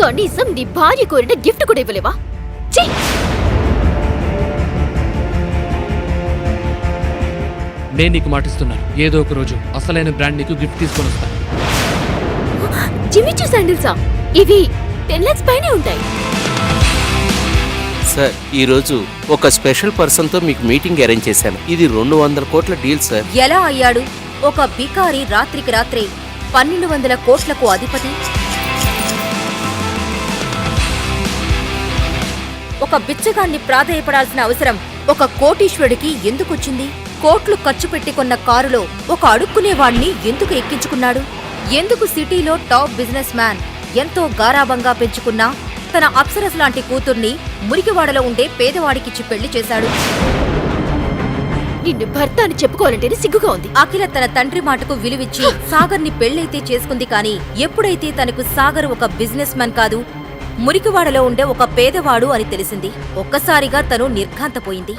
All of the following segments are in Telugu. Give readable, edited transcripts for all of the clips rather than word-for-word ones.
కనీసం నీ భార్య కోరిన గిఫ్ట్ కూడా ఇవ్వలేవా? ఛీ! నేను నీకు మాటిస్తున్నాను, ఏదో ఒక రోజు అసలైన బ్రాండ్ నీకు గిఫ్ట్ తీసుకొని వస్తాను. జిమ్మీ చూ శాండిల్సా? ఇవి 10 lakhs పైనే ఉంటాయి. సార్, ఈరోజు ఒక స్పెషల్ పర్సన్తో మీకు మీటింగ్ అరేంజ్ చేశాను. ఇది 200 కోట్ల డీల్ సార్. ఎలా అయ్యాడు ఒక బికారి రాత్రికి రాత్రే 1200 కోట్లకు అధిపతి? ఒక బిచ్చగాన్ని ప్రాధేయపడాల్సిన అవసరం ఒక కోటీశ్వరుడికి ఎందుకొచ్చింది? కోట్లు ఖర్చు పెట్టి కొన్న కారులో ఒక అడుక్కునేవాణ్ణి ఎందుకు ఎక్కించుకున్నాడు? ఎందుకు సిటీలో టాప్ బిజినెస్ మ్యాన్ ఎంతో గారాబంగా పెంచుకున్నా తన అప్సరస్ లాంటి కూతుర్ని మురికివాడలో ఉండే పేదవాడికిచ్చి పెళ్లి చేశాడు? నిన్ను భర్త అని చెప్పుకోవాలంటేనే సిగ్గుగా ఉంది. అఖిల తన తండ్రి మాటకు విలువిచ్చి సాగర్ని పెళ్లైతే చేసుకుంది. కానీ ఎప్పుడైతే తనకు సాగర్ ఒక బిజినెస్ మ్యాన్ కాదు, మురికివాడలో ఉండే ఒక పేదవాడు అని తెలిసింది, ఒక్కసారిగా తను నిర్ఘాంతపోయింది.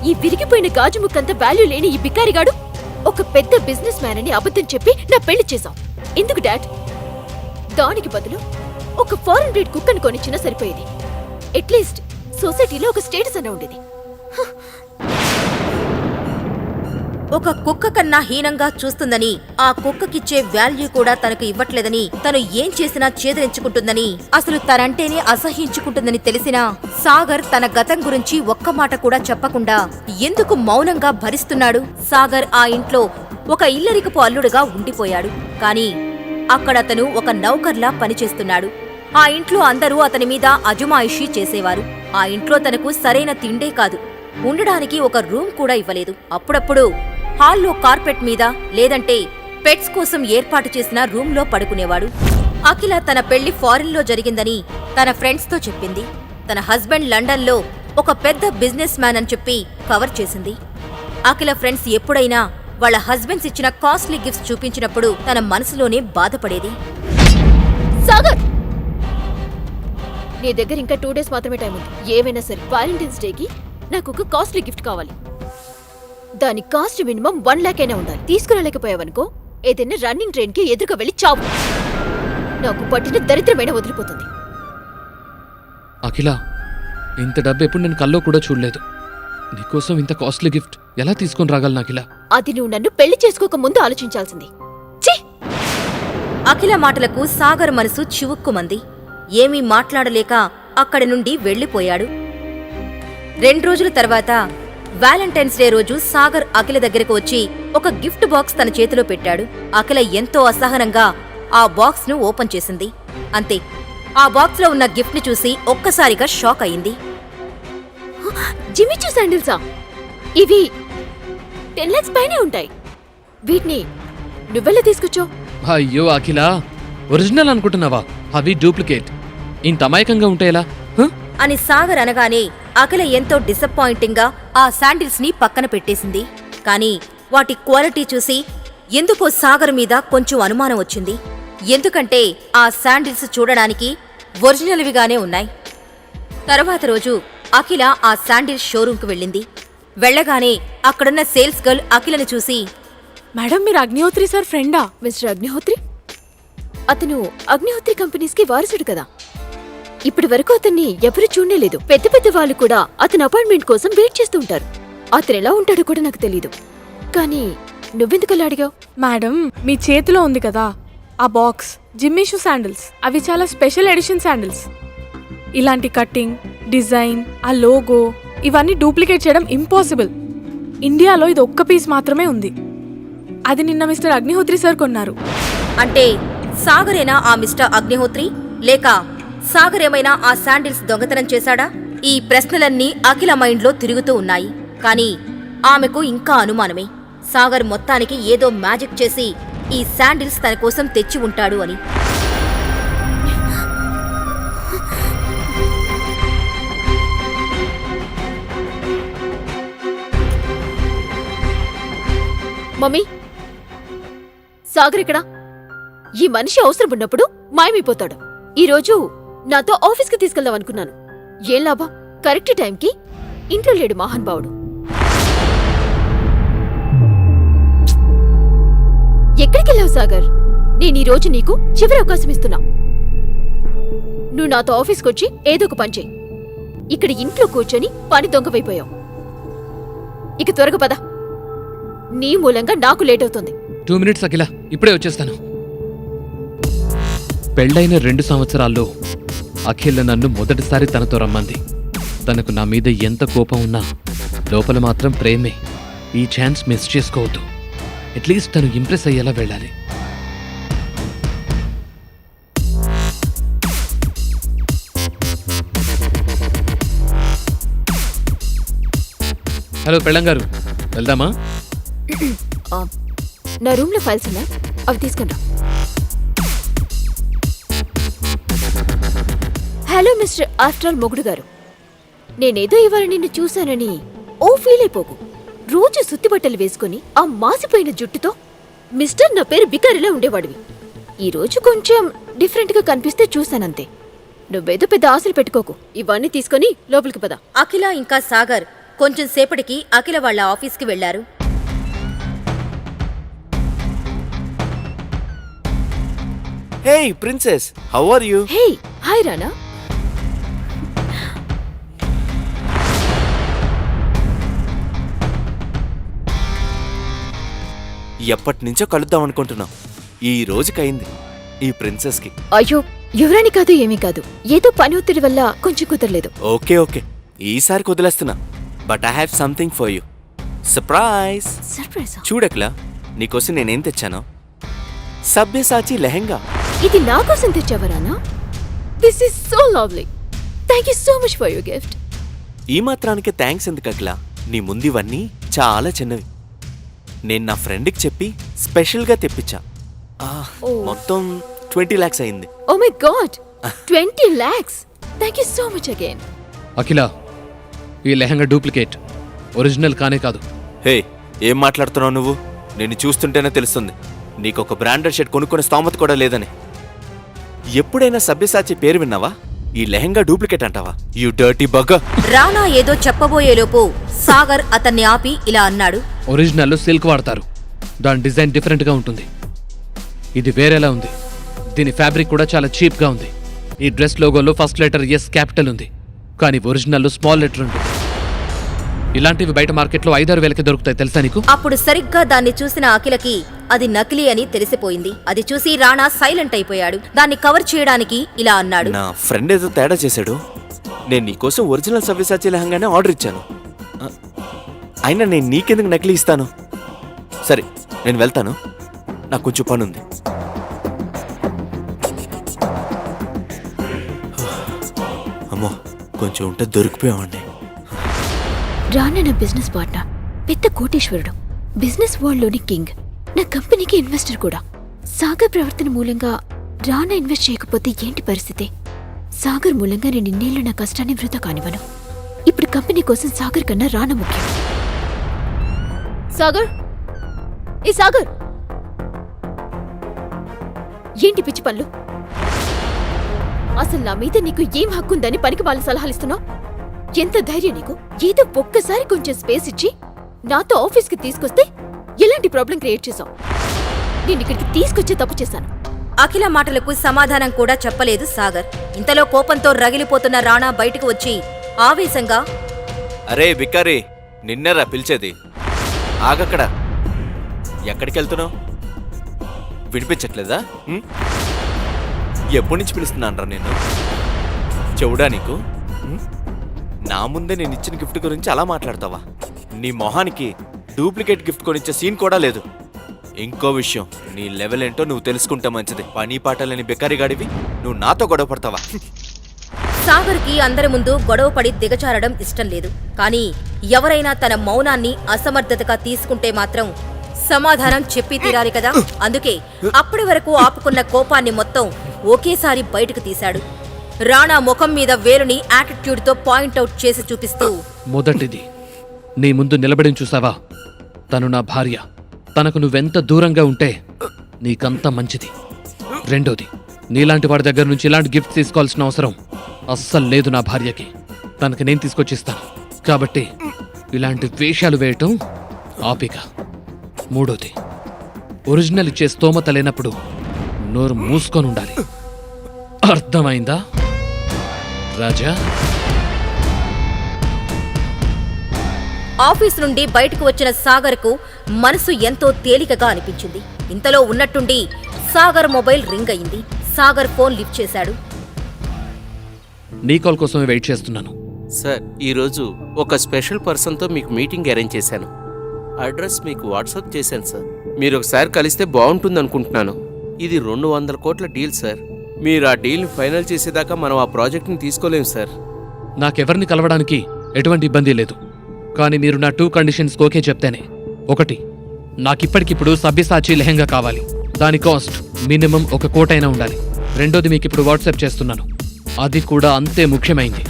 ఈ విరిగిపోయిన గాజు ముక్కంత వాల్యూ లేని ఈ బికారిగాడు ఒక పెద్ద బిజినెస్ మ్యాన్ అని అబద్ధం చెప్పి నా పెళ్లి చేశాం. ఎందుకు డాడ్? దానికి బదులు ఒక ఫారెన్ బ్రీడ్ కుక్కను కొనిచ్చినా సరిపోయేది. అట్లీస్ట్ సొసైటీలో ఒక స్టేటస్ అన్న ఉండేది. ఒక కుక్క కన్నా హీనంగా చూస్తుందని, ఆ కుక్కకిచ్చే వాల్యూ కూడా తనకు ఇవ్వట్లేదని, తను ఏం చేసినా చేదరించుకుంటుందని, అసలు తనంటేనే అసహ్యించుకుంటుందని తెలిసినా సాగర్ తన గతం గురించి ఒక్క మాట కూడా చెప్పకుండా ఎందుకు మౌనంగా భరిస్తున్నాడు? సాగర్ ఆ ఇంట్లో ఒక ఇల్లరికపు అల్లుడుగా ఉండిపోయాడు. కానీ అక్కడతను ఒక నౌకర్లా పనిచేస్తున్నాడు. ఆ ఇంట్లో అందరూ అతని మీద అజమాయిషీ చేసేవారు. ఆ ఇంట్లో తనకు సరైన తిండే కాదు, ఉండడానికి ఒక రూమ్ కూడా ఇవ్వలేదు. అప్పుడప్పుడు హాల్లో కార్పెట్ మీద లేదంటే పెట్స్ కోసం ఏర్పాటు చేసిన రూంలో పడుకునేవాడు. అఖిల తన పెళ్లి ఫారిన్లో జరిగిందని తన ఫ్రెండ్స్తో చెప్పింది. తన హస్బెండ్ లండన్లో ఒక పెద్ద బిజినెస్ మ్యాన్ అని చెప్పి కవర్ చేసింది. అఖిల ఫ్రెండ్స్ ఎప్పుడైనా వాళ్ళ హస్బెండ్స్ ఇచ్చిన కాస్ట్లీ గిఫ్ట్స్ చూపించినప్పుడు తన మనసులోనే బాధపడేది. సాగర్, నీ దగ్గర ఇంకా 2 days మాత్రమే టైం ఉంది. ఏమైనా సరే వాలంటైన్స్ డేకి నాకు ఒక కాస్ట్లీ గిఫ్ట్ కావాలి. దాని కాస్ట్ మినిమం 1 lakh అయినా ఉండాలి. తీసుకురాలేకపోయావనుకో ఏదైనా రన్నింగ్ ట్రైన్ కి ఎదురుగా వెళ్ళి చావు. నాకు పట్టిన దరిద్రమైన వదిలిపోతుంది. అఖిల, ఇంత డబ్బు ఎప్పుడు నేను కల్లో కూడా చూడలేదు. నీకోసం ఇంత కాస్ట్లీ గిఫ్ట్ ఎలా తీసుకొని రాగలను అఖిల? అది నువ్వు నన్ను పెళ్లి చేసుకోక ముందు ఆలోచించాల్సింది. ఛీ! అఖిల మాటలకు సాగర్ మనసు చివుక్కుమంది. ఏమీ మాట్లాడలేక అక్కడి నుండి వెళ్లిపోయాడు. 2 రోజుల తర్వాత వ్యాలంటైన్స్ డే రోజు సాగర్ అఖిల దగ్గరకు వచ్చి ఒక గిఫ్ట్ బాక్స్ తన చేతిలో పెట్టాడు. అఖిల ఎంతో అసహనంగా ఆ బాక్స్ ను ఓపెన్ చేసింది. అంతే, ఆ బాక్స్ లో ఉన్న గిఫ్ట్ ని చూసి ఒక్కసారిగా షాక్ అయింది. జిమ్మీ చూ శాండిల్సా? ఇవి 10 lakhs పైనే ఉంటాయి. వీటిని నువ్వెలా తీసుకొచ్చావు? అయ్యో అఖిల, ఒరిజినల్ అనుకుంటున్నావా? అవి డూప్లికేట్. ఇంత అమాయకంగా ఉంటాయేలా అని సాగర్ అనగానే అఖిల ఎంతో డిసప్పాయింటింగ్ గా ఆ శాండిల్స్ ని పక్కన పెట్టేసింది. కానీ వాటి క్వాలిటీ చూసి ఎందుకో సాగర్ మీద కొంచెం అనుమానం వచ్చింది. ఎందుకంటే ఆ శాండిల్స్ చూడడానికి ఒరిజినల్విగానే ఉన్నాయి. తర్వాత రోజు అఖిల ఆ శాండిల్స్ షోరూంకు వెళ్ళింది. వెళ్లగానే అక్కడున్న సేల్స్ గర్ల్ అఖిలని చూసి, మేడం, మీరు అగ్నిహోత్రి సార్ ఫ్రెండా? మిస్టర్ అగ్నిహోత్రి? అతను అగ్నిహోత్రి కంపెనీస్కి వారసుడు కదా. ఇప్పటి వరకు అతన్ని ఎవరు చూడలేదు. పెద్ద పెద్ద వాళ్ళు కూడా అతని అపాయింట్మెంట్ కోసం వెయిట్ చేస్తూ ఉంటారు. అతను ఎలా ఉంటాడో కూడా నాకు తెలీదు. కానీ నువ్వెందుకలా అడిగావు? మేడం, మీ చేతిలో ఉంది కదా ఆ బాక్స్, జిమ్మీ చూ శాండిల్స్. అవి చాలా స్పెషల్ ఎడిషన్ శాండిల్స్. ఇలాంటి కట్టింగ్, డిజైన్, ఆ లోగో ఇవన్నీ డూప్లికేట్ చేయడం ఇంపాసిబుల్. ఇండియాలో ఇది ఒక్క పీస్ మాత్రమే ఉంది. అది నిన్న మిస్టర్ అగ్నిహోత్రి సార్ కొన్నారు. అంటే సాగరేనా ఆ మిస్టర్ అగ్నిహోత్రి? లేక సాగరేమైనా ఆ శాండిల్స్ దొంగతనం చేశాడా? ఈ ప్రశ్నలన్నీ అఖిల మైండ్లో తిరుగుతూ ఉన్నాయి. కానీ ఆమెకు ఇంకా అనుమానమే. సాగర్ మొత్తానికి ఏదో మ్యాజిక్ చేసి ఈ శాండిల్స్ తన కోసం తెచ్చి ఉంటాడు అని. మమ్మీ, సాగర్ ఇక్కడ. ఈ మనిషి అవసరం ఉన్నప్పుడు మాయమైపోతాడు. ఈరోజు నాతో ఆఫీస్కి తీసుకెళ్దాం అనుకున్నాను. ఏం లాభం? కరెక్ట్ టైంకి ఇంట్లో లేడు మహానుభావుడు. తీసుకెళ్ళావు సాగర్. నేను ఈ రోజు నీకు చివరి అవకాశం ఇస్తున్నా. నువ్వు నాతో ఆఫీస్కి వచ్చి ఏదో ఒక పని చెయ్యి. ఇక్కడ ఇంట్లో కూర్చొని పని దొంగవైపోయావు. ఇక త్వరగా పద, నీ మూలంగా నాకు లేట్ అవుతుంది. 2 minutes అఖిల, ఇప్పుడే వచ్చేస్తాను. పెళ్ళైన 2 సంవత్సరాల్లో అఖిల నన్ను మొదటిసారి తనతో రమ్మంది. తనకు నా మీద ఎంత కోపం ఉన్నా లోపల మాత్రం ప్రేమే. ఈ ఛాన్స్ మిస్ చేసుకోవద్దు. అట్లీస్ట్ తను ఇంప్రెస్ అయ్యేలా వెళ్ళాలి. హలో పెళ్ళం గారు, వెళ్దామా? నా రూమ్ లో ఫైల్స్ ఉన్నాయి, అవి తీసుకుంటా. హలో మిస్టర్ ఆఫ్టర్ ఆల్ మొగుడు గారు, నేనేదో ఇవాళ నిన్ను చూశానని ఓ ఫీల్ అయిపోకు. రోజు సుత్తి బట్టలు వేసుకుని ఆ మాసిపోయిన జుట్టుతో మిస్టర్ నా పేరు బికారిలా ఉండేవాడివి. ఈ రోజు కొంచెం డిఫరెంట్ గా కనిపిస్తే చూశానంతే. నువ్వేదో పెద్ద ఆశలు పెట్టుకోకు. ఇవన్నీ తీసుకొని లోపలికి పద. అఖిల ఇంకా సాగర్ కొంచెం సేపటికి అఖిల వాళ్ళ ఆఫీస్కి వెళ్లారు. Hey princess, how are you? Hey hi Rana. ఎప్పటి నుంచో కలుద్దాం అనుకుంటున్నాం. ఈ రోజుకైంది ఈ ప్రిన్సెస్ కి. అయ్యో ఎవరని కాదు, ఏమీ కాదు. ఏదో పని ఒత్తిడి వల్ల కొంచెం కుదరలేదు. ఓకే ఓకే, ఈసారి కుదిలేస్తున్నా. But I have something for you. Surprise. సర్ప్రైజా? చూడక్లా, నీకోసం నేనేం తెచ్చానో. సభ్యసాచి లెహంగా. ఇది నా కోసం తెచ్చావా Rana? This is so lovely. Thank you so much for your gift. ఈ మాత్రానికి థ్యాంక్స్ ఎందుకక్లా? నీ ముందివన్నీ చాలా చిన్నవి. నేను నా ఫ్రెండ్కి చెప్పి స్పెషల్గా తెప్పించా. మొత్తం 20 lakhs అయింది. Oh my god, 20 lakhs. Thank you so much again. Akhila, ఈ లెహంగా డూప్లికేట్, ఒరిజినల్ కానే కాదు. హే, ఏం మాట్లాడుతున్నావు నువ్వు? నిన్ను చూస్తుంటేనే తెలుస్తుంది నీకొక బ్రాండెడ్ షర్ట్ కొనుక్కునే స్తోమత కూడా లేదని. ఎప్పుడైనా సభ్యసాచి పేరు విన్నావా? ఈ లెహంగా డూప్లికేట్ అంటావా? యు డర్టీ బగ్గ. రానా ఏదో చెప్పబోయేలోపు సాగర్ అతన్ని ఆపి ఇలా అన్నాడు. ఒరిజినల్లో సిల్క్ వాడతారు, దాని డిజైన్ డిఫరెంట్గా ఉంటుంది. ఇది వేరేలా ఉంది. దీని ఫ్యాబ్రిక్ కూడా చాలా చీప్గా ఉంది. ఈ డ్రెస్ లోగోలో ఫస్ట్ లెటర్ ఎస్ క్యాపిటల్ ఉంది, కానీ ఒరిజినల్లో స్మాల్ లెటర్ ఉంటుంది. ఇలాంటివి బయట మార్కెట్లో 5-6 వేలకి దొరుకుతాయి, తెలుసా నీకు? అప్పుడు సరిగ్గా దాన్ని చూసిన అఖిలకి అది నకిలీ అని తెలిసిపోయింది. అది చూసి రానా సైలెంట్ అయిపోయాడు. దాన్ని కవర్ చేయడానికి ఇలా అన్నాడు. నా ఫ్రెండ్ ఏదో తేడా చేశాడు. నేను నీకోసం ఒరిజినల్ సవ్యసాచి లెహంగానే ఆర్డర్ ఇచ్చాను. అయినా నేను నీకెందుకు నకిలీ ఇస్తాను? సరే, నేను వెళ్తాను, నాకు కొంచెం పని ఉంది. అమ్మో, కొంచెం ఉంటే దొరికిపోయామండి. రానా నా బిజినెస్ పార్ట్నర్, పెద్ద కోటీశ్వరుడు, బిజినెస్ వరల్డ్లోని కింగ్, నా కంపెనీకి ఇన్వెస్టర్ కూడా. సాగర్ ప్రవర్తన మూలంగా రానా ఇన్వెస్ట్ చేయకపోతే ఏంటి పరిస్థితి? సాగర్ మూలంగా నేను ఇన్నేళ్లు నా కష్టాన్ని వృధా కానివ్వను. ఇప్పుడు కంపెనీ కోసం సాగర్ కన్నా రానా ముఖ్యం. సాగర్, ఏ సాగర్, ఏంటి పిచ్చి పనులు? అసలు నా మీద నీకు ఏం హక్కుందని పనికి వాళ్ళ సలహాలు ఇస్తున్నావు? ఎంత ధైర్యం నీకు? ఏదో ఒక్కసారి కొంచెం స్పేస్ ఇచ్చి నాతో ఆఫీస్కి తీసుకొస్తే ఎలాంటి ప్రాబ్లం క్రియేట్ చేశావు? నేను ఇక్కడికి తీసుకొచ్చే తప్పు చేశాను. అఖిల మాటలకు సమాధానం కూడా చెప్పలేదు సాగర్. ఇంతలో కోపంతో రగిలిపోతున్న రానా బయటకు వచ్చి ఆవేశంగా, అరే బికారి, నిన్నరా పిలిచేది? ఆగక్కడ. ఎక్కడికి వెళ్తున్నావు? వినిపించట్లేదా? ఎప్పటి నుంచి పిలుస్తున్నానరా నేను? చెవుడా నీకు? నా ముందే నేను ఇచ్చిన గిఫ్ట్ గురించి అలా మాట్లాడతావా? నీ మొహానికి డూప్లికేట్ గిఫ్ట్ కొనిచ్చే సీన్ కూడా లేదు. ఇంకో విషయం, నీ లెవెల్ ఏంటో నువ్వు తెలుసుకుంటే మంచిది. పని పాటలేని బెకారిగాడివి నువ్వు నాతో గొడవ పడతావా? సాగర్కి అందరి ముందు గొడవపడి దిగచారడం ఇష్టం లేదు. కానీ ఎవరైనా తన మౌనాన్ని అసమర్థతగా తీసుకుంటే మాత్రం సమాధానం చెప్పి తీరాలి కదా. అందుకే అప్పటి వరకు ఆపుకున్న కోపాన్ని మొత్తం ఒకేసారి బయటకు తీశాడు. రాణా ముఖం మీద వేలుని యాటిట్యూడ్తో పాయింట్అవుట్ చేసి చూపిస్తూ, మొదటిది, నీ ముందు నిలబడి చూసావా? తను నా భార్య. తనకు నువ్వెంత దూరంగా ఉంటే నీకంత మంచిది. రెండోది, నీలాంటి వాడి దగ్గర నుంచి ఇలాంటి గిఫ్ట్ తీసుకోవాల్సిన అవసరం అస్సలు లేదు నా భార్యకి. తనకి నేను తీసుకొచ్చిస్తాను. కాబట్టి ఇలాంటి వేషాలు వేయటం ఆపిక. మూడోది, ఒరిజినల్ ఇచ్చే స్తోమత లేనప్పుడు నోరు మూసుకొని ఉండాలి. అర్థమైందా రాజా? ఆఫీస్ నుండి బయటకు వచ్చిన సాగర్కు మనసు ఎంతో తేలికగా అనిపించింది. ఇంతలో ఉన్నట్టుండి సాగర్ మొబైల్ రింగ్ అయింది. సాగర్ ఫోన్ లిఫ్ట్ చేశాడు. నీ కాల్ కోసమే వెయిట్ చేస్తున్నాను. సార్, ఈరోజు ఒక స్పెషల్ పర్సన్తో మీకు మీటింగ్ అరేంజ్ చేశాను. అడ్రస్ మీకు వాట్సాప్ చేశాను సార్. మీరు ఒకసారి కలిస్తే బాగుంటుంది అనుకుంటున్నాను. ఇది 200 కోట్ల డీల్ సార్. మీరు ఆ డీల్ని ఫైనల్ చేసేదాకా మనం ఆ ప్రాజెక్ట్ని తీసుకోలేం సార్. నాకెవరిని కలవడానికి ఎటువంటి ఇబ్బంది లేదు. కానీ మీరు నా 2 కండిషన్స్ ఓకే చెప్తేనే. 1, నాకిప్పటికిప్పుడు సభ్యసాచి లెహంగా కావాలి. దాని కాస్ట్ మినిమం 1 కోటైనా ఉండాలి. 2ది మీకు ఇప్పుడు వాట్సాప్ చేస్తున్నాను. అది కూడా అంతే ముఖ్యమైంది.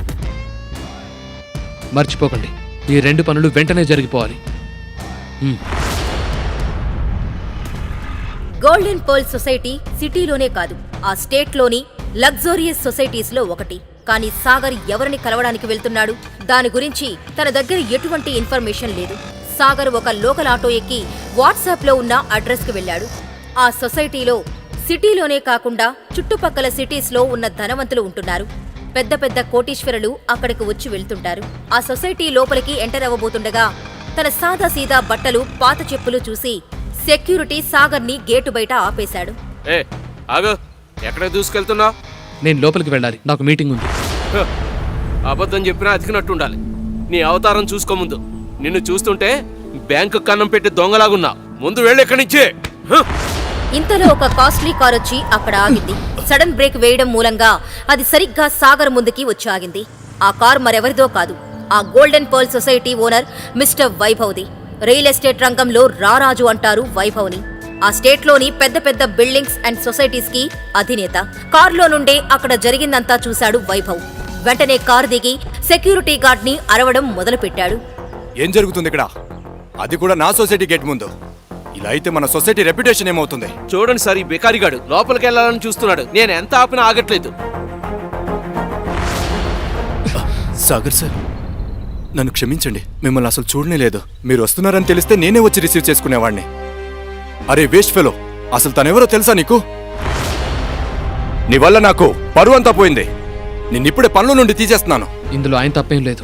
మర్చిపోకండి, ఈ 2 పనులు వెంటనే జరిగిపోవాలి. గోల్డెన్ పర్ల్ సొసైటీ సిటీలోనే కాదు, ఆ స్టేట్లోని లగ్జోరియస్ సొసైటీస్లో ఒకటి. కానీ సాగర్ ఎవరిని కలవడానికి వెళ్తున్నాడు? దాని గురించి తన దగ్గర ఎటువంటి ఇన్ఫర్మేషన్ లేదు. సాగర్ ఒక లోకల్ ఆటో ఎక్కి వాట్సాప్లో ఉన్న అడ్రస్కి వెళ్ళాడు. ఆ సొసైటీలో సిటీలోనే కాకుండా చుట్టుపక్కల సిటీస్లో ఉన్న ధనవంతులు ఉంటున్నారు. పెద్ద పెద్ద కోటీశ్వరులు అక్కడికి వచ్చి వెళ్తుంటారు. ఆ సొసైటీ లోపలికి ఎంటర్ అవ్వబోతుండగా తన సాదాసీదా బట్టలు, పాత చెప్పులు చూసి సెక్యూరిటీ సాగర్ని గేటు బయట ఆపేశాడు. ఏ ఆగు, ఎక్కడ దూసుకెళ్తున్నావు? నేను లోపలికి వెళ్ళాలి, నాకు మీటింగ్ ఉంది. అబద్ధం చెప్పినా అతికినట్టుండాలి. నీ అవతారం చూసుకో ముందు. నిన్ను చూస్తుంటే బ్యాంకు కన్నం పెట్టి దొంగలాగున్నా. ముందు వెళ్ళి ఎక్కడి నుంచి. ఇంతలో ఒక కాస్ట్లీ కార్ వచ్చి అక్కడ ఆగింది. సడన్ బ్రేక్ వేయడం మూలంగా అది సరిగ్గా సాగర్ ముందుకి వచ్చి ఆగింది. ఆ కార్ మరెవరిదో కాదు, ఆ golden pearl society owner mister వైభవ్ది. రియల్ ఎస్టేట్ రంగంలో రారాజు అంటారు వైభవ్ని. ఆ స్టేట్లోని పెద్ద పెద్ద బిల్డింగ్స్ అండ్ సొసైటీస్ కి అధినేత. కారులో నుండే అక్కడ జరిగిందంతా చూశాడు వైభవ్. వెంటనే కారు దిగి సెక్యూరిటీ గార్డ్ ని అరవడం మొదలుపెట్టాడు. ఏం జరుగుతుంది ఇక్కడ? అది కూడా నా సొసైటీ గేట్ ముందు. ఇలా అయితే మన సొసైటీ రెప్యుటేషన్ ఏమవుతుంది? చూడండి సార్, ఈ బెకారిగాడు లోపలికి వెళ్ళాలని చూస్తున్నాడు. నేను ఎంత ఆపినా ఆగట్లేదు. సాగర్ సార్, నన్ను క్షమించండి. మిమ్మల్ని అసలు చూడనే లేదు. మీరు వస్తున్నారని తెలిస్తే నేనే వచ్చి రిసీవ్ చేసుకునేవాడిని. అరే వేస్ట్ ఫెలో, అసలు తనెవరో తెలుసా నీకు? నీ వల్ల నాకు పరువు అంతా పోయింది. నిన్నిప్పుడే పనుల నుండి తీసేస్తున్నాను. ఇందులో ఆయన తప్పేం లేదు.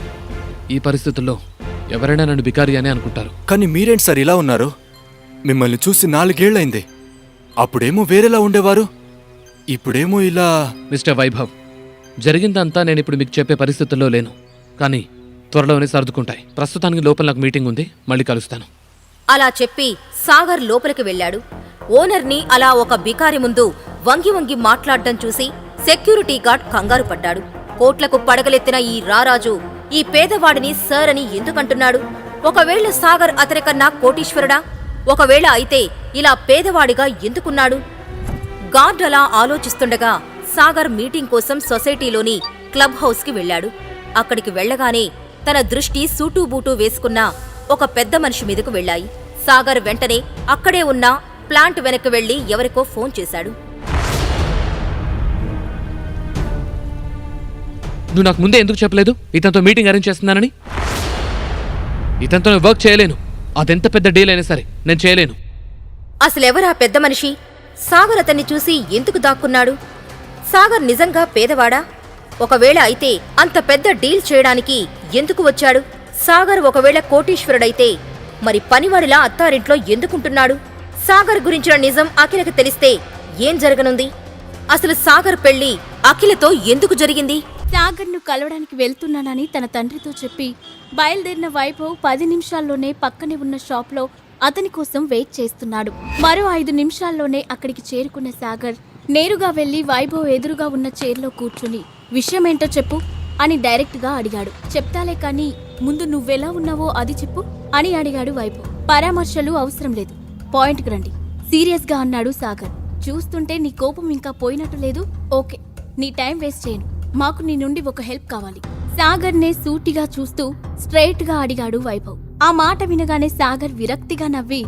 ఈ పరిస్థితుల్లో ఎవరైనా నన్ను బికారి అని అనుకుంటారు. కానీ మీరేంటి సార్ ఇలా ఉన్నారు? మిమ్మల్ని చూసి 4 ఏళ్లైంది. అప్పుడేమో వేరేలా ఉండేవారు, ఇప్పుడేమో ఇలా. మిస్టర్ వైభవ్, జరిగిందంతా నేను ఇప్పుడు మీకు చెప్పే పరిస్థితుల్లో లేను. కానీ త్వరలోనే సర్దుకుంటాయి. ప్రస్తుతానికి లోపల నాకు మీటింగ్ ఉంది, మళ్ళీ కలుస్తాను. అలా చెప్పి సాగర్ లోపలికి వెళ్ళాడు. ఓనర్ని అలా ఒక బికారి ముందు వంగి వంగి మాట్లాడడం చూసి సెక్యూరిటీ గార్డ్ కంగారు పడ్డాడు. కోట్లకు పడగలెత్తిన ఈ రారాజు ఈ పేదవాడిని సర్ అని ఎందుకంటున్నాడు? ఒకవేళ సాగర్ అతనికన్నా కోటీశ్వరుడా? ఒకవేళ అయితే ఇలా పేదవాడిగా ఎందుకున్నాడు? గార్డ్ అలా ఆలోచిస్తుండగా సాగర్ మీటింగ్ కోసం సొసైటీలోని క్లబ్ హౌస్ కి వెళ్ళాడు. అక్కడికి వెళ్లగానే తన దృష్టి సూటూబూటూ వేసుకున్న ఒక పెద్ద మనిషి మీదకు వెళ్ళాయి. సాగర్ వెంటనే అక్కడే ఉన్న ప్లాంట్ వెనక్కి వెళ్లి ఎవరికో ఫోన్ చేశాడు. నువ్వు నాకు ముందే ఎందుకు చెప్పలేదు ఇతనితో మీటింగ్ అరేంజ్ చేస్తున్నానని? ఇతనితో వర్క్ చేయలేను. అదెంత పెద్ద డీల్ అయినా సరే నేను చేయలేను. అసలెవరా పెద్ద మనిషి? సాగర్ అతన్ని చూసి ఎందుకు దాక్కున్నాడు? సాగర్ నిజంగా పేదవాడా? ఒకవేళ అయితే అంత పెద్ద డీల్ చేయడానికి ఎందుకు వచ్చాడు? సాగర్ ఒకవేళ కోటీశ్వరుడైతే మరి పనివాడిలా అత్తారింట్లో ఎందుకుంటున్నాడు? సాగర్ గురించిన నిజం అఖిలకి తెలిస్తే ఏం జరగనుంది? అసలు సాగర్ పెళ్లి అఖిలతో ఎందుకు జరిగింది? సాగర్ను కలవడానికి వెళ్తున్నానని తన తండ్రితో చెప్పి బయలుదేరిన వైభవ్ 10 నిమిషాల్లోనే పక్కనే ఉన్న షాప్లో అతని కోసం వెయిట్ చేస్తున్నాడు. మరో 5 నిమిషాల్లోనే అక్కడికి చేరుకున్న సాగర్ నేరుగా వెళ్లి వైభవ్ ఎదురుగా ఉన్న చైర్లో కూర్చుని విషయమేంటో చెప్పు అని డైరెక్ట్గా అడిగాడు. చెప్తాలే కానీ ముందు నువ్వెలా ఉన్నావో అది చెప్పు అని అడిగాడు వైభవ్. పరామర్శలు అవసరం లేదు, పాయింట్కి రండి సీరియస్గా అన్నాడు సాగర్. చూస్తుంటే నీ కోపం ఇంకా పోయినట్టు లేదు. ఓకే, నీ టైం వేస్ట్ చేయను. మాకు నీ నుండి ఒక హెల్ప్ కావాలి. సాగర్నే సూటిగా చూస్తూ స్ట్రైట్ గా అడిగాడు వైభవ్. ఆ మాట వినగానే సాగర్ విరక్తిగా నవ్వి,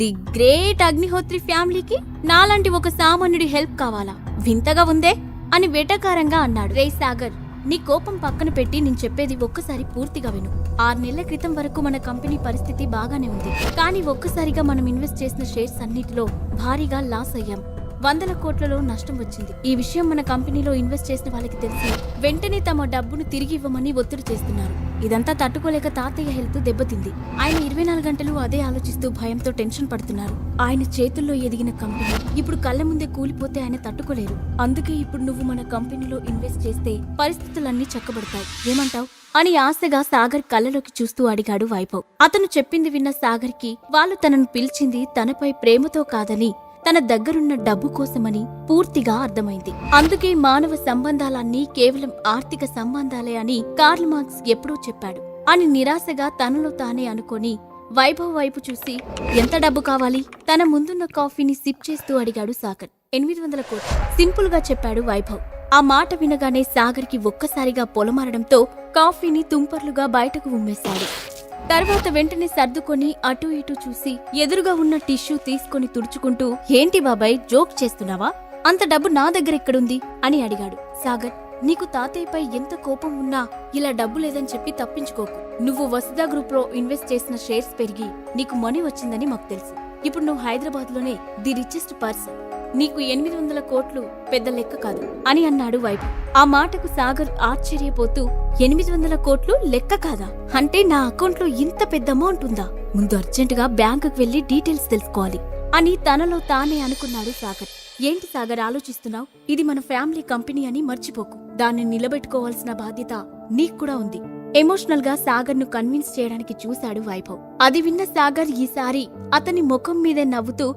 ది గ్రేట్ అగ్నిహోత్రి ఫ్యామిలీకి నాలాంటి ఒక సామాన్యుడి హెల్ప్ కావాలా? వింతగా ఉందే అని వెటకారంగా అన్నాడు. రే సాగర్, నీ కోపం పక్కన పెట్టి నేను చెప్పేది ఒక్కసారి పూర్తిగా విను. 6 నెలల క్రితం వరకు మన కంపెనీ పరిస్థితి బాగానే ఉంది. కానీ ఒక్కసారిగా మనం ఇన్వెస్ట్ చేసిన షేర్స్ అన్నిటిలో భారీగా లాస్ అయ్యాం. 100 కోట్లలో నష్టం వచ్చింది. ఈ విషయం మన కంపెనీలో ఇన్వెస్ట్ చేసిన వాళ్ళకి తెలిసి వెంటనే తమ డబ్బును తిరిగి ఇవ్వమని ఒత్తిడి చేస్తున్నారు. ఇదంతా తట్టుకోలేక తాతయ్య హెల్త్ దెబ్బతింది. ఆయన 24 గంటలు అదే ఆలోచిస్తూ భయంతో టెన్షన్ పడుతున్నారు. ఆయన చేతుల్లో ఎదిగిన కంపెనీ ఇప్పుడు కళ్ళ ముందే కూలిపోతే ఆయన తట్టుకోలేరు. అందుకే ఇప్పుడు నువ్వు మన కంపెనీలో ఇన్వెస్ట్ చేస్తే పరిస్థితులన్నీ చక్కబడతాయి. ఏమంటావ్ అని ఆశగా సాగర్ కళ్ళలోకి చూస్తూ అడిగాడు వైభవ్. అతను చెప్పింది విన్న సాగర్ కి వాళ్ళు తనను పిలిచింది తనపై ప్రేమతో కాదని తన దగ్గరున్న డబ్బు కోసమని పూర్తిగా అర్థమైంది. అందుకే మానవ సంబంధాలన్నీ కేవలం ఆర్థిక సంబంధాలే అని కార్ల్ మార్క్స్ ఎప్పుడూ చెప్పాడు అని నిరాశగా తనలో తానే అనుకొని వైభవ్ వైపు చూసి ఎంత డబ్బు కావాలి? తన ముందున్న కాఫీని సిప్ చేస్తూ అడిగాడు సాగర్. 800 కోట్లు సింపుల్ గా చెప్పాడు వైభవ్. ఆ మాట వినగానే సాగర్ కి ఒక్కసారిగా పొలమారడంతో కాఫీని తుంపర్లుగా బయటకు ఉమ్మేశాడు. తర్వాత వెంటనే సర్దుకొని అటూ ఇటూ చూసి ఎదురుగా ఉన్న టిష్యూ తీసుకొని తుడుచుకుంటూ ఏంటి బాబాయ్ జోక్ చేస్తున్నావా? అంత డబ్బు నా దగ్గర ఎక్కడుంది అని అడిగాడు. సాగర్, నీకు తాతయ్యపై ఎంత కోపం ఉన్నా ఇలా డబ్బు లేదని చెప్పి తప్పించుకోకు. నువ్వు వసుదా గ్రూప్ లో ఇన్వెస్ట్ చేసిన షేర్స్ పెరిగి నీకు మనీ వచ్చిందని మాకు తెలుసు. ఇప్పుడు నువ్వు హైదరాబాద్ లోనే ది రిచెస్ట్ పర్సన్. నీకు 800 కోట్లు పెద్ద లెక్క కాదు అని అన్నాడు వైభవ్. ఆ మాటకు సాగర్ ఆశ్చర్యపోతూ 800 కోట్లు లెక్క కాదా? అంటే నా అకౌంట్లో ఇంత పెద్ద అమౌంట్ ఉందా? ముందు అర్జెంటుగా బ్యాంకుకు వెళ్లి డీటెయిల్స్ తెలుసుకోవాలి అని తనలో తానే అనుకున్నాడు సాగర్. ఏంటి సాగర్ ఆలోచిస్తున్నావు? ఇది మన ఫ్యామిలీ కంపెనీ అని మర్చిపోకు. దాన్ని నిలబెట్టుకోవాల్సిన బాధ్యత నీకు కూడా ఉంది. ఎమోషనల్ గా సాగర్ ను కన్విన్స్ చేయడానికి చూశాడు వైభవ్. అది విన్న సాగర్ ఈసారి అతని ముఖం మీదే నవ్వుతూ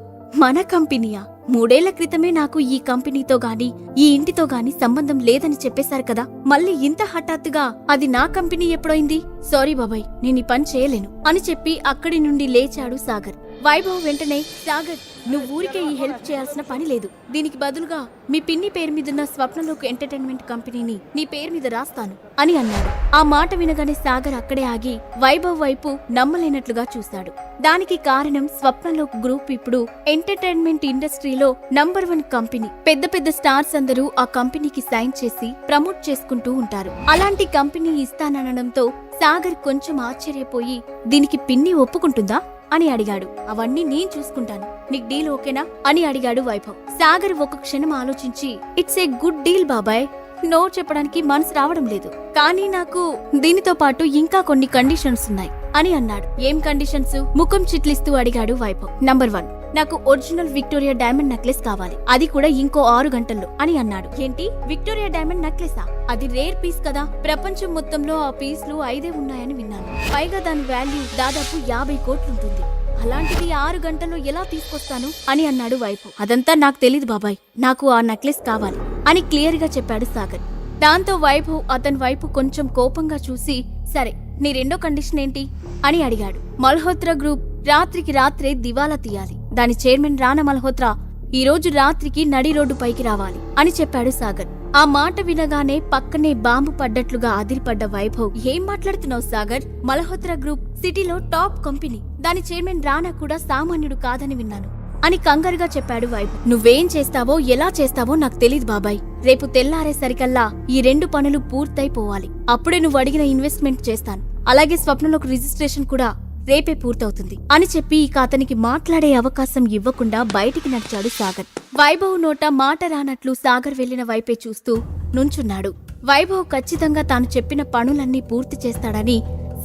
మన కంపెనీయా? 3 ఏళ్ల క్రితమే నాకు ఈ కంపెనీతో గాని ఈ ఇంటితో గాని సంబంధం లేదని చెప్పేశారు కదా, మళ్ళీ ఇంత హఠాత్తుగా అది నా కంపెనీ ఎప్పుడైంది? సారీ బాబాయ్, నేను ఈ పని చేయలేను అని చెప్పి అక్కడి నుండి లేచాడు సాగర్. వైభవ్ వెంటనే సాగర్, నువ్వు ఊరికే ఈ హెల్ప్ చేయాల్సిన పని లేదు. దీనికి బదులుగా మీ పిన్ని పేరు మీదున్న స్వప్నలోక్ ఎంటర్టైన్మెంట్ కంపెనీని నీ పేరు మీద రాస్తాను అని అన్నాడు. ఆ మాట వినగానే సాగర్ అక్కడే ఆగి వైభవ్ వైపు నమ్మలేనట్లుగా చూశాడు. దానికి కారణం స్వప్నలోక్ గ్రూప్ ఇప్పుడు ఎంటర్టైన్మెంట్ ఇండస్ట్రీలో నంబర్ 1 కంపెనీ. పెద్ద పెద్ద స్టార్స్ అందరూ ఆ కంపెనీకి సైన్ చేసి ప్రమోట్ చేసుకుంటూ ఉంటారు. అలాంటి కంపెనీ ఇస్తాననడంతో సాగర్ కొంచెం ఆశ్చర్యపోయి దీనికి పిన్ని ఒప్పుకుంటుందా అని అడిగాడు. అవన్నీ నేను చూసుకుంటాను, నీకు డీల్ ఓకేనా అని అడిగాడు వైభవ్. సాగర్ ఒక క్షణం ఆలోచించి ఇట్స్ ఏ గుడ్ డీల్ బాబాయ్, నో చెప్పడానికి మనసు రావడం లేదు. కానీ నాకు దీనితో పాటు ఇంకా కొన్ని కండిషన్స్ ఉన్నాయి అని అన్నాడు. ఏం కండిషన్స్? ముఖం చిట్లిస్తూ అడిగాడు వైభవ్. నంబర్ 1, నాకు ఒరిజినల్ విక్టోరియా డైమండ్ నెక్లెస్ కావాలి, అది కూడా ఇంకో 6 గంటల్లో అని అన్నాడు. ఏంటి విక్టోరియా డైమండ్ నెక్లెసా? అది రేర్ పీస్ కదా, ప్రపంచం మొత్తంలో ఆ పీస్లు 5 ఉన్నాయని విన్నాను. పైగా దాని వాల్యూ దాదాపు 50 కోట్లుంటుంది. అలాంటిది 6 గంటల్లో ఎలా తీసుకొస్తాను అని అన్నాడు వైభవ్. అదంతా నాకు తెలీదు బాబాయ్, నాకు ఆ నెక్లెస్ కావాలి అని క్లియర్ గా చెప్పాడు సాగర్. దాంతో వైభవ్ అతని వైపు కొంచెం కోపంగా చూసి సరే నీ రెండో కండిషన్ ఏంటి అని అడిగాడు. మల్హోత్రా గ్రూప్ రాత్రికి రాత్రే దివాలా తీయాలి. దాని చైర్మన్ రానా మల్హోత్రా ఈ రోజు రాత్రికి నడి రోడ్డు పైకి రావాలి అని చెప్పాడు సాగర్. ఆ మాట వినగానే పక్కనే బాంబు పడ్డట్లుగా అదిరిపడ్డ వైభవ్, ఏం మాట్లాడుతున్నావు సాగర్? మల్హోత్రా గ్రూప్ సిటీలో టాప్ కంపెనీ, దాని చైర్మన్ రానా కూడా సామాన్యుడు కాదని విన్నాను అని కంగారుగా చెప్పాడు వైభవ్. నువ్వేం చేస్తావో ఎలా చేస్తావో నాకు తెలీదు బాబాయ్. రేపు తెల్లారేసరికల్లా ఈ 2 పనులు పూర్తయిపోవాలి. అప్పుడే నువ్వు అడిగిన ఇన్వెస్ట్మెంట్ చేస్తాను. అలాగే స్వప్నంలోకి రిజిస్ట్రేషన్ కూడా రేపే పూర్తవుతుంది అని చెప్పి ఇక అతనికి మాట్లాడే అవకాశం ఇవ్వకుండా బయటికి నడిచాడు సాగర్. వైభవ్ నోట మాట రానట్లు సాగర్ వెళ్లిన వైపే చూస్తూ నుంచున్నాడు. వైభవ్ ఖచ్చితంగా తాను చెప్పిన పనులన్నీ పూర్తి చేస్తాడని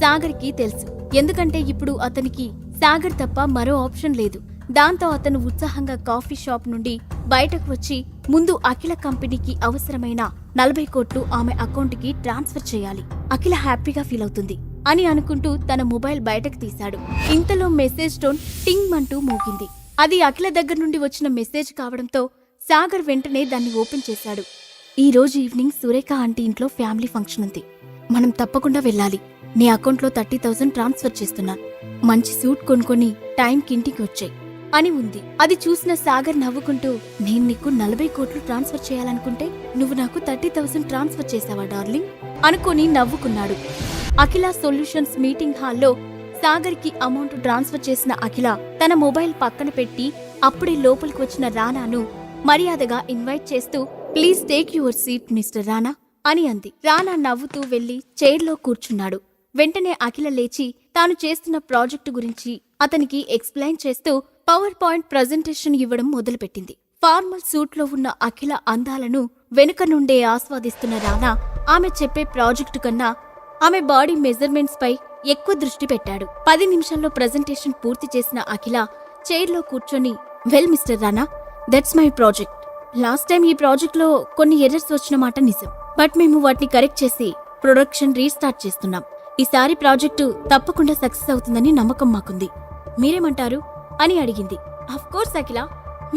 సాగర్ కి తెలుసు. ఎందుకంటే ఇప్పుడు అతనికి సాగర్ తప్ప మరో ఆప్షన్ లేదు. దాంతో అతను ఉత్సాహంగా కాఫీ షాప్ నుండి బయటకు వచ్చి ముందు అఖిల కంపెనీకి అవసరమైన 40 కోట్లు ఆమె అకౌంట్ కి ట్రాన్స్ఫర్ చేయాలి. అఖిల హ్యాపీగా ఫీల్ అవుతుంది అని అనుకుంటూ తన మొబైల్ బయటకు తీశాడు. ఇంతలో మెసేజ్ టోన్ టింగ్ అంటూ మోగింది. అది అఖిల దగ్గర నుండి వచ్చిన మెసేజ్ కావడంతో సాగర్ వెంటనే దాన్ని ఓపెన్ చేశాడు. ఈ రోజు ఈవినింగ్ సురేఖ ఆంటీ ఇంట్లో ఫ్యామిలీ ఫంక్షన్ ఉంది, మనం తప్పకుండా వెళ్ళాలి. నీ అకౌంట్లో 30,000 ట్రాన్స్ఫర్ చేస్తున్నాను. మంచి సూట్ కొనుక్కొని టైంకి ఇంటికి వచ్చాయి అని ఉంది. అది చూసిన సాగర్ నవ్వుకుంటూ, నేను నీకు 40 కోట్లు ట్రాన్స్ఫర్ చేయాలనుకుంటే నువ్వు నాకు 30,000 ట్రాన్స్ఫర్ చేసావా డార్లింగ్ అనుకొని నవ్వుకున్నాడు. అఖిల సొల్యూషన్స్ మీటింగ్ హాల్లో సాగర్ కి అమౌంట్ ట్రాన్స్ఫర్ చేసిన అఖిల తన మొబైల్ పక్కన పెట్టి అప్పుడే లోపలికి వచ్చిన రానాను మర్యాదగా ఇన్వైట్ చేస్తూ please take your seat mister రానా అని అంది. రానా నవ్వుతూ వెళ్లి చైర్లో కూర్చున్నాడు. వెంటనే అఖిల లేచి తాను చేస్తున్న ప్రాజెక్టు గురించి అతనికి ఎక్స్ప్లెయిన్ చేస్తూ పవర్ పాయింట్ ప్రజెంటేషన్ ఇవ్వడం మొదలుపెట్టింది. ఫార్మల్ సూట్లో ఉన్న అఖిల అందాలను వెనుక నుండే ఆస్వాదిస్తున్న రానా ఆమె చెప్పే ప్రాజెక్టు కన్నా ఆమె బాడీ మెజర్మెంట్స్ పై ఎక్కువ దృష్టి పెట్టాడు. 10 నిమిషాల్లో ప్రజెంటేషన్ పూర్తి చేసిన అఖిల చైర్లో కూర్చొని, well mister Rana, that's my project. Last time ఈ ప్రాజెక్ట్లో కొన్ని ఎర్రర్స్ వచ్చిన మాట నిజం. బట్ మేము వాటిని కరెక్ట్ చేసి ప్రొడక్షన్ రీస్టార్ట్ చేస్తున్నాం. ఈసారి ప్రాజెక్టు తప్పకుండా సక్సెస్ అవుతుందని నమ్మకం మాకుంది. మీరేమంటారు అని అడిగింది. Of course Akhila,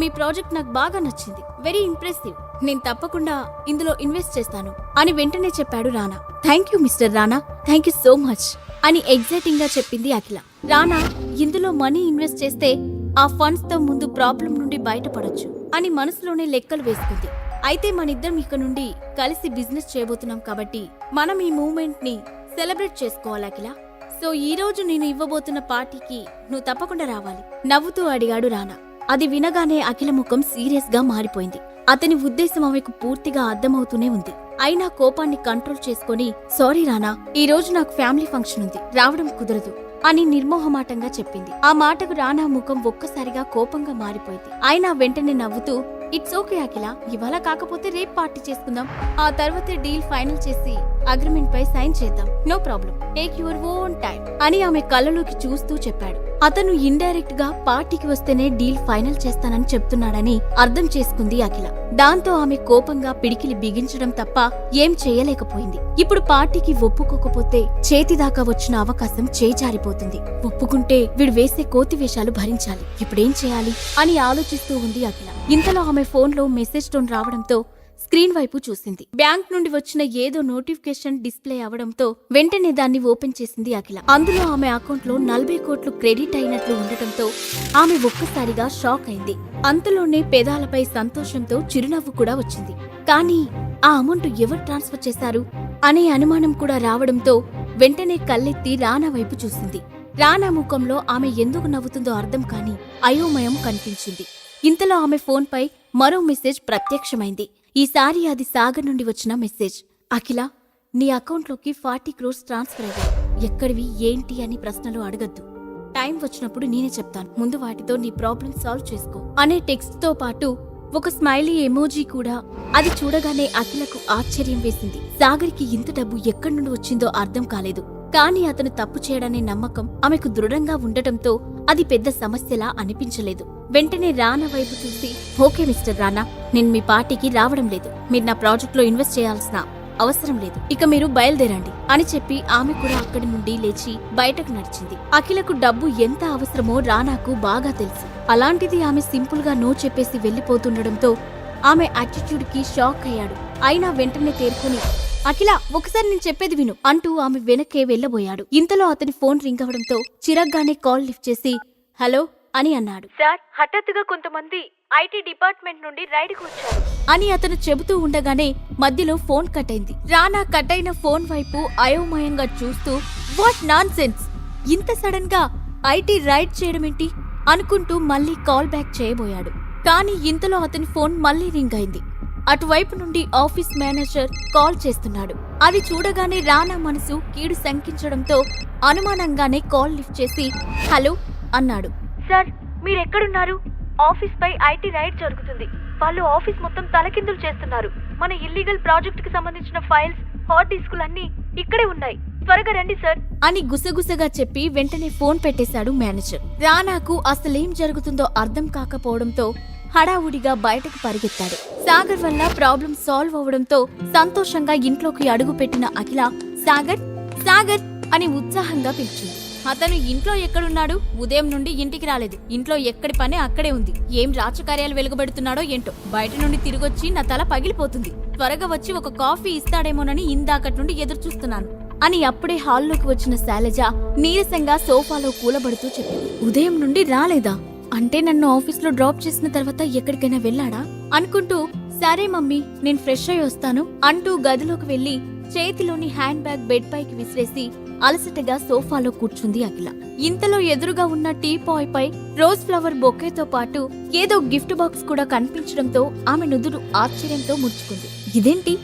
me project నాకు బాగా నచ్చింది. Very impressive. నేను తప్పకుండా ఇందులో ఇన్వెస్ట్ చేస్తాను అని వెంటనే చెప్పాడు రానా. Thank you mister Rana, thank you so much అని ఎగ్జైటింగ్ గా చెప్పింది అఖిల. రానా ఇందులో మనీ ఇన్వెస్ట్ చేస్తే ఆ ఫండ్స్ తో ముందు ప్రాబ్లం నుండి బయటపడొచ్చు అని మనసులోనే లెక్కలు వేసుకుంది. అయితే మనిద్దరం ఇక నుండి కలిసి బిజినెస్ చేయబోతున్నాం కాబట్టి మనం ఈ మూమెంట్ ని సెలబ్రేట్ చేసుకోవాలి అఖిల. సో ఈ రోజు నేను ఇవ్వబోతున్న పార్టీకి నువ్వు తప్పకుండా రావాలి నవ్వుతూ అడిగాడు రానా. అది వినగానే అఖిల ముఖం సీరియస్ గా మారిపోయింది. అతని ఉద్దేశం ఆమెకు పూర్తిగా అర్థమవుతూనే ఉంది. అయినా కోపాన్ని కంట్రోల్ చేసుకుని, సారీ రానా, ఈ రోజు నాకు ఫ్యామిలీ ఫంక్షన్ ఉంది, రావడం కుదరదు అని నిర్మోహమాటంగా చెప్పింది. ఆ మాటకు రానా ముఖం ఒక్కసారిగా కోపంగా మారిపోయింది. అయినా వెంటనే నవ్వుతూ, ఇట్స్ ఓకే అఖిల, ఇవాళ కాకపోతే రేపు పార్టీ చేసుకుందాం. ఆ తర్వాతే డీల్ ఫైనల్ చేసి అగ్రిమెంట్ పై సైన్ చేద్దాం. No problem, take your own time అని ఆమె కళ్ళలోకి చూస్తూ చెప్పాడు. అతను ఇండైరెక్ట్ గా పార్టీకి వస్తేనే డీల్ ఫైనల్ చేస్తానని చెప్తున్నాడని అర్థం చేసుకుంది అఖిల. దాంతో ఆమె కోపంగా పిడికిలి బిగించడం తప్ప ఏం చేయలేకపోయింది. ఇప్పుడు పార్టీకి ఒప్పుకోకపోతే చేతిదాకా వచ్చిన అవకాశం చేజారిపోతుంది. ఒప్పుకుంటే వీడు వేసే కోతి వేషాలు భరించాలి. ఇప్పుడేం చేయాలి అని ఆలోచిస్తూ ఉంది అఖిల. ఇంతలో ఆమె ఫోన్లో మెసేజ్ టోన్ రావడంతో స్క్రీన్ వైపు చూసింది. బ్యాంక్ నుండి వచ్చిన ఏదో నోటిఫికేషన్ డిస్ప్లే అవడంతో వెంటనే దాన్ని ఓపెన్ చేసింది అఖిల. అందులో ఆమె అకౌంట్లో 40 కోట్లు క్రెడిట్ అయినట్లు ఉండటంతో ఆమె ఒక్కసారిగా షాక్ అయింది. అంతలోనే పెదాలపై సంతోషంతో చిరునవ్వు కూడా వచ్చింది. కానీ ఆ అమౌంట్ ఎవరు ట్రాన్స్ఫర్ చేశారు అనే అనుమానం కూడా రావడంతో వెంటనే కళ్ళెత్తి రానా వైపు చూసింది. రానా ముఖంలో ఆమె ఎందుకు నవ్వుతుందో అర్థం కాని అయోమయం కనిపించింది. ఇంతలో ఆమె ఫోన్పై మరో మెసేజ్ ప్రత్యక్షమైంది. ఈసారి అది సాగర్ నుండి వచ్చిన మెసేజ్. అఖిల, నీ అకౌంట్లోకి 40 crores ట్రాన్స్ఫర్ అయ్యాయి. ఎక్కడివి ఏంటి అని ప్రశ్నలు అడగద్దు. టైం వచ్చినప్పుడు నేనే చెప్తాను. ముందు వాటితో నీ ప్రాబ్లం సాల్వ్ చేసుకో అనే టెక్స్ట్ తో పాటు ఒక స్మైలీ ఎమోజీ కూడా. అది చూడగానే అఖిలకు ఆశ్చర్యం వేసింది. సాగర్కి ఇంత డబ్బు ఎక్కడి నుండి వచ్చిందో అర్థం కాలేదు. కానీ అతను తప్పు చేయడనే నమ్మకం ఆమెకు దృఢంగా ఉండటంతో అది పెద్ద సమస్యలా అనిపించలేదు. వెంటనే రానా వైపు చూసి, ఓకే మిస్టర్ రానా, నేను మీ పార్టీకి రావడం లేదు. మీరు నా ప్రాజెక్ట్ లో ఇన్వెస్ట్ చేయాల్సిన అవసరం లేదు. ఇక మీరు బయలుదేరండి అని చెప్పి ఆమె కూడా అక్కడి నుండి లేచి బయటకు నడిచింది. అఖిలకు డబ్బు ఎంత అవసరమో రానాకు బాగా తెలుసు. అలాంటిది ఆమె సింపుల్ గా నో చెప్పేసి వెళ్లిపోతుండటంతో ఆమె యాటిట్యూడ్ కి షాక్ అయ్యాడు. అయినా వెంటనే తేరుకుని, అఖిల, ఒకసారి నేను చెప్పేది విను అంటూ ఆమె వెనకే వెళ్లబోయాడు. ఇంతలో అతని ఫోన్ రింగ్ అవడంతో చిరగ్గానే కాల్ లిఫ్ట్ చేసి, హలో అని అన్నాడు. సార్, హఠాత్తుగా కొంతమంది ఐటీ డిపార్ట్మెంట్ నుండి రైడ్కి వచ్చారు అని అతను చెబుతూ ఉండగానే మధ్యలో ఫోన్ కట్ అయింది. రానా కట్ అయిన ఫోన్ వైపు అయోమయంగా చూస్తూ, వాట్ నాన్ సెన్స్, ఇంత సడన్ గా ఐటీ రైడ్ చేయడమేంటి అనుకుంటూ మళ్లీ కాల్ బ్యాక్ చేయబోయాడు. కానీ ఇంతలో అతని ఫోన్ మళ్లీ రింగ్ అయింది. అటువైపు నుండి ఆఫీస్ మేనేజర్ కాల్ చేస్తున్నాడు. అది చూడగానే రానా మనసు కీడు శంకించడంతో అనుమానంగానే కాల్ లిఫ్ట్ చేసి, హలో అన్నాడు. సార్, మీరెక్కడున్నారు? ఆఫీస్ పై ఐటీ రైడ్ జరుగుతుంది. వాళ్ళు ఆఫీస్ మొత్తం తలకిందులు చేస్తున్నారు. మన ఇల్లీగల్ ప్రాజెక్ట్ కి సంబంధించిన ఫైల్స్, హార్డ్ డిస్కులన్నీ ఇక్కడే ఉన్నాయి. త్వరగా రండి సార్ అని గుసగుసగా చెప్పి వెంటనే ఫోన్ పెట్టేశాడు మేనేజర్. రానాకు అసలేం జరుగుతుందో అర్థం కాకపోవడంతో హడావుడిగా బయటకు పరిగెత్తాడు. సాగర్ వల్ల ప్రాబ్లం సాల్వ్ అవడంతో సంతోషంగా ఇంట్లోకి అడుగుపెట్టిన అఖిల, సాగర్ సాగర్ అని ఉత్సాహంగా పిలిచింది. అతను ఇంట్లో ఎక్కడున్నాడు? ఉదయం నుండి ఇంటికి రాలేదు. ఇంట్లో ఎక్కడి పని అక్కడే ఉంది. ఏం రాజకార్యాలు వెలుగబెడుతున్నాడో ఏంటో. బయట నుండి తిరిగొచ్చి నా తల పగిలిపోతుంది. త్వరగా వచ్చి ఒక కాఫీ ఇస్తాడేమోనని ఇందాకటి నుండి ఎదురు చూస్తున్నాను అని అప్పుడే హాల్లోకి వచ్చిన శైలజ నీరసంగా సోఫాలో కూలబడుతూ చెప్పింది. ఉదయం నుండి రాలేదా? అంటే నన్ను ఆఫీస్లో డ్రాప్ చేసిన తర్వాత ఎక్కడికైనా వెళ్ళాడా అనుకుంటూ, సరే మమ్మీ, నేను ఫ్రెష్ అయి వస్తాను అంటూ గదిలోకి వెళ్లి చేతిలోని హ్యాండ్ బ్యాగ్ బెడ్ పైకి విసిరేసి అలసటగా సోఫాలో కూర్చుంది అఖిల. ఇంతలో ఎదురుగా ఉన్న టీ పాయ్ పై రోజ్ ఫ్లవర్ బొకేతో పాటు ఏదో గిఫ్ట్ బాక్స్ కూడా కనిపించడంతో ఆమె నుదురు ఆశ్చర్యంతో ముడుచుకుంది. ఇదేంటి,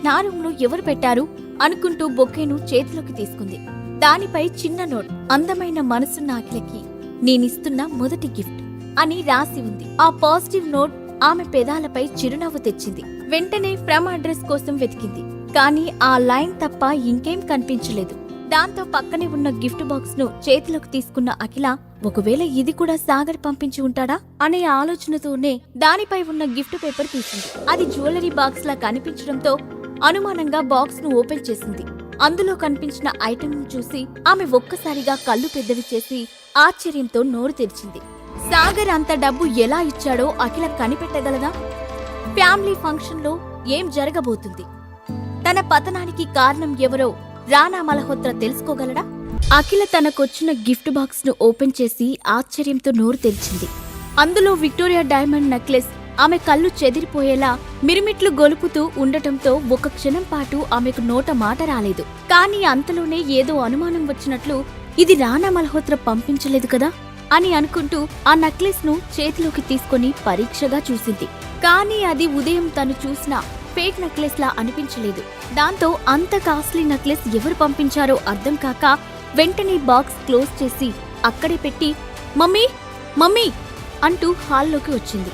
నా రూమ్ లో ఎవరు పెట్టారు అనుకుంటూ బొకేను చేతిలోకి తీసుకుంది. దానిపై చిన్న నోట్, అందమైన మనసున్న అఖిలకి నేనిస్తున్న మొదటి గిఫ్ట్ అని రాసి ఉంది. ఆ పాజిటివ్ నోట్ ఆమె పెదాలపై చిరునవ్వు తెచ్చింది. వెంటనే ఫ్రమ్ అడ్రస్ కోసం వెతికింది, కానీ ఆ లైన్ తప్ప ఇంకేం కనిపించలేదు. దాంతో పక్కనే ఉన్న గిఫ్ట్ బాక్స్ ను చేతిలోకి తీసుకున్న అఖిల, ఒకవేళ ఇది కూడా సాగర్ పంపించి ఉంటాడా అనే ఆలోచనతోనే దానిపై ఉన్న గిఫ్ట్ పేపర్ తీసింది. అది జ్యువెలరీ బాక్స్ లా కనిపించడంతో అనుమానంగా బాక్స్ ను ఓపెన్ చేసింది. అందులో కనిపించిన ఐటెం ను చూసి ఆమె ఒక్కసారిగా కళ్ళు పెద్దవి చేసి ఆశ్చర్యంతో నోరు తెరిచింది. సాగర్ అంత డబ్బు ఎలా ఇచ్చాడో అఖిల కనిపెట్టగలదా? ఫ్యామిలీ ఫంక్షన్ లో ఏం జరగబోతుంది? తన పతనానికి కారణం ఎవరో రానా మల్హోత్రా తెలుసుకోగలడా? అఖిల తనకొచ్చిన గిఫ్ట్ బాక్స్ ను ఓపెన్ చేసి ఆశ్చర్యంతో నోరు తెరిచింది. అందులో విక్టోరియా డైమండ్ నెక్లెస్ ఆమె కళ్ళు చెదిరిపోయేలా మిరుమిట్లు గొలుపుతూ ఉండటంతో ఒక క్షణం పాటు ఆమెకు నోట మాట రాలేదు. కానీ అంతలోనే ఏదో అనుమానం వచ్చినట్లు, ఇది రానా మల్హోత్రా పంపించలేదు కదా అని అనుకుంటూ ఆ నెక్లెస్ ను చేతిలోకి తీసుకొని పరీక్షగా చూసింది. కానీ అది ఉదయం తను చూసిన ఫేక్ నెక్లెస్ లా అనిపించలేదు. దాంతో అంత కాస్ట్లీ నెక్లెస్ ఎవరు పంపించారో అర్థం కాక వెంటనే బాక్స్ క్లోజ్ చేసి అక్కడే పెట్టి మమ్మీ మమ్మీ అంటూ హాల్లోకి వచ్చింది.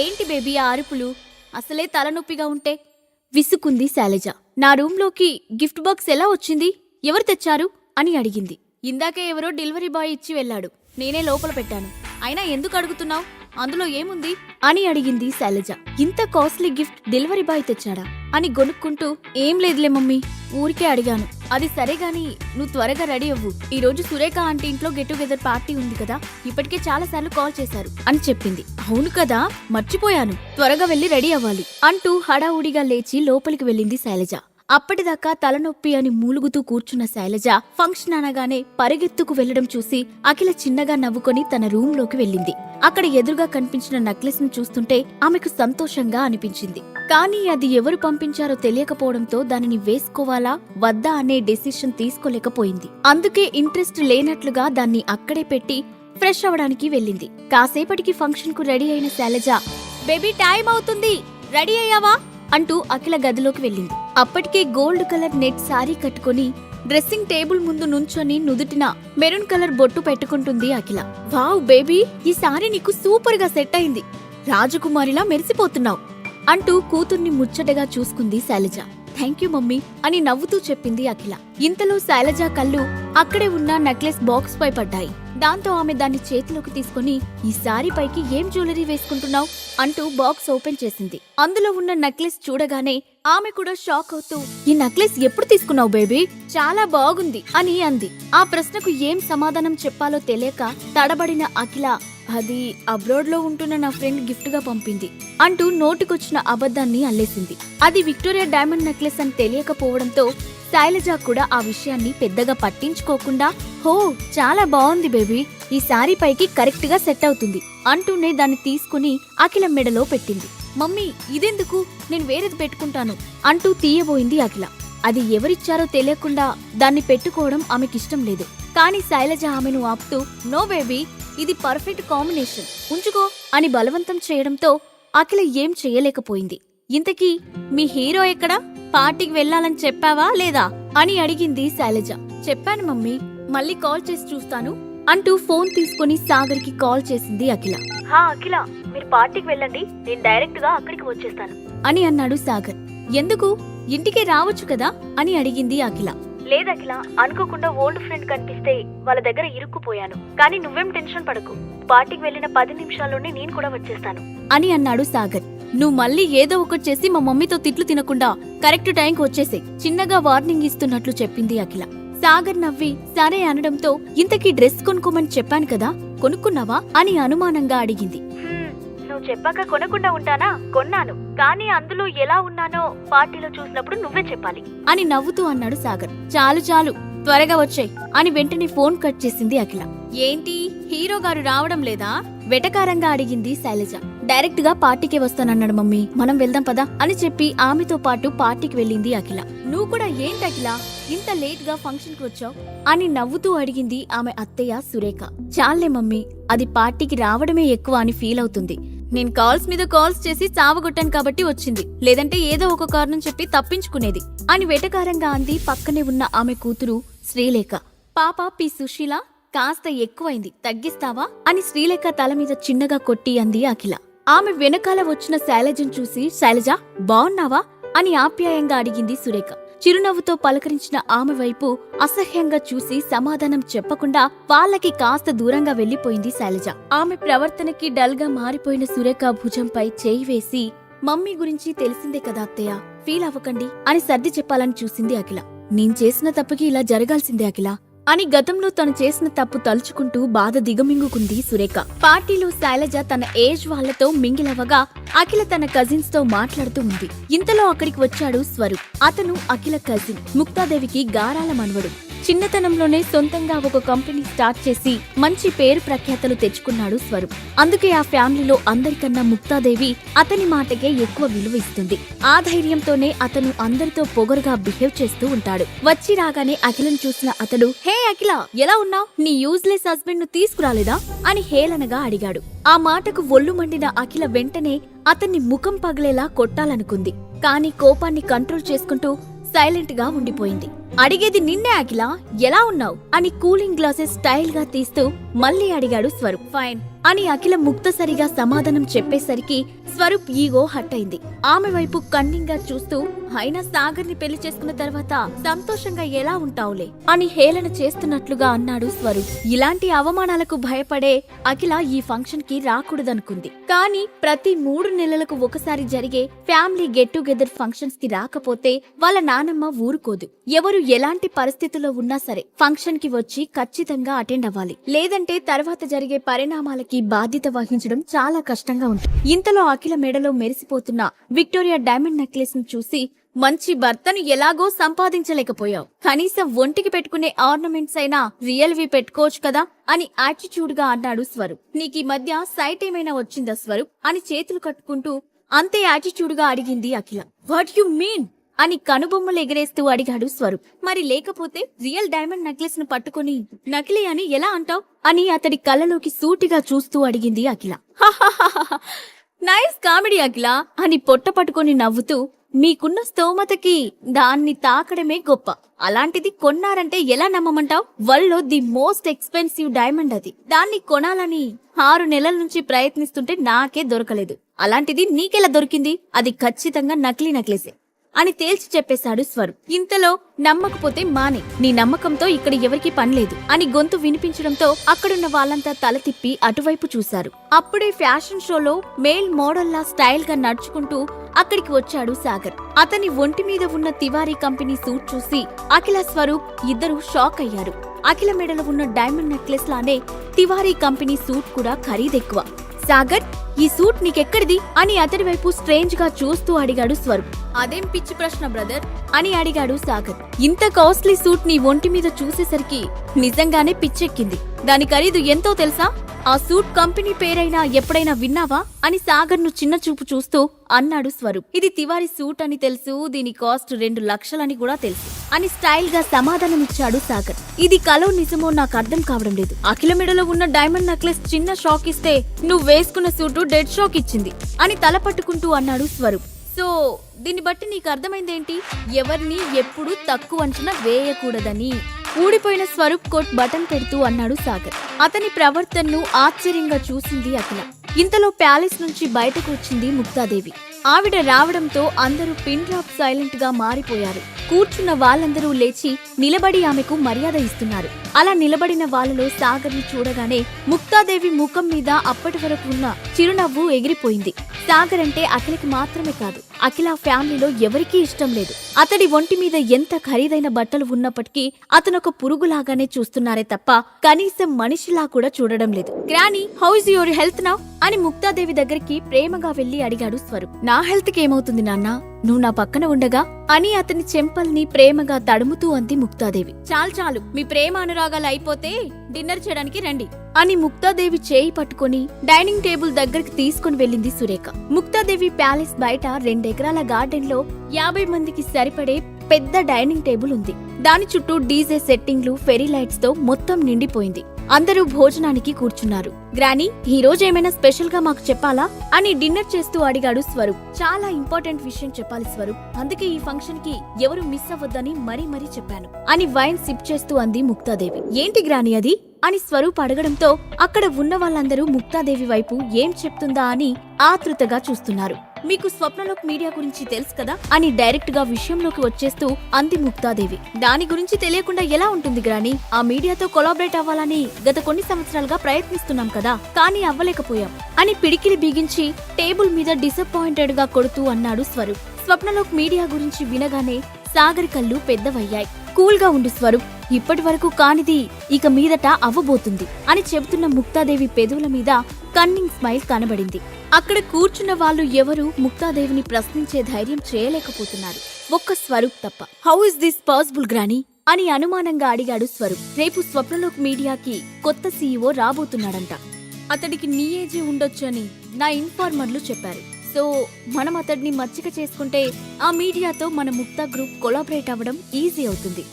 ఏంటి బేబీ ఆ అరుపులు? అసలే తలనొప్పిగా ఉంటే విసుకుంది శైలజ. నా రూంలోకి గిఫ్ట్ బాక్స్ ఎలా వచ్చింది? ఎవరు తెచ్చారు అని అడిగింది. ఇందాకే ఎవరో డెలివరీ బాయ్ ఇచ్చి వెళ్ళాడు, నేనే లోపల పెట్టాను. అయినా ఎందుకు అడుగుతున్నావు? అందులో ఏముంది అని అడిగింది శైలజ. ఇంత కాస్ట్లీ గిఫ్ట్ డెలివరీ బాయ్ తెచ్చాడా అని గొనుక్కుంటూ, ఏం లేదులే మమ్మీ, ఊరికే అడిగాను. అది సరే గాని నువ్వు త్వరగా రెడీ అవ్వు, ఈ రోజు సురేఖ ఆంటీ ఇంట్లో గెట్ టుగెదర్ పార్టీ ఉంది కదా, ఇప్పటికే చాలా సార్లు కాల్ చేశారు అని చెప్పింది. అవును కదా, మర్చిపోయాను, త్వరగా వెళ్లి రెడీ అవ్వాలి అంటూ హడావుడిగా లేచి లోపలికి వెళ్ళింది శైలజ. అప్పటిదాకా తలనొప్పి అని మూలుగుతూ కూర్చున్న శైలజ ఫంక్షన్ అనగానే పరిగెత్తుకు వెళ్లడం చూసి అఖిల చిన్నగా నవ్వుకొని తన రూంలోకి వెళ్ళింది. అక్కడ ఎదురుగా కనిపించిన నెక్లెస్ ను చూస్తుంటే ఆమెకు సంతోషంగా అనిపించింది. కానీ అది ఎవరు పంపించారో తెలియకపోవడంతో దానిని వేసుకోవాలా వద్దా అనే డెసిషన్ తీసుకోలేకపోయింది. అందుకే ఇంట్రెస్ట్ లేనట్లుగా దాన్ని అక్కడే పెట్టి ఫ్రెష్ అవడానికి వెళ్ళింది. కాసేపటికి ఫంక్షన్ కు రెడీ అయిన శైలజ, బేబీ టైం అవుతుంది, రెడీ అయ్యావా అంటూ అఖిల గదిలోకి వెళ్ళింది. అప్పటికే గోల్డ్ కలర్ నెట్ సారీ కట్టుకుని డ్రెస్సింగ్ టేబుల్ ముందు నుంచొని నుదుటిన మెరూన్ కలర్ బొట్టు పెట్టుకుంటుంది అఖిల. వావ్ బేబీ, ఈ సారీ నీకు సూపర్ గా సెట్ అయింది, రాజకుమారిలా మెరిసిపోతున్నావు అంటూ కూతుర్ని ముచ్చటగా చూసుకుంది శైలజ. థ్యాంక్ యూ మమ్మీ అని నవ్వుతూ చెప్పింది అఖిల. ఇంతలో శైలజ కళ్ళు అక్కడే ఉన్న నెక్లెస్ బాక్స్ పై పడ్డాయి. దాంతో ఆమె దాన్ని చేతిలోకి తీసుకుని, ఈ సారీ పైకి ఏం జ్యువెలరీ వేసుకుంటున్నావు అంటూ బాక్స్ ఓపెన్ చేసింది. అందులో ఉన్న నెక్లెస్ చూడగానే ఆమె కూడా షాక్ అవుతూ, ఈ నెక్లెస్ ఎప్పుడు తీసుకున్నావు బేబీ, చాలా బాగుంది అని అంది. ఆ ప్రశ్నకు ఏం సమాధానం చెప్పాలో తెలియక తడబడిన అఖిల, అది అబ్రాడ్ లో ఉంటున్న నా ఫ్రెండ్ గిఫ్ట్ గా పంపింది అంటూ నోటికొచ్చిన అబద్ధాన్ని అల్లేసింది. అది విక్టోరియా డైమండ్ నెక్లెస్ అని తెలియకపోవడంతో శైలజ కూడా ఆ విషయాన్ని పెద్దగా పట్టించుకోకుండా, హో చాలా బాగుంది బేబీ, ఈ సారీ పైకి కరెక్ట్ గా సెట్ అవుతుంది అంటూనే దాన్ని తీసుకుని అఖిల మెడలో పెట్టింది. మమ్మీ ఇదెందుకు, నేను వేరేది పెట్టుకుంటాను అంటూ తీయబోయింది అఖిల. అది ఎవరిచ్చారో తెలియకుండా దాన్ని పెట్టుకోవడం ఆమెకిష్టం లేదు. కానీ శైలజ ఆమెను ఆపుతూ, నో బేబీ, ఇది పర్ఫెక్ట్ కాంబినేషన్, ఉంచుకో అని బలవంతం చేయడంతో అఖిల ఏం చెయ్యలేకపోయింది. ఇంతకీ మీ హీరో ఎక్కడా? పార్టీకి వెళ్లాలని చెప్పావా లేదా అని అడిగింది శైలజ. చెప్పాను మమ్మీ, మళ్ళీ కాల్ చేసి చూస్తాను అంటూ ఫోన్ తీసుకుని సాగర్ కి కాల్ చేసింది అఖిల. హా అఖిల, మీరు పార్టీకి వెళ్ళండి, నేను డైరెక్ట్ గా అక్కడికి వచ్చేస్తాను అని అన్నాడు సాగర్. ఎందుకు, ఇంటికే రావచ్చు కదా అని అడిగింది అఖిల. లేదఖిల, అనుకోకుండా ఓల్డ్ ఫ్రెండ్ కనిపిస్తే వాళ్ళ దగ్గర ఇరుక్కుపోయాను, కానీ నువ్వేం టెన్షన్ పడకు, పార్టీకి వెళ్లిన 10 నిమిషాల్లోనే నేను కూడా వచ్చేస్తాను అని అన్నాడు సాగర్. నువ్వు మళ్ళీ ఏదో ఒకటి చేసి మా మమ్మీతో తిట్లు తినకుండా కరెక్ట్ టైంకి వచ్చేసే, చిన్నగా వార్నింగ్ ఇస్తున్నట్లు చెప్పింది అఖిల. సాగర్ నవ్వి సరే అనడంతో, ఇంతకీ డ్రెస్ కొనుక్కోమని చెప్పాను కదా, కొనుక్కున్నావా అని అనుమానంగా అడిగింది. నువ్వు చెప్పాక కొనకుండా ఉంటానా, కొన్నాను, కానీ అందులో ఎలా ఉన్నానో పార్టీలో చూసినప్పుడు నువ్వే చెప్పాలి అని నవ్వుతూ అన్నాడు సాగర్. చాలు చాలు, త్వరగా వచ్చేయ్ అని వెంటనే ఫోన్ కట్ చేసింది అఖిల. ఏంటి, హీరో గారు రావడం లేదా వెటకారంగా అడిగింది శైలజ. డైరెక్ట్ గా పార్టీకే వస్తానన్నాడు మమ్మీ, మనం వెళ్దాం పదా అని చెప్పి ఆమెతో పాటు పార్టీకి వెళ్ళింది అఖిల. నువ్వు కూడా ఏంటి అఖిల, ఇంత లేట్ గా ఫంక్షన్ కి వచ్చావు అని నవ్వుతూ అడిగింది ఆమె అత్తయ్య సురేఖ. చాలే మమ్మీ, అది పార్టీకి రావడమే ఎక్కువ అని ఫీల్ అవుతుంది, నేను కాల్స్ మీద కాల్స్ చేసి చావగొట్టాను కాబట్టి వచ్చింది, లేదంటే ఏదో ఒక కారణం చెప్పి తప్పించుకునేది అని వెటకారంగా అంది పక్కనే ఉన్న ఆమె కూతురు శ్రీలేఖ. పాప పి సుశీల కాస్త ఎక్కువైంది, తగ్గిస్తావా అని శ్రీలేఖ తల మీద చిన్నగా కొట్టి అంది అఖిల. ఆమె వెనకాల వచ్చిన శైలజను చూసి శైలజ బావున్నావా అని ఆప్యాయంగా అడిగింది సురేఖ. చిరునవ్వుతో పలకరించిన ఆమె వైపు అసహ్యంగా చూసి సమాధానం చెప్పకుండా వాళ్ళకి కాస్త దూరంగా వెళ్లిపోయింది శైలజ. ఆమె ప్రవర్తనకి డల్ గా మారిపోయిన సురేఖ భుజంపై చేయి వేసి, మమ్మీ గురించి తెలిసిందే కదా అత్తయ్య, ఫీల్ అవ్వకండి అని సర్ది చెప్పాలని చూసింది అఖిల. నేను చేసిన తప్పుకి ఇలా జరగాల్సిందే అఖిల అని గతంలో తను చేసిన తప్పు తలుచుకుంటూ బాధ దిగమింగుకుంది సురేఖ. పార్టీలో శైలజ తన ఏజ్ వాళ్లతో మింగిలవగా అఖిల తన కజిన్స్ తో మాట్లాడుతూ ఉంది. ఇంతలో అక్కడికి వచ్చాడు స్వరూప్. అతను అఖిల కజిన్, ముక్తాదేవికి గారాల మనవడు. చిన్నతనంలోనే సొంతంగా ఒక కంపెనీ స్టార్ట్ చేసి మంచి పేరు ప్రఖ్యాతలు తెచ్చుకున్నాడు స్వరూప్. అందుకే ఆ ఫ్యామిలీలో అందరికన్నా ముక్తాదేవి అతని మాటకే ఎక్కువ విలువ ఇస్తుంది. ఆ ధైర్యంతోనే అతను అందరితో పొగరుగా బిహేవ్ చేస్తూ ఉంటాడు. వచ్చి రాగానే అఖిలను చూసిన అతడు, హే అఖిల, ఎలా ఉన్నావ్? నీ యూజ్లెస్ హస్బెండ్ ను తీసుకురాలేదా అని హేళనగా అడిగాడు. ఆ మాటకు ఒళ్ళు మండిన అఖిల వెంటనే అతన్ని ముఖం పగిలేలా కొట్టాలనుకుంది. కాని కోపాన్ని కంట్రోల్ చేసుకుంటూ సైలెంట్ గా ఉండిపోయింది. అడిగేది నిన్నే అఖిల, ఎలా ఉన్నావు అని కూలింగ్ గ్లాసెస్ స్టైల్ గా తీస్తూ మళ్ళీ అడిగాడు స్వరూప్. ఫైన్ అని అఖిల ముక్తసరిగా సమాధానం చెప్పేసరికి స్వరూప్ ఈగో హట్ అయింది. ఆమె వైపు కన్నింగ్ గా చూస్తూ, అయినా సాగర్ ని పెళ్లి చేసుకున్న తర్వాత సంతోషంగా ఎలా ఉంటావులే అని హేళన చేస్తున్నట్లుగా అన్నాడు స్వరూప్. ఇలాంటి అవమానాలకు భయపడే అఖిల ఈ ఫంక్షన్ కి రాకూడదనుకుంది. కానీ ప్రతి 3 నెలలకు ఒకసారి జరిగే ఫ్యామిలీ గెట్ టుగెదర్ ఫంక్షన్స్ కి రాకపోతే వాళ్ళ నానమ్మ ఊరుకోదు. ఎవరు ఎలాంటి పరిస్థితుల్లో ఉన్నా సరే ఫంక్షన్ కి వచ్చి ఖచ్చితంగా అటెండ్ అవ్వాలి. లేదంటే తర్వాత జరిగే పరిణామాలకి బాధ్యత వహించడం చాలా కష్టంగా ఉంటుంది. ఇంతలో అఖిల మెడలో మెరిసిపోతున్న విక్టోరియా డైమండ్ నెక్లెస్ ను చూసి, మంచి భర్తను ఎలాగో సంపాదించలేకపోయావు, కనీసం ఒంటికి పెట్టుకునే ఆర్నమెంట్స్ అయినా రియల్ వి పెట్టుకోవచ్చు కదా అని యాటిట్యూడ్ గా అన్నాడు స్వరూప్. నీకీ మధ్య సైట్ ఏమైనా వచ్చిందా స్వరూప్ అని చేతులు కట్టుకుంటూ అంతే యాటిట్యూడ్ గా అడిగింది అఖిల. వాట్ యు మీన్ అని కనుబొమ్మలు ఎగరేస్తూ అడిగాడు స్వరూప్. మరి లేకపోతే రియల్ డైమండ్ నెక్లెస్ ను పట్టుకుని నకిలీ అని ఎలా అంటావ్ అని అతడి కళ్ళలోకి సూటిగా చూస్తూ అడిగింది అఖిల. నైస్ కామెడీ అఖిల అని పొట్ట పట్టుకుని నవ్వుతూ, మీకున్న స్తోమతకి దాన్ని తాకడమే గొప్ప, అలాంటిది కొన్నారంటే ఎలా నమ్మమంటావ్? వరల్డ్లో ది మోస్ట్ ఎక్స్పెన్సివ్ డైమండ్ అది. దాన్ని కొనాలని 6 నెలల నుంచి ప్రయత్నిస్తుంటే నాకే దొరకలేదు, అలాంటిది నీకెలా దొరికింది? అది ఖచ్చితంగా నకిలీ నెక్లెసే అని తేల్చి చెప్పేశాడు స్వరూప్. ఇంతలో నమ్మకపోతే మానే, నీ నమ్మకంతో ఇక్కడ ఎవరికీ పనిలేదు అని గొంతు వినిపించడంతో అక్కడున్న వాళ్ళంతా తల తిప్పి అటువైపు చూశారు. అప్పుడే ఫ్యాషన్ షోలో మేల్ మోడల్లా స్టైల్ గా నడుచుకుంటూ అక్కడికి వచ్చాడు సాగర్. అతని ఒంటి మీద ఉన్న తివారీ కంపెనీ సూట్ చూసి అఖిల, స్వరూప్ ఇద్దరు షాక్ అయ్యారు. అఖిల మెడలో ఉన్న డైమండ్ నెక్లెస్ లానే తివారీ కంపెనీ సూట్ కూడా ఖరీదెక్కువ. సాగర్, ఈ సూట్ నీకెక్కడిది అని అతడి వైపు స్ట్రేంజ్ గా చూస్తూ అడిగాడు స్వరూప్. అదేం పిచ్చి ప్రశ్న బ్రదర్ అని అడిగాడు సాగర్. ఇంత కాస్ట్లీ సూట్ నీ ఒంటి మీద చూసేసరికి నిజంగానే పిచ్చెక్కింది. దాని ఖరీదు ఎంతో తెలుసా? ఆ సూట్ కంపెనీ పేరైనా ఎప్పుడైనా విన్నావా అని సాగర్ ను చిన్న చూపు చూస్తూ అన్నాడు స్వరూప్. ఇది తివారీ సూట్ అని తెలుసు, దీని కాస్ట్ 2 లక్షలని కూడా తెలుసు అని స్టైల్ గా సమాధానమిచ్చాడు సాగర్. ఇది కలో నిజమో నాకు అర్థం కావడం లేదు. అఖిల మెడలో ఉన్న డైమండ్ నెక్లెస్ చిన్న షాక్ ఇస్తే నువ్వు వేసుకున్న సూటు డెడ్ షాక్ ఇచ్చింది అని తల పట్టుకుంటూ అన్నాడు స్వరూప్. సో దీన్ని బట్టి నీకు అర్థమైందేంటి? ఎవరిని ఎప్పుడూ తక్కువ అంచనా వేయకూడదని. ఊడిపోయిన స్వరూప్ కోట్ బటన్ పెడుతూ అన్నాడు సాగర్. అతని ప్రవర్తనను ఆశ్చర్యంగా చూసింది అఖిల. ఇంతలో ప్యాలెస్ నుంచి బయటకు వచ్చింది ముక్తాదేవి. ఆవిడ రావడంతో అందరూ పిన్ డ్రాప్ సైలెంట్ గా మారిపోయారు. కూర్చున్న వాళ్ళందరూ లేచి నిలబడి ఆమెకు మర్యాద ఇస్తున్నారు. అలా నిలబడిన వాళ్ళలో సాగర్ ని చూడగానే ముక్తాదేవి ముఖం మీద అప్పటి వరకు ఉన్న చిరునవ్వు ఎగిరిపోయింది. సాగర్ అంటే అఖిలకి మాత్రమే కాదు, అఖిల ఫ్యామిలీలో ఎవరికీ ఇష్టం లేదు. అతడి ఒంటి మీద ఎంత ఖరీదైన బట్టలు ఉన్నప్పటికీ అతనొక పురుగులాగానే చూస్తున్నారే తప్ప కనీసం మనిషిలా కూడా చూడడం లేదు. Granny, how is your health now అని ముక్తాదేవి దగ్గరికి ప్రేమగా వెళ్లి అడిగాడు స్వరూప్. నా హెల్త్ కి ఏమవుతుంది నాన్న, నువ్వు నా పక్కన ఉండగా అని అతని చెంపల్ని ప్రేమగా తడుముతూ అంది ముక్తాదేవి. చాలు, మీ ప్రేమ అనురాగాలు అయిపోతే డిన్నర్ చేయడానికి రండి అని ముక్తాదేవి చేయి పట్టుకుని డైనింగ్ టేబుల్ దగ్గరికి తీసుకుని వెళ్ళింది సురేఖ. ముక్తాదేవి ప్యాలెస్ బయట 2 ఎకరాల గార్డెన్ లో 50 మందికి సరిపడే పెద్ద డైనింగ్ టేబుల్ ఉంది. దాని చుట్టూ డీజే సెట్టింగ్లు, ఫెరీ లైట్స్ తో మొత్తం నిండిపోయింది. అందరూ భోజనానికి కూర్చున్నారు. గ్రానీ, ఈ రోజు ఏమైనా స్పెషల్ గా మాకు చెప్పాలా అని డిన్నర్ చేస్తూ అడిగాడు స్వరూప్. చాలా ఇంపార్టెంట్ విషయం చెప్పాలి స్వరూప్, అందుకే ఈ ఫంక్షన్ కి ఎవరు మిస్ అవ్వద్దని మరీ చెప్పాను అని వైన్ సిప్ చేస్తూ అంది ముక్తాదేవి. ఏంటి గ్రానీ అది అని స్వరూప్ అడగడంతో అక్కడ ఉన్న వాళ్ళందరూ ముక్తాదేవి వైపు ఏం చెప్తుందా అని ఆతృతగా చూస్తున్నారు. మీకు స్వప్నలోక్ మీడియా గురించి తెలుసు కదా అని డైరెక్ట్ గా విషయంలోకి వచ్చేస్తూ అంది ముక్తాదేవి. దాని గురించి తెలియకుండా ఎలా ఉంటుంది గ్రాని? ఆ మీడియాతో కొలాబరేట్ అవ్వాలని గత కొన్ని సంవత్సరాలుగా ప్రయత్నిస్తున్నాం కదా, కానీ అవ్వలేకపోయాం అని పిడికిలి బిగించి టేబుల్ మీద డిసప్పాయింటెడ్ గా కొడుతూ అన్నాడు స్వరూప్. స్వప్నలోక్ మీడియా గురించి వినగానే సాగర్ కళ్ళు పెద్దవయ్యాయి. కూల్ గా ఉండు స్వరూప్, ఇప్పటి వరకు కానిది ఇక మీదట అవ్వబోతుంది అని చెబుతున్న ముక్తాదేవి పెదవుల మీద కన్నింగ్ స్మైల్ కనబడింది. అక్కడ కూర్చున్న వాళ్ళు ఎవరూ ముక్తాదేవిని ప్రశ్నించే ధైర్యం చేయలేకపోతున్నారు, ఒక్క స్వరూప్ తప్ప. How is this possible granny అని అనుమానంగా అడిగాడు స్వరూప్. రేపు స్వప్నలోక్ మీడియాకి కొత్త సీఈఓ రాబోతున్నాడంట. అతడికి నీ ఏజే ఉండొచ్చు అని నా ఇన్ఫార్మర్లు చెప్పారు. సో మనం అతడిని మచ్చిక చేసుకుంటే ఆ మీడియాతో మన ముక్తా గ్రూప్ కొలాబరేట్ అవ్వడం ఈజీ అవుతుంది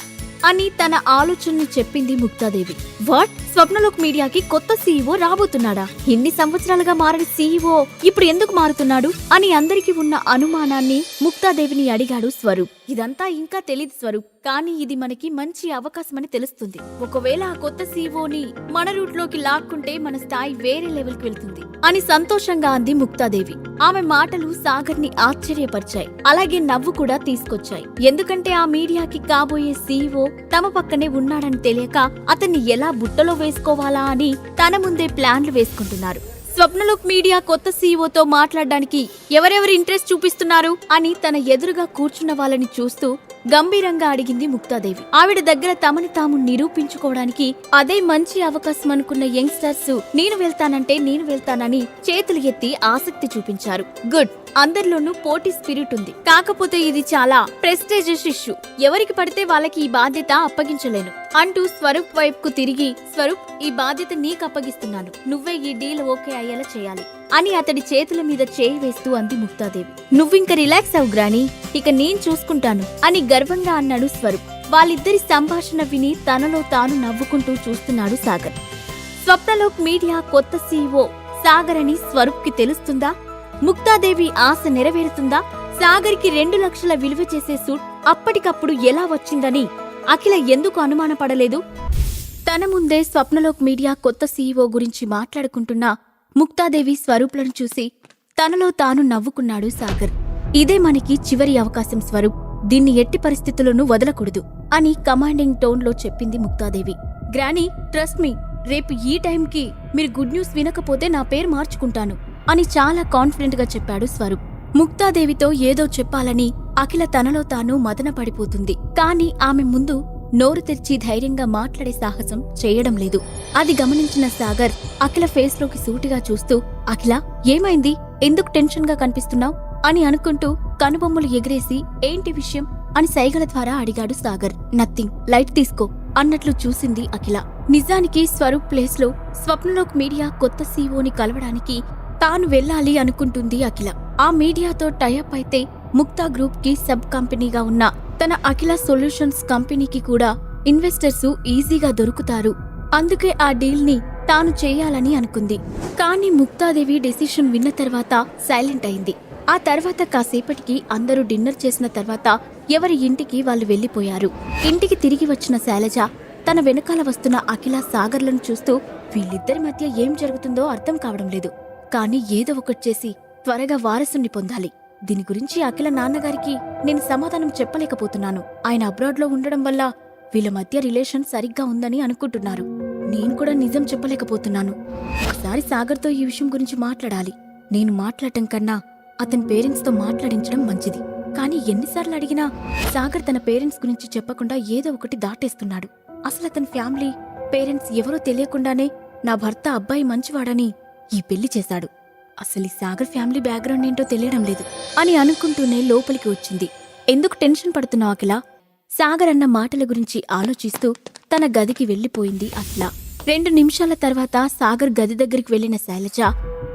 అని తన ఆలోచనని చెప్పింది ముక్తాదేవి. వాట్? స్వప్నలోక్ మీడియాకి కొత్త సీఈఓ రాబోతున్నాడా? ఇన్ని సంవత్సరాలుగా మారని సీఈఓ ఇప్పుడు ఎందుకు మారుతున్నాడు అని అందరికీ ఉన్న అనుమానాన్ని ముక్తాదేవిని అడిగాడు స్వరూప్. ఇదంతా ఇంకా తెలీదు స్వరూప్, కానీ ఇది మనకి మంచి అవకాశమని తెలుస్తుంది. ఒకవేళ ఆ కొత్త సీఈఓని మన రూట్లోకి లాక్కుంటే మన స్థాయి వేరే లెవెల్కి వెళ్తుంది అని సంతోషంగా అంది ముక్తాదేవి. ఆమె మాటలు సాగర్ ని ఆశ్చర్యపరిచాయి, అలాగే నవ్వు కూడా తీసుకొచ్చాయి. ఎందుకంటే ఆ మీడియాకి కాబోయే సీఈఓ తమ పక్కనే ఉన్నాడని తెలియక అతన్ని ఎలా బుట్టలో వేసుకోవాలా అని తన ముందే ప్లాన్లు వేసుకుంటున్నారు. స్వప్నలోక్ మీడియా కొత్త సీఈఓతో మాట్లాడడానికి ఎవరెవరు ఇంట్రెస్ట్ చూపిస్తున్నారు అని తన ఎదురుగా కూర్చున్న వాళ్ళని చూస్తూ గంభీరంగా అడిగింది ముక్తాదేవి. ఆవిడ దగ్గర తమని తాము నిరూపించుకోవడానికి అదే మంచి అవకాశం అనుకున్న యంగ్స్టర్స్ నేను వెళ్తానని చేతులు ఎత్తి ఆసక్తి చూపించారు. గుడ్, అందరిలోనూ పోటీ స్పిరిట్ ఉంది. కాకపోతే ఇది చాలా ప్రెస్టీజియస్ ఇష్యూ, ఎవరికి పడితే వాళ్ళకి ఈ బాధ్యత అప్పగించలేను అంటూ స్వరూప్ వైపుకు తిరిగి, స్వరూప్, ఈ బాధ్యత నీకు అప్పగిస్తున్నాను, నువ్వే ఈ డీల్ ఓకే అయ్యేలా చేయాలి అని అతడి చేతుల మీద చేయి వేస్తూ అంది ముక్తాదేవి. నువ్వింక రిలాక్స్ అవు గ్రానీ, ఇక నేను చూసుకుంటాను అని గర్వంగా అన్నాడు స్వరూప్. వాళ్ళిద్దరి సంభాషణ విని తనలో తాను నవ్వుకుంటూ చూస్తున్నాడు సాగర్. స్వప్నలోక్ మీడియా కొత్త సీఈఓ సాగర్ అని స్వరూప్ కి తెలుస్తుందా? ముక్తాదేవి ఆశ నెరవేరుతుందా? సాగర్ కి 2 లక్షల విలువ చేసే సూట్ అప్పటికప్పుడు ఎలా వచ్చిందని అఖిల ఎందుకు అనుమానపడలేదు? తన ముందే స్వప్నలోక్ మీడియా కొత్త సీఈఓ గురించి మాట్లాడుకుంటున్న ముక్తాదేవి స్వరూప్లను చూసి తనలో తాను నవ్వుకున్నాడు సాగర్. ఇదే మనకి చివరి అవకాశం స్వరూప్, దీన్ని ఎట్టి పరిస్థితుల్లోనూ వదలకూడదు అని కమాండింగ్ టోన్లో చెప్పింది ముక్తాదేవి. గ్రానీ, ట్రస్ట్ మీ, రేపు ఈ టైంకి మీరు గుడ్ న్యూస్ వినకపోతే నా పేరు మార్చుకుంటాను అని చాలా కాన్ఫిడెంట్ గా చెప్పాడు స్వరూప్. ముక్తాదేవితో ఏదో చెప్పాలని అఖిల తనలో తాను మదన పడిపోతుంది, కాని ఆమె ముందు నోరు తెరిచి ధైర్యంగా మాట్లాడే సాహసం చేయడం లేదు. అది గమనించిన సాగర్ అఖిల ఫేస్ లోకి సూటిగా చూస్తూ, అఖిల ఏమైంది, ఎందుకు టెన్షన్ గా కనిపిస్తున్నావు అని అనుకుంటూ కనుబొమ్మలు ఎగిరేసి ఏంటి విషయం అని సైగల ద్వారా అడిగాడు సాగర్. నథింగ్, లైట్ తీసుకో అన్నట్లు చూసింది అఖిల. నిజానికి స్వరూప్ ప్లేస్ లో స్వప్నలోక్ మీడియా కొత్త సీఈఓని కలవడానికి తాను వెళ్ళాలి అనుకుంటుంది అఖిల. ఆ మీడియాతో టైఅప్ అయితే ముక్తా గ్రూప్ కి సబ్ కంపెనీగా ఉన్న తన అఖిల సొల్యూషన్స్ కంపెనీకి కూడా ఇన్వెస్టర్స్ ఈజీగా దొరుకుతారు. అందుకే ఆ డీల్ ని తాను చేయాలని అనుకుంది. కానీ ముక్తాదేవి డెసిషన్ విన్న తర్వాత సైలెంట్ అయింది. ఆ తర్వాత కాసేపటికి అందరూ డిన్నర్ చేసిన తర్వాత ఎవరి ఇంటికి వాళ్ళు వెళ్లిపోయారు. ఇంటికి తిరిగి వచ్చిన శైలజ తన వెనకాల వస్తున్న అఖిల సాగర్లను చూస్తూ వీళ్ళిద్దరి మధ్య ఏం జరుగుతుందో అర్థం కావడం లేదు, కానీ ఏదో ఒకటి చేసి త్వరగా వారసుని పొందాలి. దీని గురించి అఖిల నాన్నగారికి నేను సమాధానం చెప్పలేకపోతున్నాను. ఆయన అబ్రాడ్లో ఉండడం వల్ల వీళ్ళ మధ్య రిలేషన్ సరిగ్గా ఉందని అనుకుంటున్నారు. నేను కూడా నిజం చెప్పలేకపోతున్నాను. ఒకసారి సాగర్తో ఈ విషయం గురించి మాట్లాడాలి. నేను మాట్లాడటం కన్నా అతని పేరెంట్స్తో మాట్లాడించడం మంచిది. కానీ ఎన్నిసార్లు అడిగినా సాగర్ తన పేరెంట్స్ గురించి చెప్పకుండా ఏదో ఒకటి దాటేస్తున్నాడు. అసలు అతని ఫ్యామిలీ పేరెంట్స్ ఎవరో తెలియకుండానే నా భర్త అబ్బాయి మంచివాడని ఈ పెళ్లి చేశాడు. అసలు ఈ సాగర్ ఫ్యామిలీ బ్యాక్గ్రౌండ్ ఏంటో తెలియడం లేదు అని అనుకుంటూనే లోపలికి వచ్చింది. ఎందుకు టెన్షన్ పడుతున్నావు అఖిల? సాగర్ అన్న మాటల గురించి ఆలోచిస్తూ తన గదికి వెళ్లిపోయింది అఖిల. 2 నిమిషాల తర్వాత సాగర్ గది దగ్గరికి వెళ్లిన శైలజ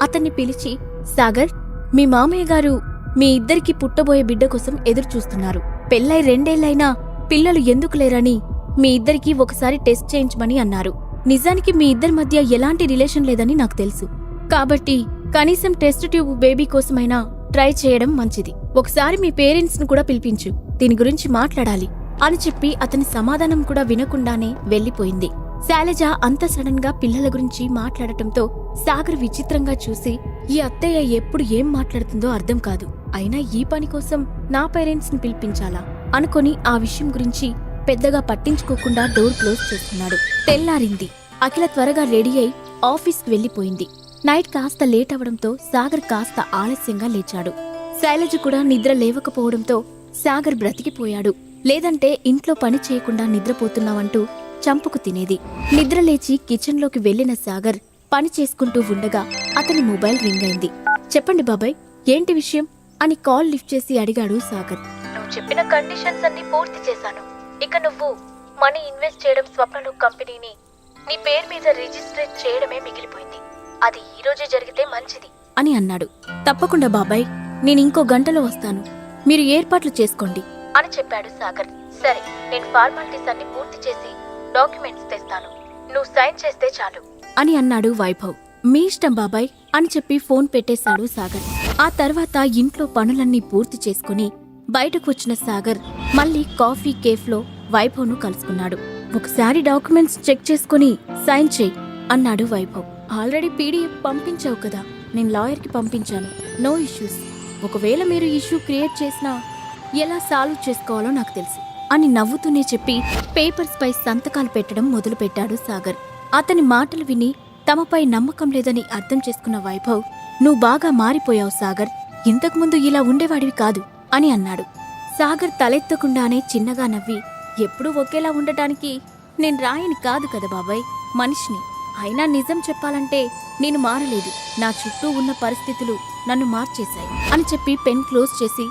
అతన్ని పిలిచి, సాగర్, మీ మామయ్య గారు మీ ఇద్దరికి పుట్టబోయే బిడ్డ కోసం ఎదురు చూస్తున్నారు. పెళ్ళై 2 ఏళ్లైనా పిల్లలు ఎందుకు లేరని మీ ఇద్దరికి ఒకసారి టెస్ట్ చేయించమని అన్నారు. నిజానికి మీ ఇద్దరి మధ్య ఎలాంటి రిలేషన్ లేదని నాకు తెలుసు. కాబట్టి కనీసం టెస్ట్ ట్యూబ్ బేబీ కోసమైనా ట్రై చేయడం మంచిది. ఒకసారి మీ పేరెంట్స్ ను కూడా పిలిపించు, దీని గురించి మాట్లాడాలి అని చెప్పి అతని సమాధానం కూడా వినకుండానే వెళ్లిపోయింది. శైలజ అంత సడన్ గా పిల్లల గురించి మాట్లాడటంతో సాగర్ విచిత్రంగా చూసి, ఈ అత్తయ్య ఎప్పుడు ఏం మాట్లాడుతుందో అర్థం కాదు, అయినా ఈ పని కోసం నా పేరెంట్స్ ని పిలిపించాలా అనుకొని ఆ విషయం గురించి పెద్దగా పట్టించుకోకుండా డోర్ క్లోజ్ చేస్తున్నాడు. తెల్లారింది. అఖిల త్వరగా రెడీ అయి ఆఫీస్కి వెళ్లిపోయింది. నైట్ కాస్త లేట్ అవడంతో సాగర్ కాస్త ఆలస్యంగా లేచాడు. శైలజ కూడా నిద్ర లేవకపోవడంతో సాగర్ బ్రతికిపోయాడు. లేదంటే ఇంట్లో పని చేయకుండా నిద్రపోతున్నావంటూ చంపుకు తినేది. నిద్రలేచి కిచెన్లోకి వెళ్లిన సాగర్ పని చేసుకుంటూ ఉండగా అతని మొబైల్ రింగ్ అయింది. చెప్పండి బాబాయ్, ఏంటి విషయం అని కాల్ లిఫ్ట్ చేసి అడిగాడు సాగర్. నువ్వు చెప్పిన కండిషన్స్ అన్ని పూర్తి చేశాను. ఇక నువ్వు మనీ ఇన్వెస్ట్ చేయడం స్వప్నలు కంపెనీని నీ పేరు మీద రిజిస్టర్ చేయడమే మిగిలిపోయింది. అది ఈ రోజే జరిగితే మంచిది అని అన్నాడు. తప్పకుండా బాబాయ్, నేను ఇంకో గంటలో వస్తాను, మీరు ఏర్పాట్లు చేసుకోండి అని చెప్పాడు సాగర్. సరే, నేను ఫార్మాలిటీస్ అన్ని పూర్తి చేసి డాక్యుమెంట్స్ తెస్తాను, నువ్వు సైన్ చేస్తే చాలు అని అన్నాడు వైభవ్. మీ ఇష్టం బాబాయ్ అని చెప్పి ఫోన్ పెట్టేశాడు సాగర్. ఆ తర్వాత ఇంట్లో పనులన్నీ పూర్తి చేసుకుని బయటకు వచ్చిన సాగర్ మళ్ళీ కాఫీ కేఫ్లో వైభవ్ను కలుసుకున్నాడు. ఒకసారి డాక్యుమెంట్స్ చెక్ చేసుకుని సైన్ చేయి అన్నాడు వైభవ్. ఆల్రెడీ పీడీఎఫ్ పంపించావు కదా, నేను లాయర్కి పంపించాను, నో ఇష్యూస్. ఒకవేళ మీరు ఇష్యూ క్రియేట్ చేసినా ఎలా సాల్వ్ చేసుకోవాలో నాకు తెలుసు అని నవ్వుతూనే చెప్పి పేపర్స్ పై సంతకాలు పెట్టడం మొదలుపెట్టాడు సాగర్. అతని మాటలు విని తమపై నమ్మకం లేదని అర్థం చేసుకున్న వైభవ్, నువ్వు బాగా మారిపోయావు సాగర్, ఇంతకుముందు ఇలా ఉండేవాడివి కాదు అని అన్నాడు. సాగర్ తలెత్తకుండానే చిన్నగా నవ్వి, ఎప్పుడూ ఒకేలా ఉండటానికి నేను రాయని కాదు కదా బాబాయ్, మనిషిని. అయినా నిజం చెప్పాలంటే నేను మారలేదు, నా చుట్టూ ఉన్న పరిస్థితులు నన్ను మార్చేశాయి అని చెప్పి పెన్ క్లోజ్ చేసి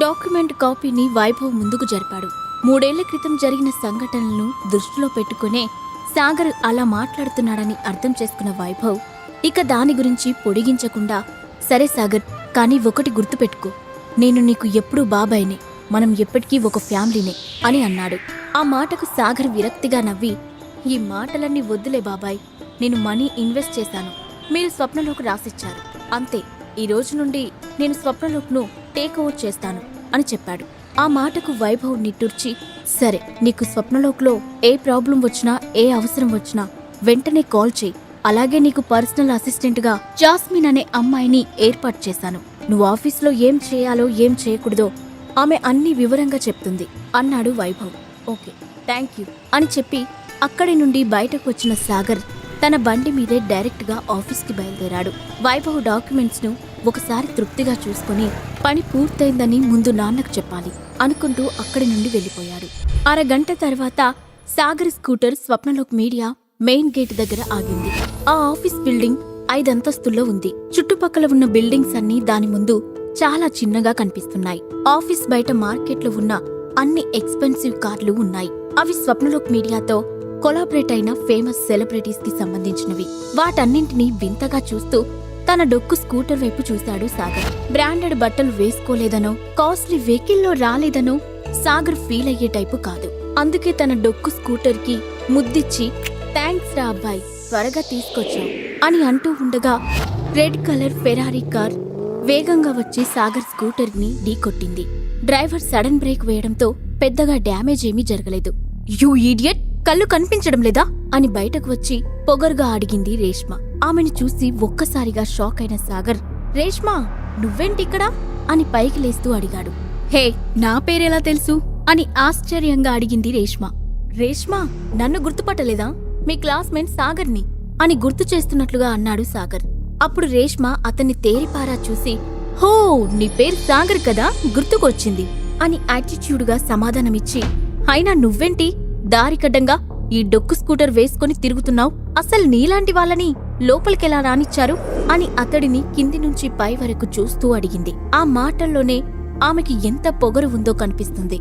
డాక్యుమెంట్ కాపీని వైభవ్ ముందుకు జరిపాడు. 3 ఏళ్ల క్రితం జరిగిన సంఘటనలను దృష్టిలో పెట్టుకునే సాగర్ అలా మాట్లాడుతున్నాడని అర్థం చేసుకున్న వైభవ్ ఇక దాని గురించి పొడిగించకుండా, సరే సాగర్, కానీ ఒకటి గుర్తుపెట్టుకో, నేను నీకు ఎప్పుడూ బాబాయినే, మనం ఎప్పటికీ ఒక ఫ్యామిలీనే అని అన్నాడు. ఆ మాటకు సాగర్ విరక్తిగా నవ్వి, ఈ మాటలన్నీ వద్దులే బాబాయ్, నేను మనీ ఇన్వెస్ట్ చేశాను, మీరు స్వప్నలోకి రాసిచ్చారు, అంతే, ఈ రోజు నుండి నేను స్వప్నలోక్ను టేక్ ఓవర్ చేస్తాను అని చెప్పాడు. ఆ మాటకు వైభవ్ నిట్టూర్చి, సరే, నీకు స్వప్నలోక్లో ఏ ప్రాబ్లం వచ్చినా ఏ అవసరం వచ్చినా వెంటనే కాల్ చేయి, అలాగే నీకు పర్సనల్ అసిస్టెంట్గా జాస్మిన్ అనే అమ్మాయిని ఏర్పాటు చేశాను, నువ్వు ఆఫీస్లో ఏం చేయాలో ఏం చేయకూడదో ఆమె అన్ని వివరంగా చెప్తుంది అన్నాడు వైభవ్. ఓకే, థ్యాంక్ యూ అని చెప్పి అక్కడి నుండి బయటకు వచ్చిన సాగర్ తన బండి మీదే డైరెక్ట్గా ఆఫీస్కి బయలుదేరాడు. వైభవ్ డాక్యుమెంట్స్ను ఒకసారి తృప్తిగా చూసుకుని పని పూర్తయిందని ముందు నాన్నకు చెప్పాలి అనుకుంటూ అక్కడి నుండి వెళ్లిపోయాడు. అరగంట తర్వాత Sagar scooter Swapnalok media main gate దగ్గర ఆగింది. ఆ ఆఫీస్ బిల్డింగ్ 5 అంతస్తుల్లో ఉంది. చుట్టుపక్కల ఉన్న బిల్డింగ్స్ అన్నీ దాని ముందు చాలా చిన్నగా కనిపిస్తున్నాయి. ఆఫీస్ బయట మార్కెట్లో ఉన్న అన్ని ఎక్స్పెన్సివ్ కార్లు ఉన్నాయి. అవి స్వప్నలోక్ మీడియాతో కొలాబరేట్ అయిన ఫేమస్ సెలబ్రిటీస్ కి సంబంధించినవి. వాటన్నింటినీ వింతగా చూస్తూ తన డొక్కు స్కూటర్ వైపు చూశాడు సాగర్. బ్రాండెడ్ బట్టలు వేసుకోలేదనో కాస్ట్లీ వెహికల్లో రాలేదనో సాగర్ ఫీల్ అయ్యే టైపు కాదు. అందుకే తన డొక్కు స్కూటర్ కి ముద్దిచ్చి, థ్యాంక్స్ రా అబ్బాయి, త్వరగా తీసుకొచ్చావు అని అంటూ ఉండగా రెడ్ కలర్ ఫెరారీ కార్ వేగంగా వచ్చి సాగర్ స్కూటర్ ని ఢీకొట్టింది. డ్రైవర్ సడన్ బ్రేక్ వేయడంతో పెద్దగా డ్యామేజ్ ఏమీ జరగలేదు. యూ ఈడియట్, కళ్ళు కనిపించడం లేదా అని బయటకు వచ్చి పొగరుగా అడిగింది రేష్మ. ఆమెను చూసి ఒక్కసారిగా షాక్ అయిన సాగర్, రేష్మా, నువ్వేంటిక్కడా అని పైకి లేస్తూ అడిగాడు. హే, నా పేరెలా తెలుసు అని ఆశ్చర్యంగా అడిగింది రేష్మ. రేష్మా, నన్ను గుర్తుపట్టలేదా? మీ క్లాస్మేట్ సాగర్ని అని గుర్తు చేస్తున్నట్లుగా అన్నాడు సాగర్. అప్పుడు రేష్మ అతన్ని తేరిపారా చూసి, హో, నీ పేరు సాగర్ కదా, గుర్తుకొచ్చింది అని యాటిట్యూడ్గా సమాధానమిచ్చి, అయినా నువ్వేంటి దారికడ్డంగా ఈ డొక్కు స్కూటర్ వేసుకుని తిరుగుతున్నావు? అసలు నీలాంటి వాళ్ళని లోపలికెలా రానిచ్చారు అని అతడిని కింది నుంచి పై వరకు చూస్తూ అడిగింది. ఆ మాటల్లోనే ఆమెకి ఎంత పొగరు ఉందో కనిపిస్తుంది.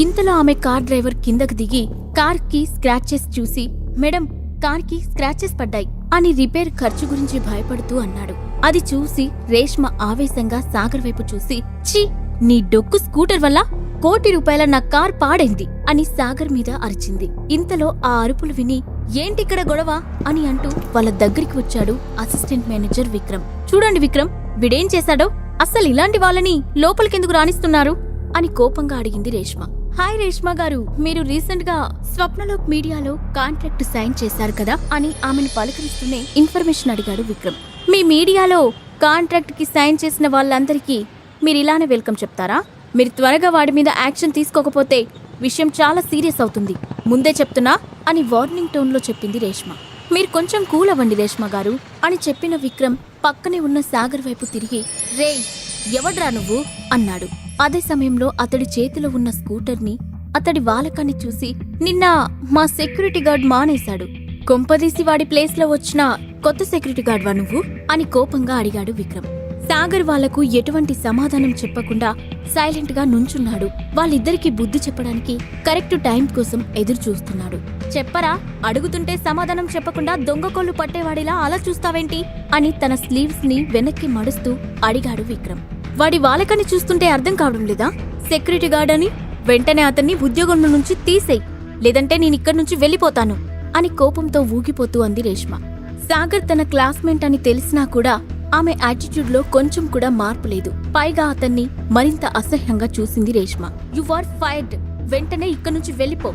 ఇంతలో ఆమె కార్ డ్రైవర్ కిందకు దిగి కార్ కి స్క్రాచెస్ చూసి, మేడం, కార్ కి స్క్రాచెస్ పడ్డాయి అని రిపేర్ ఖర్చు గురించి భయపడుతూ అన్నాడు. అది చూసి రేష్మ ఆవేశంగా సాగర్ వైపు చూసి, ఛీ, నీ డొక్కు స్కూటర్ వల్ల ₹1 కోటి నా కార్ పాడైంది అని సాగర్ మీద అరిచింది. ఇంతలో ఆ అరుపులు విని ఏంటిక్కడ గొడవ అని అంటూ వాళ్ళ దగ్గరికి వచ్చాడు అసిస్టెంట్ మేనేజర్ విక్రమ్. చూడండి విక్రమ్, వీడేం చేశాడో, అస్సలు ఇలాంటి వాళ్ళని లోపలికెందుకు రాణిస్తున్నారు అని కోపంగా అడిగింది రేష్మ. హాయ్ రేష్మ గారు, మీరు రీసెంట్ గా స్వప్నలోక్ మీడియాలో కాంట్రాక్ట్ సైన్ చేశారు కదా అని ఆమెను పలకరిస్తూనే ఇన్ఫర్మేషన్ అడిగాడు విక్రమ్. మీ మీడియాలో కాంట్రాక్ట్ కి సైన్ చేసిన వాళ్ళందరికీ మీరు ఇలానే వెల్కమ్ చెప్తారా? మీరు త్వరగా వాడి మీద యాక్షన్ తీసుకోకపోతే విషయం చాలా సీరియస్ అవుతుంది, ముందే చెప్తున్నా అని వార్నింగ్ టోన్లో చెప్పింది రేష్మ. మీరు కొంచెం కూల్ అవ్వండి రేష్మ గారు అని చెప్పిన విక్రమ్ పక్కనే ఉన్న సాగర్ వైపు తిరిగి, రేయ్ ఎవడ్రా నువ్వు అన్నాడు. అదే సమయంలో అతడి చేతిలో ఉన్న స్కూటర్ని అతడి వాలకాన్ని చూసి, నిన్న మా సెక్యూరిటీ గార్డ్ మానేశాడు, కొంపదీసి వాడి ప్లేస్లో వచ్చిన కొత్త సెక్యూరిటీ గార్డ్వా నువ్వు అని కోపంగా అడిగాడు విక్రమ్. సాగర్ వాళ్లకు ఎటువంటి సమాధానం చెప్పకుండా సైలెంట్ గా నుంచున్నాడు. వాళ్ళిద్దరికీ బుద్ధి చెప్పడానికి కరెక్ట్ టైం కోసం ఎదురు చూస్తున్నాడు. చెప్పరా, అడుగుతుంటే సమాధానం చెప్పకుండా దొంగకోళ్లు పట్టేవాడిలా అలా చూస్తావేంటి అని తన స్లీవ్స్ ని వెనక్కి మడుస్తూ అడిగాడు విక్రమ్. వాడి వాలకాన్ని చూస్తుంటే అర్థం కావడం లేదా? సెక్యూరిటీ గార్డ్ అని. వెంటనే అతన్ని ఉద్యోగం నుంచి తీసేయ్, లేదంటే నేనిక్కడి నుంచి వెళ్ళిపోతాను అని కోపంతో ఊగిపోతూ అంది రేష్మ. సాగర్ తన క్లాస్మేట్ అని తెలిసినా కూడా ఆమె యాటిట్యూడ్ లో కొంచెం కూడా మార్పు లేదు. పైగా అతన్ని మరింత అసహ్యంగా చూసింది రేష్మ. యు ఆర్ ఫైర్డ్, వెంటనే ఇక్కడి నుంచి వెళ్ళిపో,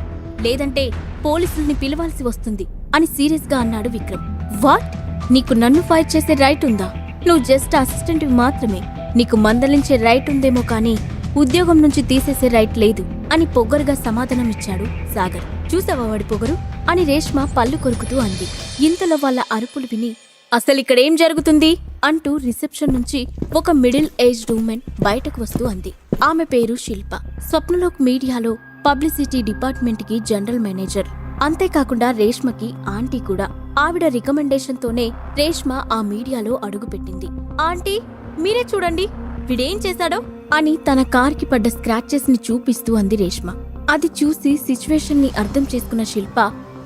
లేదంటే పోలీసుల్ని పిలవాల్సి వస్తుంది అని సీరియస్ గా అన్నాడు విక్రమ్. వాట్? నీకు నన్ను ఫైర్ చేసే రైట్ ఉందా? నువ్వు జస్ట్ అసిస్టెంట్ మాత్రమే, నీకు మందలించే రైట్ ఉందేమో కానీ ఉద్యోగం నుంచి తీసేసే రైట్ లేదు అని పొగరుగా సమాధానమిచ్చాడు సాగర్. చూసావా వాడి పొగరు అని రేష్మ పళ్ళు కొరుకుతూ అంది. ఇంతలో వాళ్ళ అరుపులు విని, అసలిక్కడేం జరుగుతుంది అంటూ రిసెప్షన్ నుంచి ఒక మిడిల్ ఏజ్డ్ ఉమెన్ బయటకు వస్తూ అంది. ఆమె పేరు శిల్ప. స్వప్నలోక్ మీడియాలో పబ్లిసిటీ డిపార్ట్మెంట్ కి జనరల్ మేనేజర్. అంతేకాకుండా రేష్మకి ఆంటీ కూడా. ఆవిడ రికమెండేషన్ తోనే రేష్మ ఆ మీడియాలో అడుగుపెట్టింది. ఆంటీ మీరే చూడండి, వీడేం చేశాడో అని తన కార్కి పడ్డ స్క్రాచెస్ ని చూపిస్తూ అంది రేష్మ. అది చూసి సిచ్యువేషన్ ని అర్థం చేసుకున్న శిల్ప,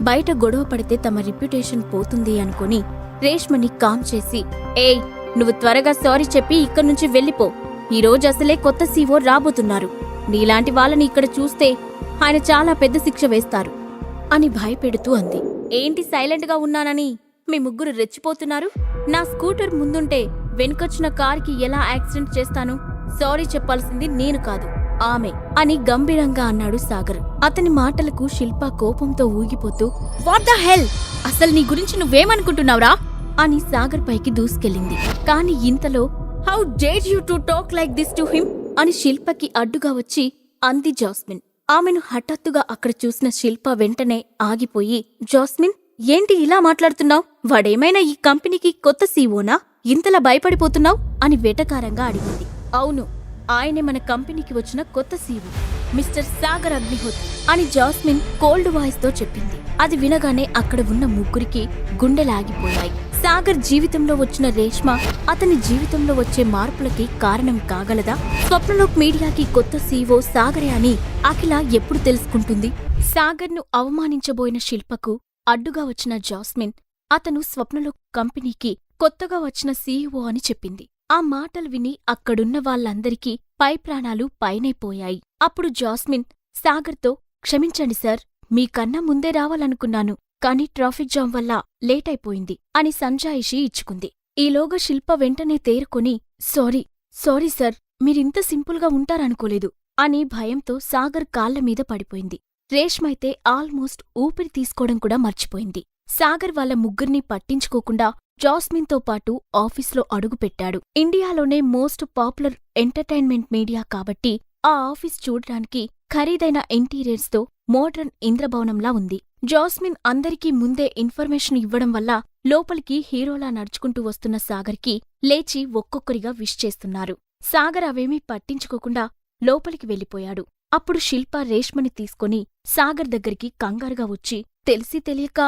బయట గొడవ పడితే తమ రిప్యుటేషన్ పోతుంది అనుకుని రేష్మని కామ్ చేసి, ఏయ్ నువ్వు త్వరగా సారీ చెప్పి ఇక్కడి నుంచి వెళ్ళిపో, ఈ రోజు అసలే కొత్త సీఓ రాబోతున్నారు, నీలాంటి వాళ్ళని ఇక్కడ చూస్తే ఆయన చాలా పెద్ద శిక్ష వేస్తారు అని భయపెడుతూ అంది. ఏంటి సైలెంట్ గా ఉన్నానని మీ ముగ్గురు రెచ్చిపోతున్నారు? నా స్కూటర్ ముందుంటే వెనుకొచ్చిన కార్కి ఎలా యాక్సిడెంట్ చేస్తాను? సారీ చెప్పాల్సింది నేను కాదు, ఆమె అని గంభీరంగా అన్నాడు సాగర్. అతని మాటలకు శిల్ప కోపంతో ఊగిపోతూ, వాట్ ద హెల్, అసలు నీ గురించి నువ్వేమనుకుంటున్నావురా అని సాగర్ పైకి దూసుకెళ్ళింది. కాని ఇంతలో, how dare you to talk like this to him అని శిల్పకి అడ్డుగా వచ్చి అంది జాస్మిన్. ఆమెను హఠాత్తుగా అక్కడ చూసిన శిల్ప వెంటనే ఆగిపోయి, జాస్మిన్ ఏంటి ఇలా మాట్లాడుతున్నావు? వాడేమైనా ఈ కంపెనీకి కొత్త సీఓనా? ఇంతలా భయపడిపోతున్నావు అని వెటకారంగా అడిగింది. అవును, ఆయనే మన కంపెనీకి వచ్చిన కొత్త సీఓ, మిస్టర్ సాగర్ అగ్నిహోత్రి అని జాస్మిన్ కోల్డ్ వాయిస్ తో చెప్పింది. అది వినగానే అక్కడ ఉన్న ముగ్గురికి గుండెలాగిపోయాయి. సాగర్ జీవితంలో వచ్చిన రేష్మ అతని జీవితంలో వచ్చే మార్పులకి కారణం కాగలదా? స్వప్నలోక్ మీడియాకి కొత్త సీఓ సాగరే అని అఖిల ఎప్పుడు తెలుసుకుంటుంది? సాగర్ను అవమానించబోయిన శిల్పకు అడ్డుగా వచ్చిన జాస్మిన్ అతను స్వప్నలోక్ కంపెనీకి కొత్తగా వచ్చిన సీఈఓ అని చెప్పింది. ఆ మాటలు విని అక్కడున్న వాళ్ళందరికీ పై ప్రాణాలు పైనైపోయాయి. అప్పుడు జాస్మిన్ సాగర్తో, క్షమించండి సార్, మీకన్నా ముందే రావాలనుకున్నాను, కానీ ట్రాఫిక్ జామ్ వల్ల లేట్ అయిపోయింది అని సంజాయిషీ ఇచ్చుకుంది. ఈలోగా శిల్ప వెంటనే తేరుకొని, సారీ సార్, మీరింత సింపుల్గా ఉంటారనుకోలేదు అని భయంతో సాగర్ కాళ్లమీద పడిపోయింది. రేష్మైతే ఆల్మోస్ట్ ఊపిరి తీసుకోవడం కూడా మర్చిపోయింది. సాగర్ వాళ్ళ ముగ్గుర్నీ పట్టించుకోకుండా జాస్మిన్తో పాటు ఆఫీస్లో అడుగుపెట్టాడు. ఇండియాలోనే మోస్ట్ పాపులర్ ఎంటర్టైన్మెంట్ మీడియా కాబట్టి ఆ ఆఫీస్ చూడ్డానికి ఖరీదైన ఇంటీరియర్స్తో మోడ్రన్ ఇంద్రభవనంలా ఉంది. జాస్మిన్ అందరికీ ముందే ఇన్ఫర్మేషన్ ఇవ్వడం వల్ల లోపలికి హీరోలా నడుచుకుంటూ వస్తున్న సాగర్కి లేచి ఒక్కొక్కరిగా విష్ చేస్తున్నారు. సాగర్ అవేమీ పట్టించుకోకుండా లోపలికి వెళ్ళిపోయాడు. అప్పుడు శిల్ప రేష్మని తీసుకొని సాగర్ దగ్గరికి కంగారుగా వచ్చి, తెలిసి తెలియక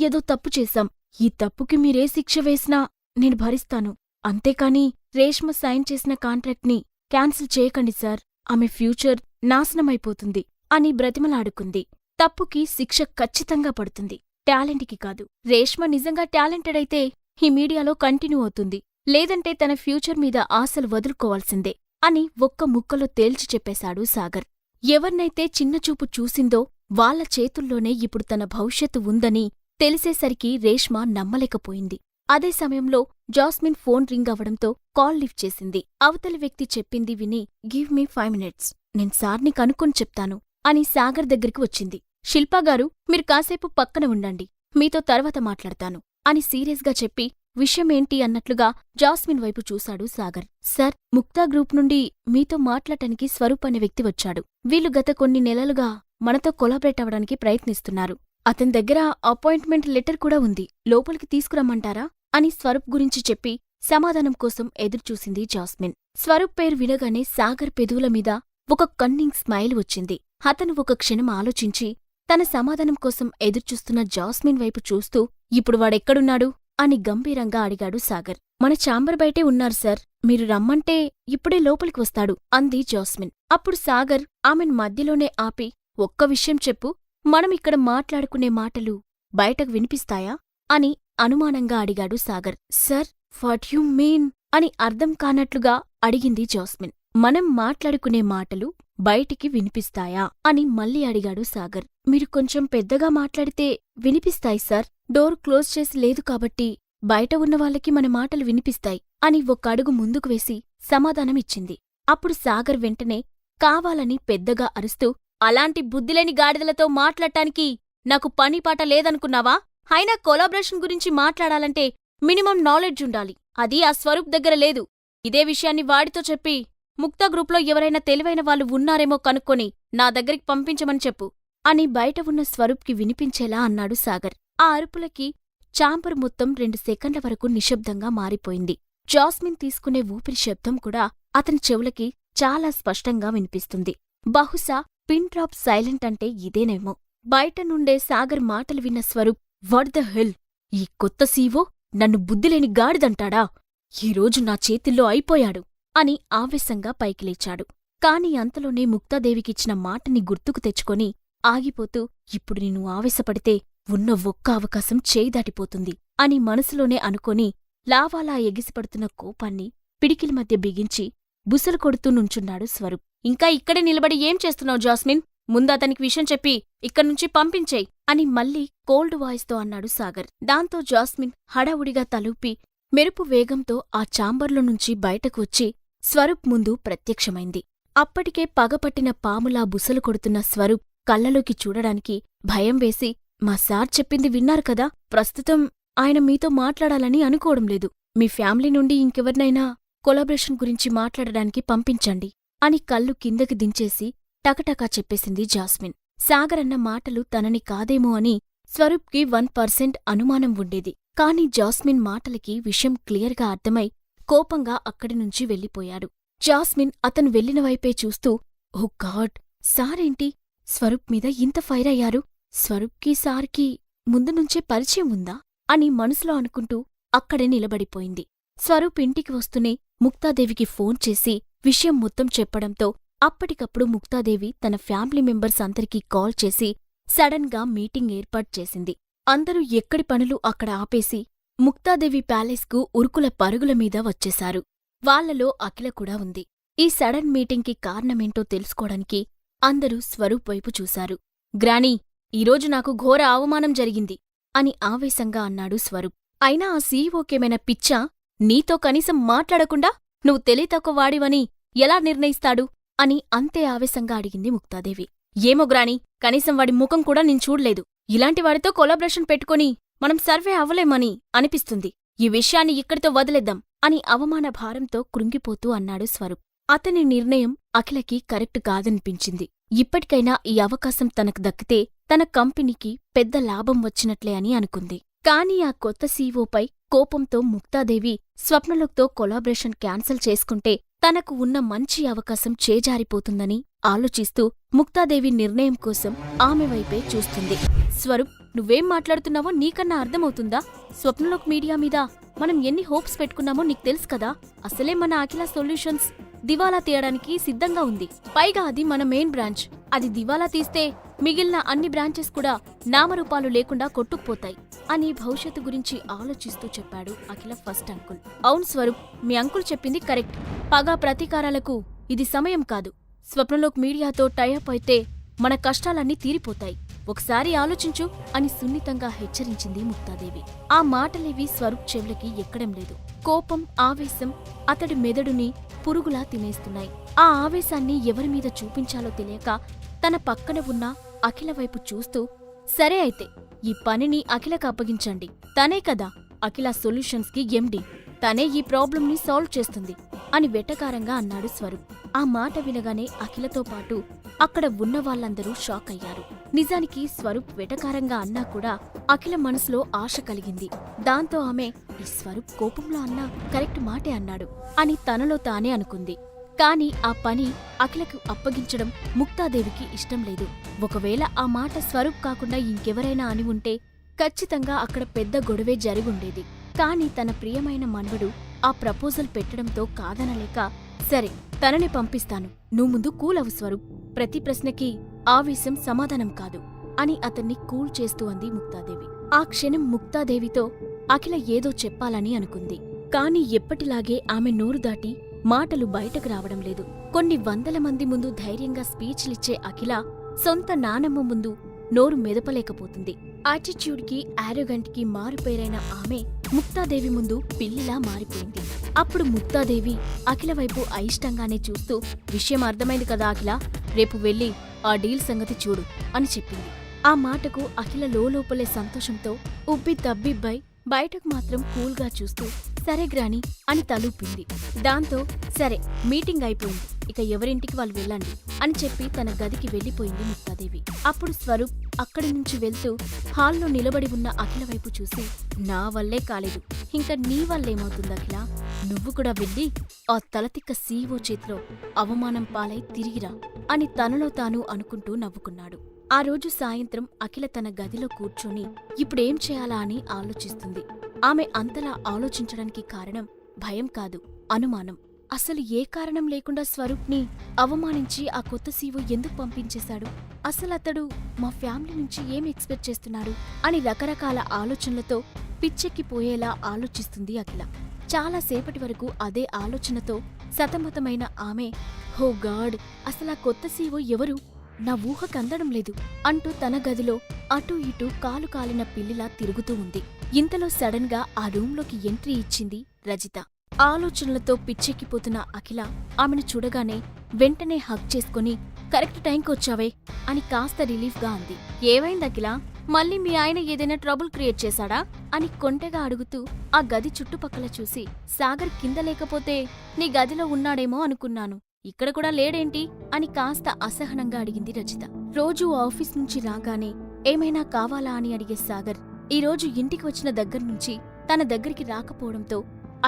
ఏదో తప్పు చేశాం, ఈ తప్పుకి మీరే శిక్ష వేసినా నేను భరిస్తాను, అంతేకాని రేష్మ సైన్ చేసిన కాంట్రాక్ట్ని క్యాన్సిల్ చేయకండి సార్, ఆమె ఫ్యూచర్ నాశనమైపోతుంది అని బ్రతిమలాడుకుంది. తప్పుకి శిక్ష ఖచ్చితంగా పడుతుంది, టాలెంట్కి కాదు. రేష్మ నిజంగా టాలెంటెడ్ అయితే ఈ మీడియాలో కంటిన్యూ అవుతుంది, లేదంటే తన ఫ్యూచర్ మీద ఆశలు వదులుకోవాల్సిందే అని ఒక్క ముక్కలో తేల్చి చెప్పేశాడు సాగర్. ఎవర్నైతే చిన్నచూపు చూసిందో వాళ్ల చేతుల్లోనే ఇప్పుడు తన భవిష్యత్తు ఉందని తెలిసేసరికి రేష్మ నమ్మలేకపోయింది. అదే సమయంలో జాస్మిన్ ఫోన్ రింగ్ అవడంతో కాల్ లిఫ్ట్ చేసింది. అవతలి వ్యక్తి చెప్పింది విని గివ్ మీ 5 minutes, నేను సార్ని కనుక్కొని చెప్తాను అని సాగర్ దగ్గరికి వచ్చింది. శిల్పాగారు, మీరు కాసేపు పక్కన ఉండండి, మీతో తర్వాత మాట్లాడతాను అని సీరియస్గా చెప్పి విషయమేంటి అన్నట్లుగా జాస్మిన్ వైపు చూశాడు సాగర్. సార్, ముక్తా గ్రూప్ నుండి మీతో మాట్లాడటానికి స్వరూప్ అనే వ్యక్తి వచ్చాడు. వీళ్ళు గత కొన్ని నెలలుగా మనతో కొలాబరేట్ అవ్వడానికి ప్రయత్నిస్తున్నారు. అతని దగ్గర అపాయింట్మెంట్ లెటర్ కూడా ఉంది, లోపలికి తీసుకురమ్మంటారా అని స్వరూప్ గురించి చెప్పి సమాధానం కోసం ఎదురుచూసింది జాస్మిన్. స్వరూప్ పేరు వినగానే సాగర్ పెదవుల మీద ఒక కన్నింగ్ స్మైల్ వచ్చింది. అతను ఒక క్షణం ఆలోచించి తన సమాధానం కోసం ఎదురుచూస్తున్న జాస్మిన్ వైపు చూస్తూ ఇప్పుడు వాడెక్కడున్నాడు అని గంభీరంగా అడిగాడు సాగర్. మన ఛాంబర్ బయటే ఉన్నారు సార్, మీరు రమ్మంటే ఇప్పుడే లోపలికి వస్తాడు అంది జాస్మిన్. అప్పుడు సాగర్ ఆమెను మధ్యలోనే ఆపి ఒక్క విషయం చెప్పు, మనం ఇక్కడ మాట్లాడుకునే మాటలు బయటకు వినిపిస్తాయా అని అనుమానంగా అడిగాడు Sagar. Sir, what you mean అని అర్థం కానట్లుగా అడిగింది జాస్మిన్. మనం మాట్లాడుకునే మాటలు బయటికి వినిపిస్తాయా అని మళ్ళీ అడిగాడు సాగర్. మీరు కొంచెం పెద్దగా మాట్లాడితే వినిపిస్తాయి సార్, డోర్ క్లోజ్ చేసి లేదు కాబట్టి బయట ఉన్న వాళ్ళకి మన మాటలు వినిపిస్తాయి అని ఒక అడుగు ముందుకు వేసి సమాధానమిచ్చింది. అప్పుడు సాగర్ వెంటనే కావాలని పెద్దగా అరుస్తూ, అలాంటి బుద్ధిలేని గాడిదలతో మాట్లాడటానికి నాకు పనిపాట లేదనుకున్నావా? అయినా కొలాబరేషన్ గురించి మాట్లాడాలంటే మినిమం నాలెడ్జ్ ఉండాలి, అది ఆ స్వరూప్ దగ్గర లేదు. ఇదే విషయాన్ని వాడితో చెప్పి ముక్తా గ్రూప్లో ఎవరైనా తెలివైన వాళ్ళు ఉన్నారేమో కనుక్కొని నా దగ్గరికి పంపించమని చెప్పు అని బయట ఉన్న స్వరూప్కి వినిపించేలా అన్నాడు సాగర్. ఆ అరుపులకి చాంబర్ మొత్తం 2 సెకండ్ల వరకు నిశ్శబ్దంగా మారిపోయింది. జాస్మిన్ తీసుకునే ఊపిరి శబ్దం కూడా అతని చెవులకి చాలా స్పష్టంగా వినిపిస్తుంది. బహుశా పిన్ డ్రాప్ సైలెంట్ అంటే ఇదేనేమో. బయట నుండే సాగర్ మాటలు విన్న స్వరూప్, వాట్ ద హెల్, ఈ కొత్త సీవో నన్ను బుద్ధిలేని గాడిదంటాడా? ఈరోజు నా చేతిల్లో అయిపోయాడు అని ఆవేశంగా పైకి లేచాడు. కాని అంతలోనే ముక్తాదేవికిచ్చిన మాటని గుర్తుకు తెచ్చుకొని ఆగిపోతూ, ఇప్పుడు నేను ఆవేశపడితే ఉన్న ఒక్క అవకాశం చేయి దాటిపోతుంది అని మనసులోనే అనుకొని లావాలా ఎగిసిపడుతున్న కోపాన్ని పిడికిలి మధ్య బిగించి బుసలు కొడుతూ నుంచున్నాడు స్వరూప్. ఇంకా ఇక్కడే నిలబడి ఏం చేస్తున్నావు జాస్మిన్? ముందతనికి విషయం చెప్పి ఇక్కడ్నుంచి పంపించేయ్ అని మళ్ళీ కోల్డ్ వాయిస్తో అన్నాడు సాగర్. దాంతో జాస్మిన్ హడావుడిగా తలూపి మెరుపు వేగంతో ఆ ఛాంబర్లో నుంచి బయటకు వచ్చి స్వరూప్ ముందు ప్రత్యక్షమైంది. అప్పటికే పగపట్టిన పాములా బుసలు కొడుతున్న స్వరూప్ కళ్ళలోకి చూడడానికి భయం వేసి, మా సార్ చెప్పింది విన్నారు కదా, ప్రస్తుతం ఆయన మీతో మాట్లాడాలని అనుకోవడం లేదు. మీ ఫ్యామిలీ నుండి ఇంకెవర్నైనా కొలాబరేషన్ గురించి మాట్లాడడానికి పంపించండి అని కళ్ళు కిందకి దించేసి టకటకా చెప్పేసింది జాస్మిన్. సాగర్ అన్న మాటలు తనని కాదేమో అని స్వరూప్కి 1% అనుమానం ఉండేది. కాని జాస్మిన్ మాటలకి విషయం క్లియర్గా అర్థమై కోపంగా అక్కడి నుంచి వెళ్ళిపోయాడు. జాస్మిన్ అతను వెళ్లిన వైపే చూస్తూ, ఓ గాడ్, సారేంటి స్వరూప్ మీద ఇంత ఫైర్ అయ్యారు? స్వరూప్కి సార్కి ముందు నుంచే పరిచయం ఉందా అని మనసులో అనుకుంటూ అక్కడే నిలబడిపోయింది. స్వరూప్ ఇంటికి వస్తూనే ముక్తాదేవికి ఫోన్ చేసి విషయం మొత్తం చెప్పడంతో అప్పటికప్పుడు ముక్తాదేవి తన ఫ్యామిలీ మెంబర్స్ అందరికీ కాల్ చేసి సడన్ గా మీటింగ్ ఏర్పాటు చేసింది. అందరూ ఎక్కడి పనులు అక్కడ ఆపేసి ముక్తాదేవి ప్యాలెస్కు ఉరుకుల పరుగుల మీద వచ్చేశారు. వాళ్లలో అఖిల కూడా ఉంది. ఈ సడన్ మీటింగ్కి కారణమేంటో తెలుసుకోవడానికి అందరూ స్వరూప్ వైపు చూశారు. గ్రానీ, ఈరోజు నాకు ఘోర అవమానం జరిగింది అని ఆవేశంగా అన్నాడు స్వరూప్. అయినా ఆ సీఈఓకేమైనా పిచ్చా? నీతో కనీసం మాట్లాడకుండా నువ్వు తెలియతక్కువ వాడివని ఎలా నిర్ణయిస్తాడు అని అంతే ఆవేశంగా అడిగింది ముక్తాదేవి. ఏమో గ్రానీ, కనీసం వాడి ముఖం కూడా నేను చూడ్లేదు. ఇలాంటి వాడితో కొలాబరేషన్ పెట్టుకుని మనం సర్వే అవ్వలేమని అనిపిస్తుంది. ఈ విషయాన్ని ఇక్కడితో వదిలేద్దాం అని అవమాన భారంతో కృంగిపోతూ అన్నాడు స్వరూప్. అతని నిర్ణయం అఖిలకి కరెక్ట్ కాదనిపించింది. ఇప్పటికైనా ఈ అవకాశం తనకు దక్కితే తన కంపెనీకి పెద్ద లాభం వచ్చినట్లే అని అనుకుంది. కాని ఆ కొత్త సీఈఓపై కోపంతో ముక్తాదేవి స్వప్నలోక్తో కొలాబరేషన్ క్యాన్సిల్ చేసుకుంటే తనకు ఉన్న మంచి అవకాశం చేజారిపోతుందని ఆలోచిస్తూ ముక్తాదేవి నిర్ణయం కోసం ఆమె వైపే చూస్తుంది. స్వరూప్, నువ్వేం మాట్లాడుతున్నావో నీకన్నా అర్థమవుతుందా? స్వప్నలోక్ మీడియా మీద మనం ఎన్ని హోప్స్ పెట్టుకున్నామో నీకు తెలుసు కదా. అసలే మన అఖిల సొల్యూషన్స్ దివాలా తీయడానికి సిద్ధంగా ఉంది. పైగా అది మన మెయిన్ బ్రాంచ్. అది దివాలా తీస్తే మిగిలిన అన్ని బ్రాంచెస్ కూడా నామరూపాలు లేకుండా కొట్టుకుపోతాయి అని భవిష్యత్తు గురించి ఆలోచిస్తూ చెప్పాడు అఖిల ఫస్ట్ అంకుల్. అవును స్వరూప్, మీ అంకుల్ చెప్పింది కరెక్ట్. పగా ప్రతీకారాలకు ఇది సమయం కాదు. స్వప్నలోక్ మీడియాతో టైఅప్ అయితే మన కష్టాలన్నీ తీరిపోతాయి. ఒకసారి ఆలోచించు అని సున్నితంగా హెచ్చరించింది ముక్తాదేవి. ఆ మాటలేవి స్వరూప్ చెవులకి ఎక్కడం లేదు. కోపం, ఆవేశం అతడి మెదడుని పురుగులా తినేస్తున్నాయి. ఆ ఆవేశాన్ని ఎవరిమీద చూపించాలో తెలియక తన పక్కన ఉన్న అఖిల వైపు చూస్తూ, సరే అయితే ఈ పనిని అఖిలకు అప్పగించండి. తనే కదా అఖిల సొల్యూషన్స్కి ఎండి. తనే ఈ ప్రాబ్లంని సాల్వ్ చేస్తుంది అని వెటకారంగా అన్నాడు స్వరూప్. ఆ మాట వినగానే అఖిలతో పాటు అక్కడ ఉన్న వాళ్ళందరూ షాక్ అయ్యారు. నిజానికి స్వరూప్ వెటకారంగా అన్నా కూడా అఖిల మనసులో ఆశ కలిగింది. దాంతో ఆమె ఈ స్వరూప్ కోపంలో అన్నా కరెక్ట్ మాటే అన్నాడు అని తనలో తానే అనుకుంది. కాని ఆ పని అఖిలకు అప్పగించడం ముక్తాదేవికి ఇష్టం లేదు. ఒకవేళ ఆ మాట స్వరూప్ కాకుండా ఇంకెవరైనా అని ఉంటే ఖచ్చితంగా అక్కడ పెద్ద గొడవే జరిగుండేది. కాని తన ప్రియమైన మన్వడు ఆ ప్రపోజల్ పెట్టడంతో కాదనలేక, సరే తనని పంపిస్తాను, నువ్వు ముందు కూల్ అవు స్వరూప్, ప్రతి ప్రశ్నకి ఆవేశం సమాధానం కాదు అని అతన్ని కూల్ చేస్తూ అంది ముక్తాదేవి. ఆ క్షణం ముక్తాదేవితో అఖిల ఏదో చెప్పాలని అనుకుంది. కాని ఎప్పటిలాగే ఆమె నోరు దాటి మాటలు బయటకు రావడం లేదు. కొన్ని వందల మంది ముందు ధైర్యంగా స్పీచ్లిచ్చే అఖిల సొంత నానమ్మ ముందు నోరు మెదపలేకపోతుంది. యాటిట్యూడ్కి, ఆరోగంట్కి మారుపేరైన ఆమె ముక్తాదేవి ముందు పిల్లిలా మారిపోయింది. అప్పుడు ముక్తాదేవి అఖిల వైపు అయిష్టంగానే చూస్తూ, విషయం అర్థమైంది కదా అఖిల, రేపు వెళ్ళి ఆ డీల్ సంగతి చూడు అని చెప్పింది. ఆ మాటకు అఖిల లోపలే సంతోషంతో ఉబ్బి తబ్బిబ్బై బయటకు మాత్రం కూల్గా చూస్తూ సరే గ్రాని అని తలూపింది. దాంతో సరే మీటింగ్ అయిపోయింది, ఇక ఎవరింటికి వాళ్ళు వెళ్ళండి అని చెప్పి తన గదికి వెళ్లిపోయింది ముక్తాదేవి. అప్పుడు స్వరూప్ అక్కడి నుంచి వెళ్తూ హాల్లో నిలబడి ఉన్న అఖిల వైపు చూసి, నా వల్లే కాలేదు, ఇంకా నీ వల్లేమవుతుంది అఖిల, నువ్వు కూడా వెళ్ళి ఆ తలతిక్క సీఈఓ చేతిలో అవమానం పాలై తిరిగిరా అని తనలో తాను అనుకుంటూ నవ్వుకున్నాడు. ఆ రోజు సాయంత్రం అఖిల తన గదిలో కూర్చొని ఇప్పుడేం చేయాలా అని ఆలోచిస్తుంది. ఆమె అంతలా ఆలోచించడానికి కారణం భయం కాదు, అనుమానం. అసలు ఏ కారణం లేకుండా స్వరూప్ని అవమానించి ఆ కొత్త సీఈఓ ఎందుకు పంపించేశాడు? అసలతడు మా ఫ్యామిలీ నుంచి ఏం ఎక్స్పెక్ట్ చేస్తున్నాడు అని రకరకాల ఆలోచనలతో పిచ్చెక్కిపోయేలా ఆలోచిస్తుంది అఖిల. చాలాసేపటి వరకు అదే ఆలోచనతో సతమతమైన ఆమె, హో గాడ్, అసలా కొత్త సీఈఓ ఎవరు? నా ఊహకందడం లేదు అంటూ తన గదిలో అటూ ఇటూ కాలు కాలిన పిల్లిలా తిరుగుతూ ఉంది. ఇంతలో సడన్ గా ఆ రూంలోకి ఎంట్రీ ఇచ్చింది రజిత. ఆలోచనలతో పిచ్చెక్కిపోతున్న అఖిల ఆమెను చూడగానే వెంటనే హగ్ చేసుకుని, కరెక్ట్ టైంకి వచ్చావే అని కాస్త రిలీఫ్గా అంది. ఏమైంది అఖిల, మళ్ళీ మీ ఆయన ఏదైనా ట్రబుల్ క్రియేట్ చేశాడా అని కొంటెగా అడుగుతూ ఆ గది చుట్టుపక్కల చూసి, సాగర్ కింద లేకపోతే నీ గదిలో ఉన్నాడేమో అనుకున్నాను, ఇక్కడ కూడా లేడేంటి అని కాస్త అసహనంగా అడిగింది రజిత. రోజూ ఆఫీస్ నుంచి రాగానే ఏమైనా కావాలా అని అడిగే సాగర్ ఈరోజు ఇంటికి వచ్చిన దగ్గర్నుంచి తన దగ్గరికి రాకపోవడంతో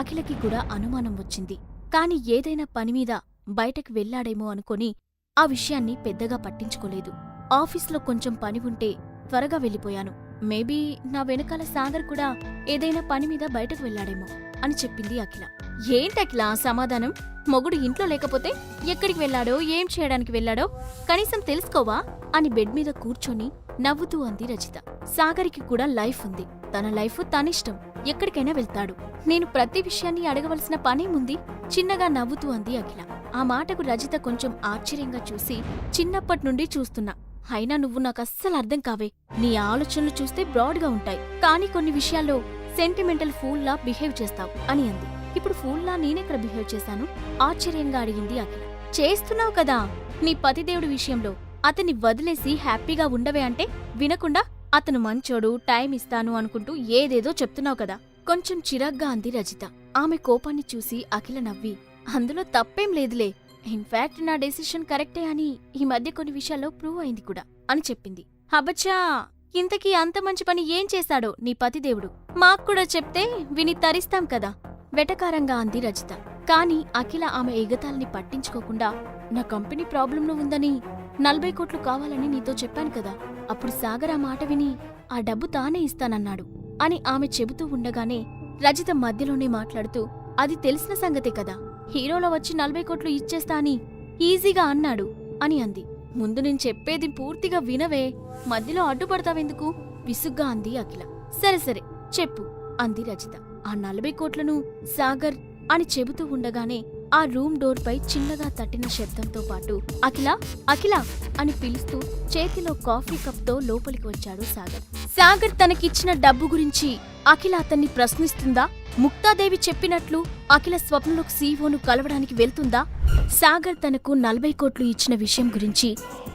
అఖిలకి కూడా అనుమానం వచ్చింది. కాని ఏదైనా పనిమీద బయటకు వెళ్లాడేమో అనుకొని ఆ విషయాన్ని పెద్దగా పట్టించుకోలేదు. ఆఫీస్లో కొంచెం పని ఉంటే త్వరగా వెళ్ళిపోయాను, మేబీ నా వెనకాల సాగర్ కూడా ఏదైనా పనిమీద బయటకు వెళ్లాడేమో అని చెప్పింది అఖిల. ఏంటఖిల సమాధానం? మొగుడు ఇంట్లో లేకపోతే ఎక్కడికి వెళ్లాడో, ఏం చేయడానికి వెళ్లాడో కనీసం తెలుసుకోవా అని బెడ్ మీద కూర్చొని నవ్వుతూ అంది రజిత. సాగర్కి కూడా లైఫ్ ఉంది, తన లైఫ్ తనిష్టం, ఎక్కడికైనా వెళ్తాడు, నేను ప్రతి విషయాన్ని అడగవలసిన పనేముంది చిన్నగా నవ్వుతూ అంది అఖిల. ఆ మాటకు రజిత కొంచెం ఆశ్చర్యంగా చూసి, చిన్నప్పట్నుండి చూస్తున్నా, అయినా నువ్వు నాకస్సలు అర్థం కావే, నీ ఆలోచనలు చూస్తే బ్రాడ్గా ఉంటాయి, కానీ కొన్ని విషయాల్లో సెంటిమెంటల్ ఫూల్లా బిహేవ్ చేస్తావు అని అంది. ఇప్పుడు ఫూల్లా నేనెక్కడ బిహేవ్ చేశాను? ఆశ్చర్యంగా అడిగింది అఖిల. చేస్తున్నావు కదా నీ పతిదేవుడి విషయంలో, అతన్ని వదిలేసి హ్యాపీగా ఉండవే అంటే వినకుండా అతను మంచోడు, టైం ఇస్తాను అనుకుంటూ ఏదేదో చెప్తున్నావు కదా. కొంచెం చిరాగ్గా అంది రజిత. ఆమె కోపాన్ని చూసి అఖిల నవ్వి, అందులో తప్పేం లేదులే, ఇన్ఫాక్ట్ నా డెసిషన్ కరెక్టే అని ఈ మధ్య కొన్ని విషయాల్లో ప్రూవ్ అయింది కూడా అని చెప్పింది. హబచ్చా, ఇంతకీ అంత మంచి పని ఏం చేశాడో నీ పతిదేవుడు, మాక్కూడా చెప్తే విని తరిస్తాం కదా వెటకారంగా అంది రజిత. కాని అఖిల ఆమె ఎగతాల్ని పట్టించుకోకుండా, నా కంపెనీ ప్రాబ్లంలో ఉందని 40 కోట్లు కావాలని నీతో చెప్పాను కదా, అప్పుడు సాగర్ ఆ మాట విని ఆ డబ్బు తానే ఇస్తానన్నాడు అని ఆమె చెబుతూ ఉండగానే రజిత మధ్యలోనే మాట్లాడుతూ, అది తెలిసిన సంగతే కదా, హీరోలో వచ్చి 40 కోట్లు ఇచ్చేస్తా అని ఈజీగా అన్నాడు అని అంది. ముందు నేను చెప్పేది పూర్తిగా వినవే, మధ్యలో అడ్డుపడతావెందుకు విసుగ్గా అంది అఖిల. సరే సరే చెప్పు అంది రజిత. ఆ 40 కోట్లను సాగర్ అని చెబుతూ ఉండగానే ఆ రూమ్ డోర్ పై చిన్నగా తట్టిన శబ్దంతో పాటు అఖిల అఖిల అని పిలుస్తూ చేతిలో కాఫీ కప్ తో లోపలికి వచ్చాడు సాగర్. సాగర్ తనకిచ్చిన డబ్బు గురించి అఖిల అతన్ని ప్రశ్నిస్తుందా? ముక్తాదేవి చెప్పినట్లు అఖిల స్వప్నలోకి సీఈఓను కలవడానికి వెళ్తుందా? సాగర్ తనకు 40 కోట్లు ఇచ్చిన విషయం గురించి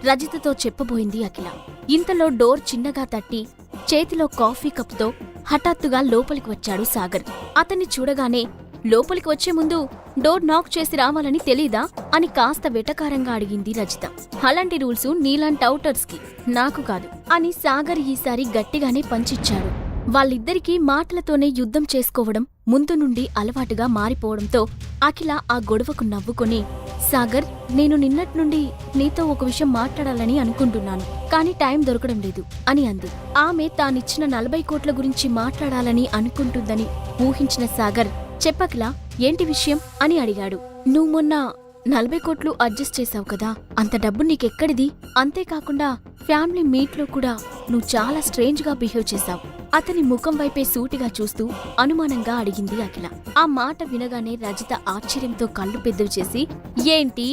రజితతో చెప్పబోయింది అఖిల. ఇంతలో డోర్ చిన్నగా తట్టి చేతిలో కాఫీ కప్తో హఠాత్తుగా లోపలికి వచ్చాడు సాగర్. అతన్ని చూడగానే లోపలికి వచ్చే ముందు డోర్ నాక్ చేసి రావాలని తెలీదా అని కాస్త వెటకారంగా అడిగింది రజిత. అలాంటి రూల్స్ నీలాంటి ఔటర్స్ కి, నాకు కాదు అని సాగర్ ఈసారి గట్టిగానే పంచిచ్చాడు. వాళ్ళిద్దరికీ మాటలతోనే యుద్ధం చేసుకోవడం ముందు నుండి అలవాటుగా మారిపోవడంతో అఖిల ఆ గొడవకు నవ్వుకొని, సాగర్, నేను నిన్నట్నుండి నీతో ఒక విషయం మాట్లాడాలని అనుకుంటున్నాను, కానీ టైం దొరకడం లేదు అని అంది. ఆమె తానిచ్చిన 40 కోట్ల గురించి మాట్లాడాలని అనుకుంటుందని ఊహించిన సాగర్, చెప్పకిలా, ఏంటి విషయం అని అడిగాడు. నువ్వు మొన్న 40 కోట్లు అడ్జస్ట్ చేశావు కదా, అంత డబ్బు నీకెక్కడిది? అంతేకాకుండా ఫ్యామిలీ మీట్లో కూడా నువ్వు చాలా స్ట్రేంజ్ గా బిహేవ్ చేశావు. అతని ముఖం వైపే సూటిగా చూస్తూ అనుమానంగా అడిగింది అఖిల. ఆ మాట వినగానే రజిత ఆశ్చర్యంతో కళ్ళు పెద్దవి చేసి, ఏంటి,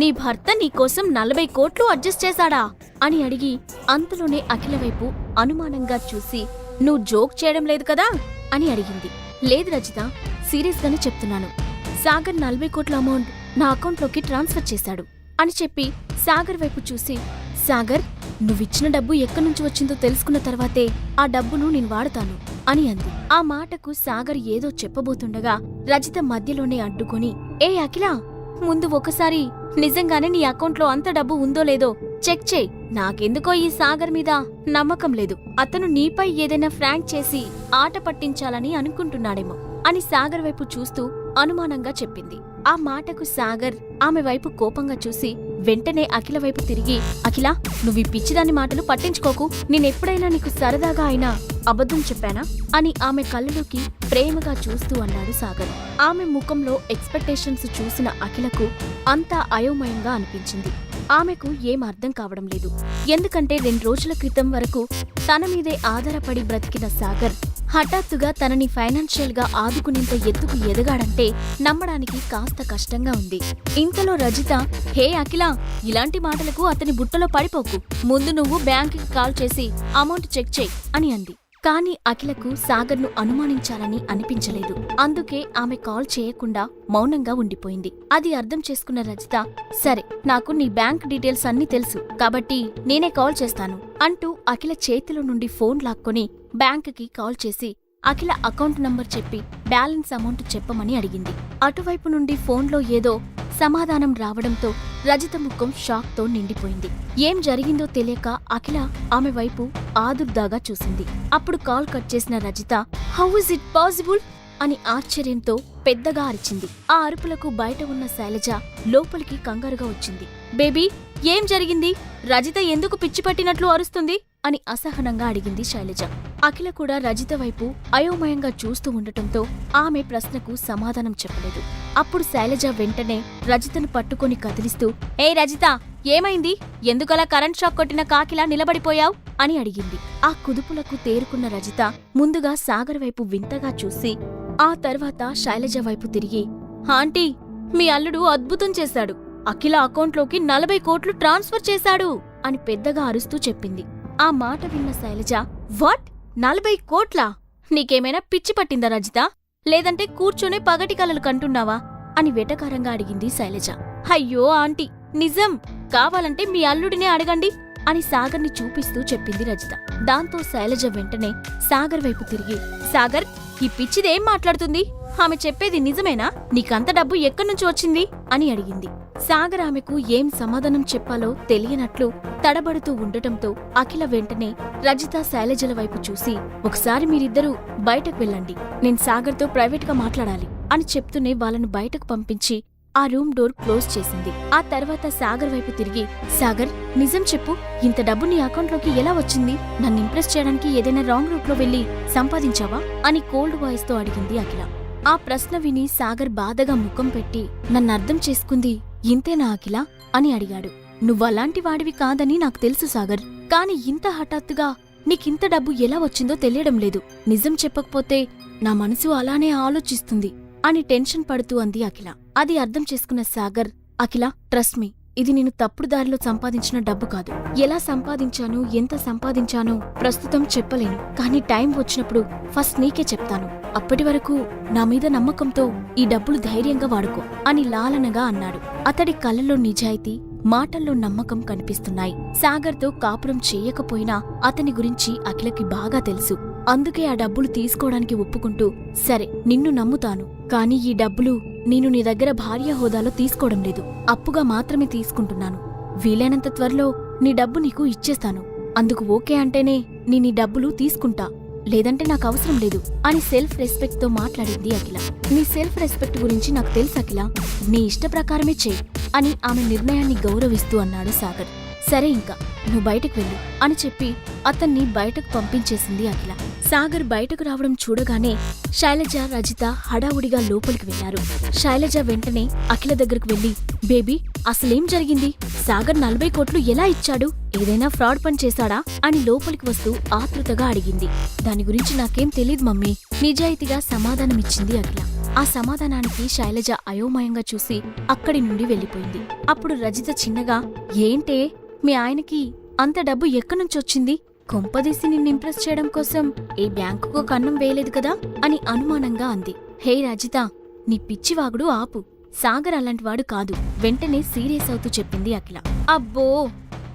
నీ భర్త నీకోసం 40 కోట్లు అడ్జస్ట్ చేశాడా అని అడిగి అంతలోనే అఖిల వైపు అనుమానంగా చూసి, నువ్వు జోక్ చేయడం లేదు కదా అని అడిగింది. లేదు రజిత, సీరియస్ గానే చెప్తున్నాను. సాగర్ 40 కోట్ల అమౌంట్ నా అకౌంట్లోకి ట్రాన్స్ఫర్ చేశాడు అని చెప్పి సాగర్ వైపు చూసి, సాగర్, నువ్విచ్చిన డబ్బు ఎక్కడి నుంచి వచ్చిందో తెలుసుకున్న తర్వాతే ఆ డబ్బును నేను వాడతాను అని అంది. ఆ మాటకు సాగర్ ఏదో చెప్పబోతుండగా రజిత మధ్యలోనే అడ్డుకొని, ఏ అఖిల, ముందు ఒకసారి నిజంగానే నీ అకౌంట్లో అంత డబ్బు ఉందో లేదో చెక్ చేయి. నాకెందుకో ఈ సాగర్ మీద నమ్మకం లేదు. అతను నీపై ఏదైనా ఫ్రాంక్ చేసి ఆట పట్టించాలని అనుకుంటున్నాడేమో అని సాగర్ వైపు చూస్తూ అనుమానంగా చెప్పింది. ఆ మాటకు సాగర్ ఆమె వైపు కోపంగా చూసి వెంటనే అఖిల వైపు తిరిగి, అఖిల, నువ్వు ఈ పిచ్చిదాని మాటలు పట్టించుకోకు. నేనెప్పుడైనా నీకు సరదాగా అయినా అబద్ధం చెప్పానా అని ఆమె కళ్ళలోకి ప్రేమగా చూస్తూ అన్నాడు సాగర్. ఆమె ముఖంలో ఎక్స్పెక్టేషన్స్ చూసిన అఖిలకు అంతా అయోమయంగా అనిపించింది. ఆమెకు ఏం అర్థం కావడం లేదు. ఎందుకంటే 2 రోజుల క్రితం వరకు తన మీదే ఆధారపడి బ్రతికిన సాగర్ హఠాత్తుగా తనని ఫైనాన్షియల్ గా ఆదుకునేంత ఎత్తుకు ఎదగాడంటే నమ్మడానికి కాస్త కష్టంగా ఉంది. ఇంతలో రజిత, హే అఖిల, ఇలాంటి మాటలకు అతని బుట్టలో పడిపోకు. ముందు నువ్వు బ్యాంకుకి కాల్ చేసి అమౌంట్ చెక్ చేయి అని అంది. కానీ అఖిలకు సాగర్ను అనుమానించాలని అనిపించలేదు. అందుకే ఆమె కాల్ చేయకుండా మౌనంగా ఉండిపోయింది. అది అర్థం చేసుకున్న రజిత, సరే, నాకు నీ బ్యాంక్ డీటెయిల్స్ అన్నీ తెలుసు కాబట్టి నేనే కాల్ చేస్తాను అంటూ అఖిల చేతిలో నుండి ఫోన్ లాక్కొని బ్యాంకుకి కాల్ చేసి అఖిల అకౌంట్ నంబర్ చెప్పి బ్యాలెన్స్ అమౌంట్ చెప్పమని అడిగింది. అటువైపు నుండి ఫోన్లో ఏదో సమాధానం రావడంతో రజిత ముఖం షాక్ తో నిండిపోయింది. ఏం జరిగిందో తెలియక అఖిల ఆమె వైపు ఆదుర్దాగా చూసింది. అప్పుడు కాల్ కట్ చేసిన Rajitha, how is it possible అని ఆశ్చర్యంతో పెద్దగా అరిచింది. ఆ అరుపులకు బయట ఉన్న శైలజ లోపలికి కంగారుగా వచ్చింది. బేబీ, ఏం జరిగింది? రజిత ఎందుకు పిచ్చి పట్టినట్లు అరుస్తుంది అని అసహనంగా అడిగింది శైలజ. అఖిల కూడా రజిత వైపు అయోమయంగా చూస్తూ ఉండటంతో ఆమె ప్రశ్నకు సమాధానం చెప్పలేదు. అప్పుడు శైలజ వెంటనే రజితను పట్టుకొని కదిలిస్తూ, ఏ రజిత, ఏమైంది? ఎందుకలా కరెంట్ షాక్ కొట్టిన కాకిలా నిలబడిపోయావ్ అని అడిగింది. ఆ కుదుపులకు తేరుకున్న రజిత ముందుగా సాగర్ వైపు వింతగా చూసి ఆ తర్వాత శైలజ వైపు తిరిగి, ఆంటీ, మీ అల్లుడు అద్భుతం చేశాడు. అఖిల అకౌంట్లోకి 40 కోట్లు ట్రాన్స్ఫర్ చేశాడు అని పెద్దగా అరుస్తూ చెప్పింది. ఆ మాట విన్న శైలజ, వాట్, 40 కోట్లా? నీకేమైనా పిచ్చి పట్టిందా రజిత? లేదంటే కూర్చొనే పగటి కలలు కంటున్నావా అని వెటకారంగా అడిగింది శైలజ. అయ్యో ఆంటీ, నిజం, కావాలంటే మీ అల్లుడినే అడగండి అని సాగర్ని చూపిస్తూ చెప్పింది రజిత. దాంతో శైలజ వెంటనే సాగర్ వైపు తిరిగి, సాగర్, ఈ పిచ్చిదేం మాట్లాడుతుంది? ఆమె చెప్పేది నిజమేనా? నీకంత డబ్బు ఎక్కడ్నుంచి వచ్చింది అని అడిగింది. సాగర్ ఆమెకు ఏం సమాధానం చెప్పాలో తెలియనట్లు తడబడుతూ ఉండటంతో అఖిల వెంటనే రజిత, శైలజల వైపు చూసి, ఒకసారి మీరిద్దరూ బయటకు వెళ్ళండి, నేను సాగర్తో ప్రైవేట్గా మాట్లాడాలి అని చెప్తూనే వాళ్ళను బయటకు పంపించి ఆ రూమ్ డోర్ క్లోజ్ చేసింది. ఆ తర్వాత సాగర్ వైపు తిరిగి, సాగర్, నిజం చెప్పు, ఇంత డబ్బు నీ అకౌంట్లోకి ఎలా వచ్చింది? నన్ను ఇంప్రెస్ చేయడానికి ఏదైనా రాంగ్ రూట్లో వెళ్లి సంపాదించావా అని కోల్డ్ వాయిస్ తో అడిగింది అఖిల. ఆ ప్రశ్న విని సాగర్ బాధగా ముఖం పెట్టి, నన్ను అర్థం చేసుకుంది ఇంతేనా అఖిల అని అడిగాడు. నువ్వలాంటి వాడివి కాదని నాకు తెలుసు సాగర్, కాని ఇంత హఠాత్తుగా నీకింత డబ్బు ఎలా వచ్చిందో తెలియడం లేదు. నిజం చెప్పకపోతే నా మనసు అలానే ఆలోచిస్తుంది. అని టెన్షన్ పడుతూ అంది అఖిల. అది అర్థం చేసుకున్న సాగర్, అఖిల ట్రస్ట్ మీ, ఇది నేను తప్పుడు దారిలో సంపాదించిన డబ్బు కాదు. ఎలా సంపాదించాను, ఎంత సంపాదించానో ప్రస్తుతం చెప్పలేను, కానీ టైం వచ్చినప్పుడు ఫస్ట్ నీకే చెప్తాను. అప్పటి వరకు నా మీద నమ్మకంతో ఈ డబ్బులు ధైర్యంగా వాడుకో అని లాలనగా అన్నాడు. అతడి కళ్ళలో నిజాయితీ, మాటల్లో నమ్మకం కనిపిస్తున్నాయి. సాగర్తో కాపురం చెయ్యకపోయినా అతని గురించి అఖిలకి బాగా తెలుసు. అందుకే ఆ డబ్బులు తీసుకోవడానికి ఒప్పుకుంటూ, సరే నిన్ను నమ్ముతాను, కానీ ఈ డబ్బులు నేను నీ దగ్గర భార్య హోదాలో తీసుకోవడం లేదు, అప్పుగా మాత్రమే తీసుకుంటున్నాను. వీలైనంత త్వరలో నీ డబ్బు నీకు ఇచ్చేస్తాను. అందుకు ఓకే అంటేనే నీ డబ్బులు తీసుకుంటా, లేదంటే నాకు అవసరం లేదు అని సెల్ఫ్ రెస్పెక్ట్ తో మాట్లాడింది అఖిల. నీ సెల్ఫ్ రెస్పెక్ట్ గురించి నాకు తెలుసు అఖిల, నీ ఇష్ట ప్రకారమే చెయ్యి అని ఆమె నిర్ణయాన్ని గౌరవిస్తూ అన్నాడు సాగర్. సరే ఇంకా నువ్వు బయటకు వెళ్ళు అని చెప్పి అతన్ని బయటకు పంపించేసింది అఖిల. సాగర్ బయటకు రావడం చూడగానే శైలజ, రజిత హడావుడిగా లోపలికి వెళ్లారు. శైలజ వెంటనే అఖిల దగ్గరకు వెళ్లి, బేబీ అసలేం జరిగింది? సాగర్ 40 కోట్లు ఎలా ఇచ్చాడు? ఏదైనా ఫ్రాడ్ పని చేశాడా అని లోపలికి వస్తూ ఆతృతగా అడిగింది. దాని గురించి నాకేం తెలీదు మమ్మీ, నిజాయితీగా సమాధానమిచ్చింది అఖిల. ఆ సమాధానానికి శైలజ అయోమయంగా చూసి అక్కడి నుండి వెళ్లిపోయింది. అప్పుడు రజిత చిన్నగా, ఏంటే మీ ఆయనకి అంత డబ్బు ఎక్కడ్నుంచొచ్చింది? కొంపదీసి నిన్ను ఇంప్రెస్ చేయడం కోసం ఏ బ్యాంకుకో కన్నం వేయలేదు కదా అని అనుమానంగా అంది. హే రజిత, నీ పిచ్చివాగుడు ఆపు, సాగర్ అలాంటివాడు కాదు వెంటనే సీరియస్ అవుతూ చెప్పింది అఖిల. అబ్బో,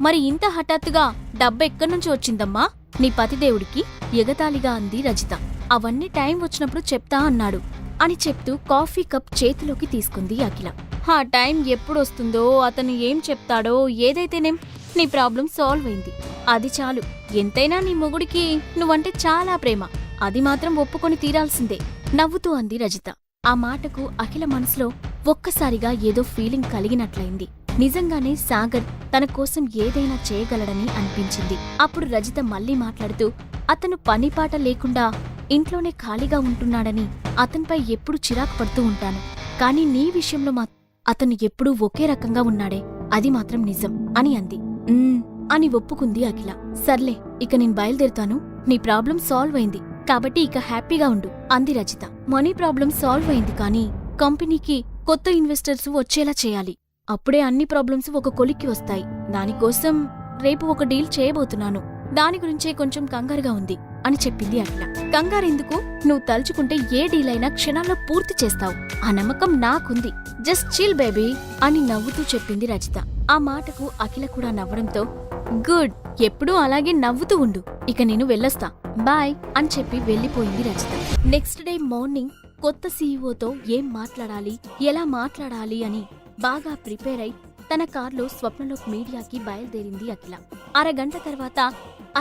మరి ఇంత హఠాత్తుగా డబ్బెక్కడ్నుంచి వచ్చిందమ్మా నీ పతిదేవుడికి? ఎగతాళిగా అంది రజిత. అవన్నీ టైం వచ్చినప్పుడు చెప్తా అన్నాడు అని చెప్తూ కాఫీ కప్ చేతిలోకి తీసుకుంది అఖిల. ఆ టైం ఎప్పుడొస్తుందో, అతను ఏం చెప్తాడో, ఏదైతేనేం నీ ప్రాబ్లం సాల్వ్ అయింది, అది చాలు. ఎంతైనా నీ మొగుడికి నువ్వంటే చాలా ప్రేమ, అది మాత్రం ఒప్పుకొని తీరాల్సిందే నవ్వుతూ అంది రజిత. ఆ మాటకు అఖిల మనసులో ఒక్కసారిగా ఏదో ఫీలింగ్ కలిగినట్లయింది. నిజంగానే సాగర్ తన కోసం ఏదైనా చేయగలడని అనిపించింది. అప్పుడు రజిత మళ్లీ మాట్లాడుతూ, అతను పనిపాట లేకుండా ఇంట్లోనే ఖాళీగా ఉంటున్నాడని అతనిపై ఎప్పుడు చిరాకు పడుతూ ఉంటాను, కానీ నీ విషయంలో అతను ఎప్పుడూ ఒకే రకంగా ఉన్నాడే, అది మాత్రం నిజం అని అంది. అని ఒప్పుకుంది అఖిల. సర్లే ఇక నేను బయలుదేరుతాను, నీ ప్రాబ్లం సాల్వ్ అయింది కాబట్టి ఇక హ్యాపీగా ఉండు అంది రజిత. మనీ ప్రాబ్లం సాల్వ్ అయింది, కానీ కంపెనీకి కొత్త ఇన్వెస్టర్స్ వచ్చేలా చేయాలి, అప్పుడే అన్ని ప్రాబ్లమ్స్ ఒక కొలిక్కి వస్తాయి. దానికోసం రేపు ఒక డీల్ చేయబోతున్నాను, దాని గురించే కొంచెం కంగారుగా ఉంది అని చెప్పింది అఖిల. కంగారెందుకు, నువ్వు తలుచుకుంటే ఏ డీల్ అయినా క్షణాల్లో పూర్తి చేస్తావు, ఆ నమ్మకం నాకుంది, జస్ట్ చిల్ బేబీ అని నవ్వుతూ చెప్పింది రజిత. ఆ మాటకు అఖిల కూడా నవ్వడంతో, గుడ్, ఎప్పుడూ అలాగే నవ్వుతూ ఉండు, ఇక నేను వెళ్ళొస్తా, బాయ్ అని చెప్పి వెళ్లిపోయింది రజిత. నెక్స్ట్ డే మార్నింగ్ కొత్త సీఈఓతో ఏం మాట్లాడాలి, ఎలా మాట్లాడాలి అని బాగా ప్రిపేర్ అయి తన కార్లో స్వప్నలోక్ మీడియాకి బయలుదేరింది అఖిల. అరగంట తర్వాత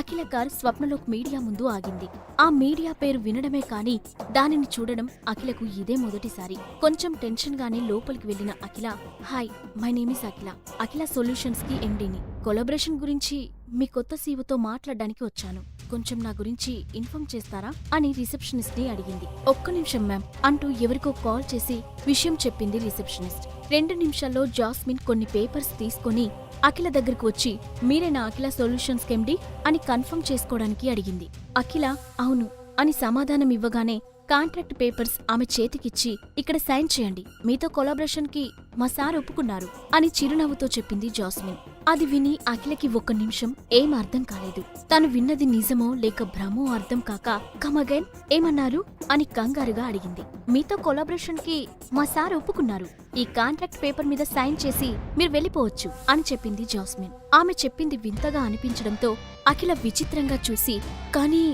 అఖిల కార్ స్వప్నలోక్ మీడియా ముందు ఆగింది. ఆ మీడియా పేరు వినడమే కాని దానిని చూడడం అఖిలకు ఇదే మొదటిసారి. కొంచెం టెన్షన్ గానే లోపలికి వెళ్లిన Akhila, hi, my name is Akhila, Akhila solutions కి ఎండీని. కొలాబరేషన్ గురించి మీ కొత్త సీఈఓతో మాట్లాడడానికి వచ్చాను, కొంచెం నా గురించి ఇన్ఫార్మ్ చేస్తారా అని రిసెప్షనిస్ట్ ని అడిగింది. ఒక్క నిమిషం మ్యామ్ అంటూ ఎవరికో కాల్ చేసి విషయం చెప్పింది రిసెప్షనిస్ట్. 2 నిమిషాల్లో జాస్మిన్ కొన్ని పేపర్స్ తీసుకొని అఖిల దగ్గరకు వచ్చి, మీరేనా అఖిల సొల్యూషన్స్ ఎండీ అని కన్ఫర్మ్ చేసుకోవడానికి అడిగింది. అఖిల అవును అని సమాధానం ఇవ్వగానే కాంట్రాక్ట్ పేపర్స్ ఆమె చేతికిచ్చి, ఇక్కడ సైన్ చేయండి, మీతో కొలాబరేషన్ కి మా సార్ ఒప్పుకున్నారు అని చిరునవ్వుతో చెప్పింది జాస్మిన్. అది విని అఖిలకి 1 నిమిషం ఏం అర్థం కాలేదు. తను విన్నది నిజమో లేక భ్రమో అర్థం కాక, కమ్ అగైన్, ఏమన్నారు అని కంగారుగా అడిగింది. మీతో కొలాబరేషన్ కి మా సార్ ఒప్పుకున్నారు, ఈ కాంట్రాక్ట్ పేపర్ మీద సైన్ చేసి మీరు వెళ్ళిపోవచ్చు అని చెప్పింది జాస్మిన్. ఆమె చెప్పింది వింతగా అనిపించడంతో అఖిల విచిత్రంగా చూసి, కానీ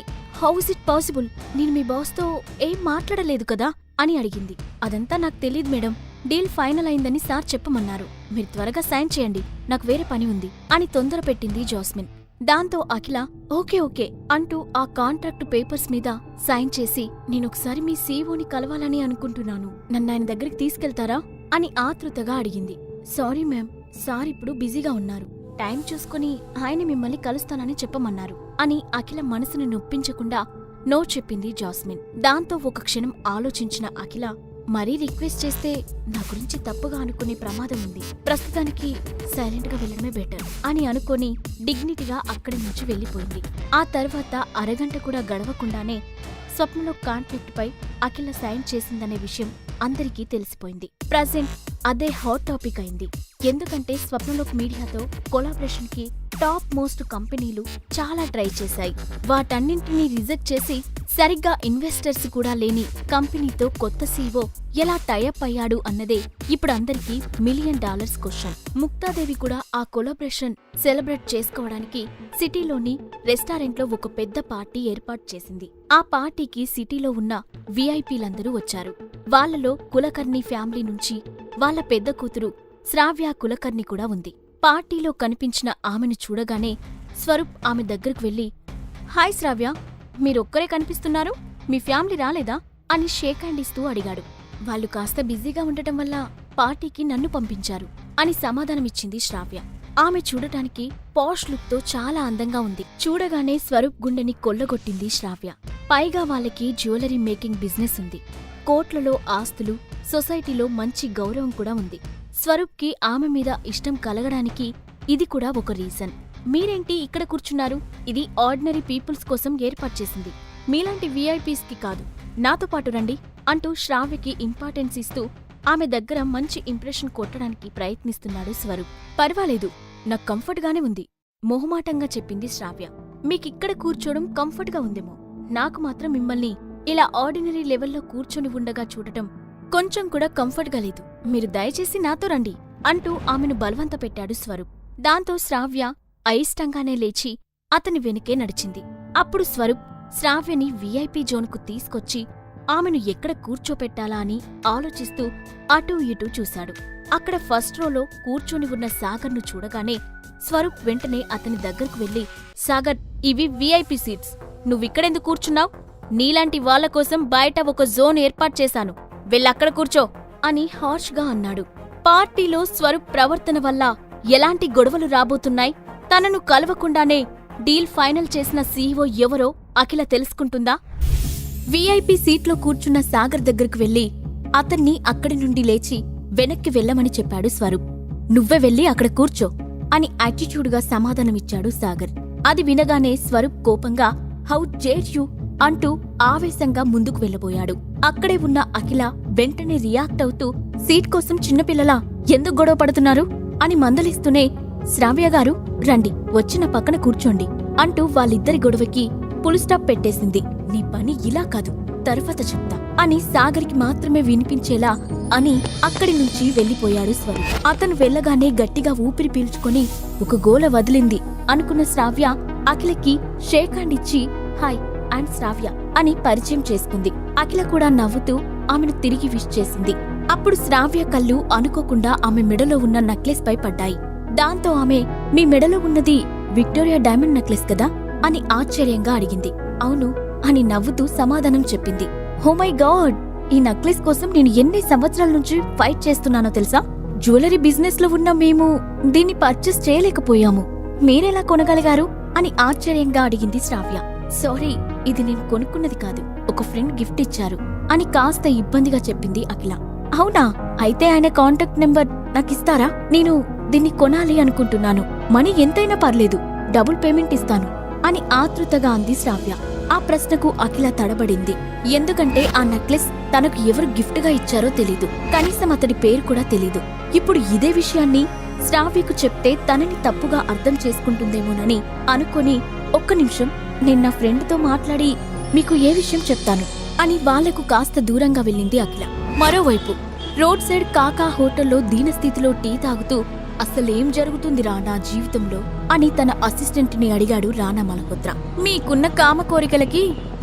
హౌ ఇస్ ఇట్ పాసిబుల్, నేను మీ బాస్తో ఏం మాట్లాడలేదు కదా అని అడిగింది. అదంతా నాకు తెలీదు మేడం, డీల్ ఫైనల్ అయిందని సార్ చెప్పమన్నారు, మీరు త్వరగా సైన్ చేయండి, నాకు వేరే పని ఉంది అని తొందర పెట్టింది జాస్మిన్. దాంతో అఖిల ఓకే ఓకే అంటూ ఆ కాంట్రాక్ట్ పేపర్స్ మీద సైన్ చేసి, నేనొకసారి మీ సీఈఓని కలవాలని అనుకుంటున్నాను, నన్ను ఆయన దగ్గరికి తీసుకెళ్తారా అని ఆతృతగా అడిగింది. సారీ మ్యామ్, సార్ ఇప్పుడు బిజీగా ఉన్నారు, టైం చూసుకుని ఆయన మిమ్మల్ని కలుస్తానని చెప్పమన్నారు అని అఖిల మనసుని నొప్పించకుండా నో చెప్పింది జాస్మిన్. దాంతో ఒక క్షణం ఆలోచించిన అఖిల, మరీ రిక్వెస్ట్ చేస్తే నా గురించి తప్పుగా అనుకునే ప్రమాదం ఉంది, ప్రస్తుతానికి సైలెంట్ గా వెళ్ళడమే బెటర్ అని అనుకొని డిగ్నిటీగా అక్కడి నుంచి వెళ్లిపోయింది. ఆ తర్వాత అరగంట కూడా గడవకుండానే స్వప్నలో కాంట్రాక్ట్ పై అఖిల సైన్ చేసిందనే విషయం అందరికీ తెలిసిపోయింది. ప్రజెంట్ అదే హాట్ టాపిక్ అయింది. ఎందుకంటే స్వప్నలోక్ మీడియాతో కొలాబరేషన్ కి టాప్ మోస్ట్ కంపెనీలు చాలా ట్రై చేశాయి. వాటన్నింటినీ రిజెక్ట్ చేసి సరిగ్గా ఇన్వెస్టర్స్ కూడా లేని కంపెనీతో కొత్త సీఈఓ ఎలా టైఅప్ అయ్యాడు అన్నదే ఇప్పుడు అందరికీ $1 మిలియన్ క్వశ్చన్. ముక్తాదేవి కూడా ఆ కొలాబరేషన్ సెలబ్రేట్ చేసుకోవడానికి సిటీలోని రెస్టారెంట్లో ఒక పెద్ద పార్టీ ఏర్పాటు చేసింది. ఆ పార్టీకి సిటీలో ఉన్న విఐపీలందరూ వచ్చారు. వాళ్లలో కులకర్ణి ఫ్యామిలీ నుంచి వాళ్ళ పెద్ద కూతురు శ్రావ్య కులకర్ణి కూడా ఉంది. పార్టీలో కనిపించిన ఆమెను చూడగానే స్వరూప్ ఆమె దగ్గరకు వెళ్లి, హాయ్ శ్రావ్య, మీరొక్కరే కనిపిస్తున్నారు, మీ ఫ్యామిలీ రాలేదా అని షేక్ హ్యాండ్ ఇస్తూ అడిగాడు. వాళ్ళు కాస్త బిజీగా ఉండటం వల్ల పార్టీకి నన్ను పంపించారు అని సమాధానమిచ్చింది శ్రావ్య. ఆమె చూడటానికి పాష్ లుక్ తో చాలా అందంగా ఉంది. చూడగానే స్వరూప్ గుండెని కొల్లగొట్టింది శ్రావ్య. పైగా వాళ్ళకి జ్యువెలరీ మేకింగ్ బిజినెస్ ఉంది. కోట్లలో ఆస్తులు, సొసైటీలో మంచి గౌరవం కూడా ఉంది. స్వరూప్కి ఆమె మీద ఇష్టం కలగడానికి ఇది కూడా ఒక రీజన్. మీరేంటి ఇక్కడ కూర్చున్నారు? ఇది ఆర్డినరీ పీపుల్స్ కోసం ఏర్పాటు చేసింది, మీలాంటి వీఐపీస్ కి కాదు. నాతో పాటు రండి అంటూ శ్రావ్యకి ఇంపార్టెన్స్ ఇస్తూ ఆమె దగ్గర మంచి ఇంప్రెషన్ కొట్టడానికి ప్రయత్నిస్తున్నాడు స్వరూప్. పర్వాలేదు, నాకు కంఫర్ట్ గానే ఉంది, మొహమాటంగా చెప్పింది శ్రావ్య. మీకిక్కడ కూర్చోవడం కంఫర్ట్ గా ఉందేమో, నాకు మాత్రం మిమ్మల్ని ఇలా ఆర్డినరీ లెవెల్లో కూర్చొని ఉండగా చూడటం కొంచెం కూడా కంఫర్ట్ గా లేదు. మీరు దయచేసి నాతో రండి అంటూ ఆమెను బలవంత పెట్టాడు స్వరూప్. దాంతో శ్రావ్య అయిష్టంగానే లేచి అతని వెనుకే నడిచింది. అప్పుడు స్వరూప్ శ్రావ్యని వీఐపీ జోన్కు తీసుకొచ్చి ఆమెను ఎక్కడ కూర్చోపెట్టాలా అని ఆలోచిస్తూ అటూ ఇటూ చూశాడు. అక్కడ ఫస్ట్ రోలో కూర్చొని ఉన్న సాగర్ను చూడగానే స్వరూప్ వెంటనే అతని దగ్గరకు వెళ్లి, సాగర్, ఇవి వీఐపీ సీట్స్, నువ్విక్కడెందుకు కూర్చున్నావ్? నీలాంటి వాళ్ల కోసం బయట ఒక జోన్ ఏర్పాటు చేశాను, వెళ్ళక్కడ కూర్చో అని హార్ష్గా అన్నాడు. పార్టీలో స్వరూప్ ప్రవర్తన వల్ల ఎలాంటి గొడవలు రాబోతున్నాయి? తనను కలవకుండానే డీల్ ఫైనల్ చేసిన సీఈఓ ఎవరో అఖిల తెలుసుకుంటుందా? వీఐపీ సీట్లో కూర్చున్న సాగర్ దగ్గరకు వెళ్లి అతన్ని అక్కడి నుండి లేచి వెనక్కి వెళ్లమని చెప్పాడు స్వరూప్. నువ్వే వెళ్లి అక్కడ కూర్చో అని యాటిట్యూడ్గా సమాధానమిచ్చాడు సాగర్. అది వినగానే స్వరూప్ కోపంగా హౌ డేర్ యూ అంటూ ఆవేశంగా ముందుకు వెళ్లబోయాడు. అక్కడే ఉన్న అఖిల వెంటనే రియాక్ట్ అవుతూ, సీట్ కోసం చిన్నపిల్లలా ఎందుకు గొడవ పడుతున్నారు అని మందలిస్తూనే, శ్రావ్య గారు రండి, వచ్చిన పక్కన కూర్చోండి అంటూ వాళ్ళిద్దరి గొడవకి ఫుల్ స్టాప్ పెట్టేసింది. నీ పని ఇలా కాదు, తర్వాత చెప్తా అని సాగర్కి మాత్రమే వినిపించేలా అని అక్కడి నుంచి వెళ్లిపోయాడు స్వరూప్. అతను వెళ్లగానే గట్టిగా ఊపిరి పీల్చుకొని ఒక గోల వదిలింది అనుకున్న శ్రావ్య అఖిలకి షేక్ హ్యాండ్ ఇచ్చి, హాయ్, ఐమ్ శ్రావ్య అని పరిచయం చేసుకుంది. అఖిల కూడా నవ్వుతూ ఆమెను తిరిగి విష్ చేసింది. అప్పుడు శ్రావ్య కళ్ళు అనుకోకుండా ఆమె మెడలో ఉన్న నెక్లెస్ పై పడ్డాయి. దాంతో ఆమె, మీ మెడలో ఉన్నది విక్టోరియా డైమండ్ నెక్లెస్ కదా అని ఆశ్చర్యంగా అడిగింది. అవును అని నవ్వుతూ సమాధానం చెప్పింది. ఓ మై గాడ్, ఈ నెక్లెస్ కోసం నేను ఎన్ని సంవత్సరాల నుంచి ఫైట్ చేస్తున్నానో తెలుసా? జ్యువెలరీ బిజినెస్ లో ఉన్న మేము దీన్ని పర్చేస్ చేయలేకపోయాము, మీరెలా కొనగలిగారు అని ఆశ్చర్యంగా అడిగింది శ్రావ్య. సారీ, ఇది నేను కొనుక్కున్నది కాదు, ఒక ఫ్రెండ్ గిఫ్ట్ ఇచ్చారు అని కాస్త ఇబ్బందిగా చెప్పింది అఖిల. అవునా, అయితే ఆయన కాంటాక్ట్ నెంబర్ నాకిస్తారా? నేను దీన్ని కొనాలి అనుకుంటున్నాను, మనీ ఎంతైనా పర్లేదు, డబుల్ పేమెంట్ ఇస్తాను అని ఆతృతగా అంది శ్రావ్య. ఆ ప్రశ్నకు అఖిల తడబడింది. ఎందుకంటే ఆ నెక్లెస్ తనకు ఎవరు గిఫ్ట్ గా ఇచ్చారో తెలీదు, కనీసం అతడి పేరు కూడా తెలీదు. ఇప్పుడు ఇదే విషయాన్ని శ్రావ్యకు చెప్తే తనని తప్పుగా అర్థం చేసుకుంటుందేమోనని అనుకొని, ఒక్క నిమిషం, నేను నా ఫ్రెండ్తో మాట్లాడి మీకు ఏ విషయం చెప్తాను అని వాళ్లకు కాస్త దూరంగా వెళ్ళింది అఖిల. మరోవైపు రోడ్ సైడ్ కాకా హోటల్లో దీనస్థితిలో టీ తాగుతూ, అసలేం జరుగుతుందిరా నా జీవితంలో అని తన అసిస్టెంట్ని అడిగాడు రానా మల్హోత్రా. మీకున్న కామ కోరికలకి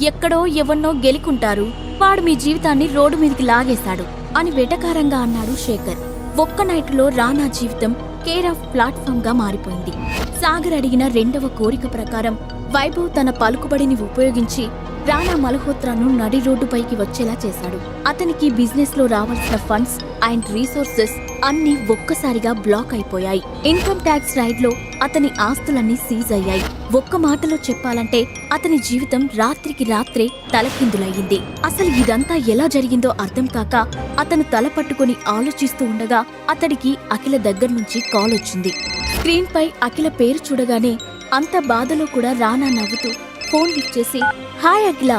ఎక్కడో ఎవన్నో గెలికుంటారు, వాడు మీ జీవితాన్ని రోడ్డు మీదికి లాగేశాడు అని వెటకారంగా అన్నాడు శేఖర్. ఒక్క నైట్లో రానా జీవితం కేర్ ఆఫ్ ప్లాట్ఫామ్ గా మారిపోయింది. సాగర్ అడిగిన రెండవ కోరిక ప్రకారం వైభవ్ తన పలుకుబడిని ఉపయోగించి రానా మల్హోత్రాను నడి రోడ్డుపైకి వచ్చేలా చేశాడు. అతనికి బిజినెస్ లో రావాల్సిన ఫండ్స్ అండ్ రీసోర్సెస్ అన్నీ ఒక్కసారిగా బ్లాక్ అయిపోయాయి. ఇన్కమ్ ట్యాక్స్ రైడ్ లో అతని ఆస్తులన్నీ సీజ్ అయ్యాయి. ఒక్క మాటలో చెప్పాలంటే అతని జీవితం రాత్రికి రాత్రే తలకిందులయ్యింది. అసలు ఇదంతా ఎలా జరిగిందో అర్థం కాక అతను తల పట్టుకుని ఆలోచిస్తూ ఉండగా అతడికి అఖిల దగ్గర్నుంచి కాల్ వచ్చింది. స్క్రీన్ పై అఖిల పేరు చూడగానే అంత బాధలో కూడా రానా నవ్వుతూ ఫోన్ లిఫ్ట్ చేసి, హాయ్ అఖిల,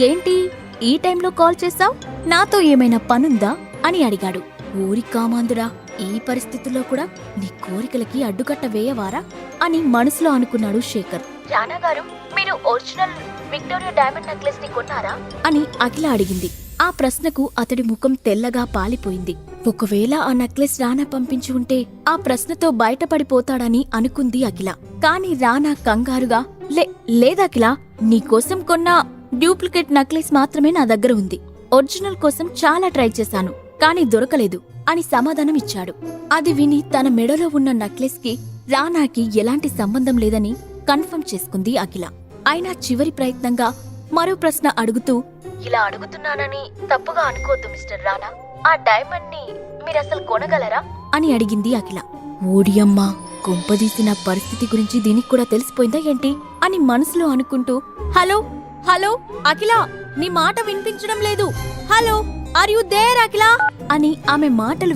ఏంటి ఈ టైంలో కాల్ చేశావ్? నాతో ఏమైనా పనుందా అని అడిగాడు. ఊరి కామాందుడా, ఈ పరిస్థితుల్లో కూడా నీ కోరికలకి అడ్డుకట్ట వేయవారా అని మనసులో అనుకున్నాడు శేఖర్. రానాగారు, మీరు ఒరిజినల్ విక్టోరియా డైమండ్ నెక్లెస్ ని కొన్నారా అని అఖిల అడిగింది. ఆ ప్రశ్నకు అతడి ముఖం తెల్లగా పాలిపోయింది. ఒకవేళ ఆ నెక్లెస్ రానా పంపించి ఉంటే ఆ ప్రశ్నతో బయటపడిపోతాడని అనుకుంది అఖిల. కాని రానా కంగారుగా లేదఖిల, నీకోసం కొన్న డూప్లికేట్ నెక్లెస్ మాత్రమే నా దగ్గర ఉంది. ఒరిజినల్ కోసం చాలా ట్రై చేశాను, కాని దొరకలేదు అని సమాధానం ఇచ్చాడు. అది విని తన మెడలో ఉన్న నెక్లెస్ కి రానాకి ఎలాంటి సంబంధం లేదని కన్ఫర్మ్ చేసుకుంది అఖిల. అయినా చివరి ప్రయత్నంగా మరో ప్రశ్న అడుగుతూ, ఇలా అడుగుతున్నానని తప్పుగా అనుకోద్దు మిస్టర్ రానా, ఆ డైమండ్ ని మీరసలు కొనగలరా అని అడిగింది అఖిల. ఓడియమ్మా, కొంపదీసిన పరిస్థితి గురించి దీనికి కూడా తెలిసిపోయిందా ఏంటి అని మనసులో అనుకుంటూ, హలో హలో అఖిల, నీ మాట వినిపించడం లేదు, హలో ఆర్ యు దేర్ అఖిల అని ఆమె మాటలు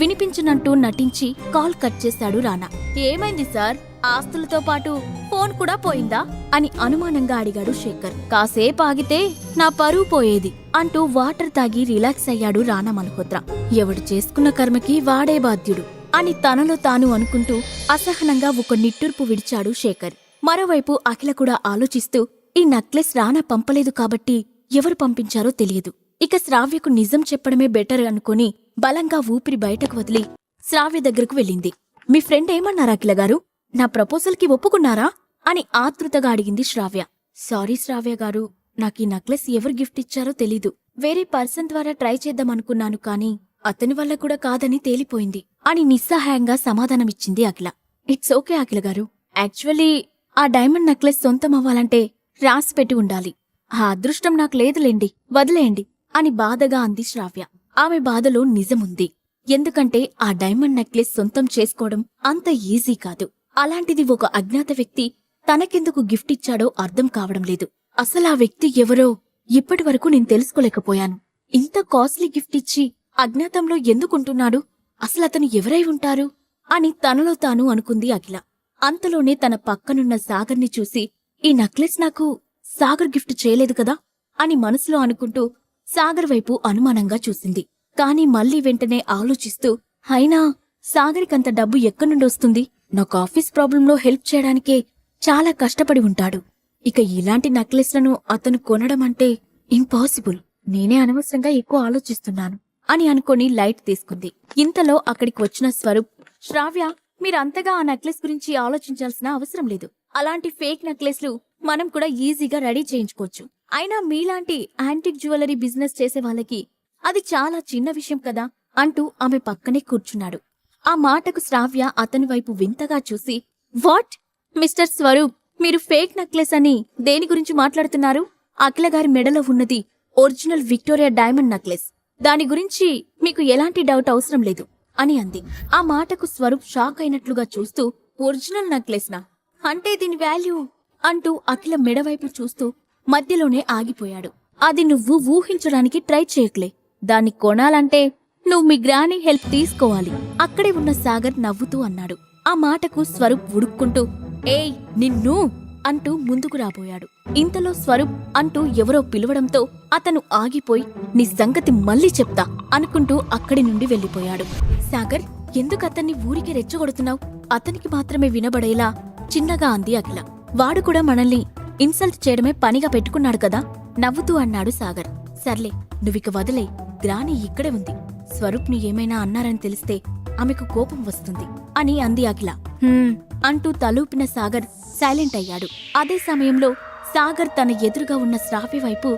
వినిపించనంటూ నటించి కాల్ కట్ చేశాడు రానా. ఏమైంది సార్, ఆస్తులతో పాటు ఫోన్ కూడా పోయిందా అని అనుమానంగా అడిగాడు శేఖర్. కాసేపు ఆగితే నా పరువు పోయేది అంటూ వాటర్ తాగి రిలాక్స్ అయ్యాడు రానా మల్హోత్రా. ఎవడు చేసుకున్న కర్మకి వాడే బాధ్యుడు అని తనలో తాను అనుకుంటూ అసహనంగా ఒక నిట్టూర్పు విడిచాడు శేఖర్. మరోవైపు అఖిల కూడా ఆలోచిస్తూ, ఈ నెక్లెస్ రానా పంపలేదు కాబట్టి ఎవరు పంపించారో తెలియదు. ఇక శ్రావ్యకు నిజం చెప్పడమే బెటర్ అనుకుని బలంగా ఊపిరి బయటకు వదిలి శ్రావ్య దగ్గరకు వెళ్ళింది. మీ ఫ్రెండ్ ఏమన్నారా అఖిల గారు, నా ప్రపోజల్ కి ఒప్పుకున్నారా అని ఆతృతగా అడిగింది శ్రావ్య. సారీ శ్రావ్య గారు, నాకీ నెక్లెస్ ఎవరు గిఫ్ట్ ఇచ్చారో తెలీదు. వేరే పర్సన్ ద్వారా ట్రై చేద్దామనుకున్నాను కానీ అతని వల్ల కూడా కాదని తేలిపోయింది అని నిస్సహాయంగా సమాధానమిచ్చింది అఖిల. ఇట్స్ ఓకే అఖిల గారు, యాక్చువల్లీ ఆ డైమండ్ నెక్లెస్ సొంతం అవ్వాలంటే రాసిపెట్టి ఉండాలి. ఆ అదృష్టం నాకు లేదులేండి, వదిలేయండి అని బాధగా అంది శ్రావ్య. ఆమె బాధలో నిజముంది. ఎందుకంటే ఆ డైమండ్ నెక్లెస్ సొంతం చేసుకోవడం అంత ఈజీ కాదు. అలాంటిది ఒక అజ్ఞాత వ్యక్తి తనకెందుకు గిఫ్ట్ ఇచ్చాడో అర్థం కావడం లేదు. అసలా వ్యక్తి ఎవరో ఇప్పటివరకు నేను తెలుసుకోలేకపోయాను. ఇంత కాస్ట్లీ గిఫ్ట్ ఇచ్చి అజ్ఞాతంలో ఎందుకుంటున్నాడు, అసలతను ఎవరై ఉంటారు అని తనలో తాను అనుకుంది అఖిల. అంతలోనే తన పక్కనున్న సాగర్ని చూసి, ఈ నెక్లెస్ నాకు సాగర్ గిఫ్ట్ చేయలేదు కదా అని మనసులో అనుకుంటూ సాగర్ వైపు అనుమానంగా చూసింది. కాని మళ్లీ వెంటనే ఆలోచిస్తూ, అయినా సాగరికంత డబ్బు ఎక్కడ్నుండొస్తుంది, నాకు ఆఫీస్ ప్రాబ్లంలో హెల్ప్ చేయడానికే చాలా కష్టపడి ఉంటాడు. ఇక ఇలాంటి నెక్లెస్లను అతను కొనడం అంటే ఇంపాసిబుల్. నేనే అనవసరంగా ఎక్కువ ఆలోచిస్తున్నాను అని అనుకొని లైట్ తీసుకుంది. ఇంతలో అక్కడికి వచ్చిన స్వరూప్, శ్రావ్య, మీరంతగా ఆ నెక్లెస్ గురించి ఆలోచించాల్సిన అవసరం లేదు. అలాంటి ఫేక్ నెక్లెస్లు మనం కూడా ఈజీగా రెడీ చేయించుకోవచ్చు. అయినా మీలాంటి యాంటిక్ జ్యువెలరీ బిజినెస్ చేసే వాళ్ళకి అది చాలా చిన్న విషయం కదా అంటూ ఆమె పక్కనే కూర్చున్నాడు. ఆ మాటకు శ్రావ్య అతని వైపు వింతగా చూసి, వాట్ మిస్టర్ స్వరూప్, మీరు ఫేక్ నెక్లెస్ అని దేని గురించి మాట్లాడుతున్నారు? అఖిల గారి మెడలో ఉన్నది ఒరిజినల్ విక్టోరియా డైమండ్ నెక్లెస్. దాని గురించి మీకు ఎలాంటి డౌట్ అవసరం లేదు అని అంది. ఆ మాటకు స్వరూప్ షాక్ అయినట్లుగా చూస్తూ, ఒరిజినల్ నెక్లెస్నా? అంటే దీని వాల్యూ అంటూ అఖిల మెడవైపు చూస్తూ మధ్యలోనే ఆగిపోయాడు. అది నువ్వు ఊహించడానికి ట్రై చేయట్లే. దాన్ని కొనాలంటే నువ్వు మీ గ్రానీ హెల్ప్ తీసుకోవాలి. అక్కడే ఉన్న సాగర్ నవ్వుతూ అన్నాడు. ఆ మాటకు స్వరూప్ ఉడుక్కుంటూ, ఏయ్ నిన్ను అంటూ ముందుకు రాబోయాడు. ఇంతలో స్వరూప్ అంటూ ఎవరో పిలవడంతో అతను ఆగిపోయి, నీ సంగతి మళ్ళీ చెప్తా అనుకుంటూ అక్కడి నుండి వెళ్లిపోయాడు. సాగర్, ఎందుకు అతన్ని ఊరికి రెచ్చగొడుతున్నావు? అతనికి మాత్రమే వినబడేలా చిన్నగా అంది అఖిల. వాడు కూడా మనల్ని ఇన్సల్ట్ చేయడమే పనిగా పెట్టుకున్నాడు కదా నవ్వుతూ అన్నాడు సాగర్. సర్లే, నువ్విక వదిలే, గ్రాని ఇక్కడే ఉంది. స్వరూప్ని ఏమైనా అన్నారని తెలిస్తే ఆమెకు కోపం వస్తుంది అని అంది అఖిల. అంటూ తలూపిన సాగర్ సైలెంట్ అయ్యాడు. అదే సమయంలో సాగర్ తన ఎదురుగా ఉన్న శ్రావ్య వైపు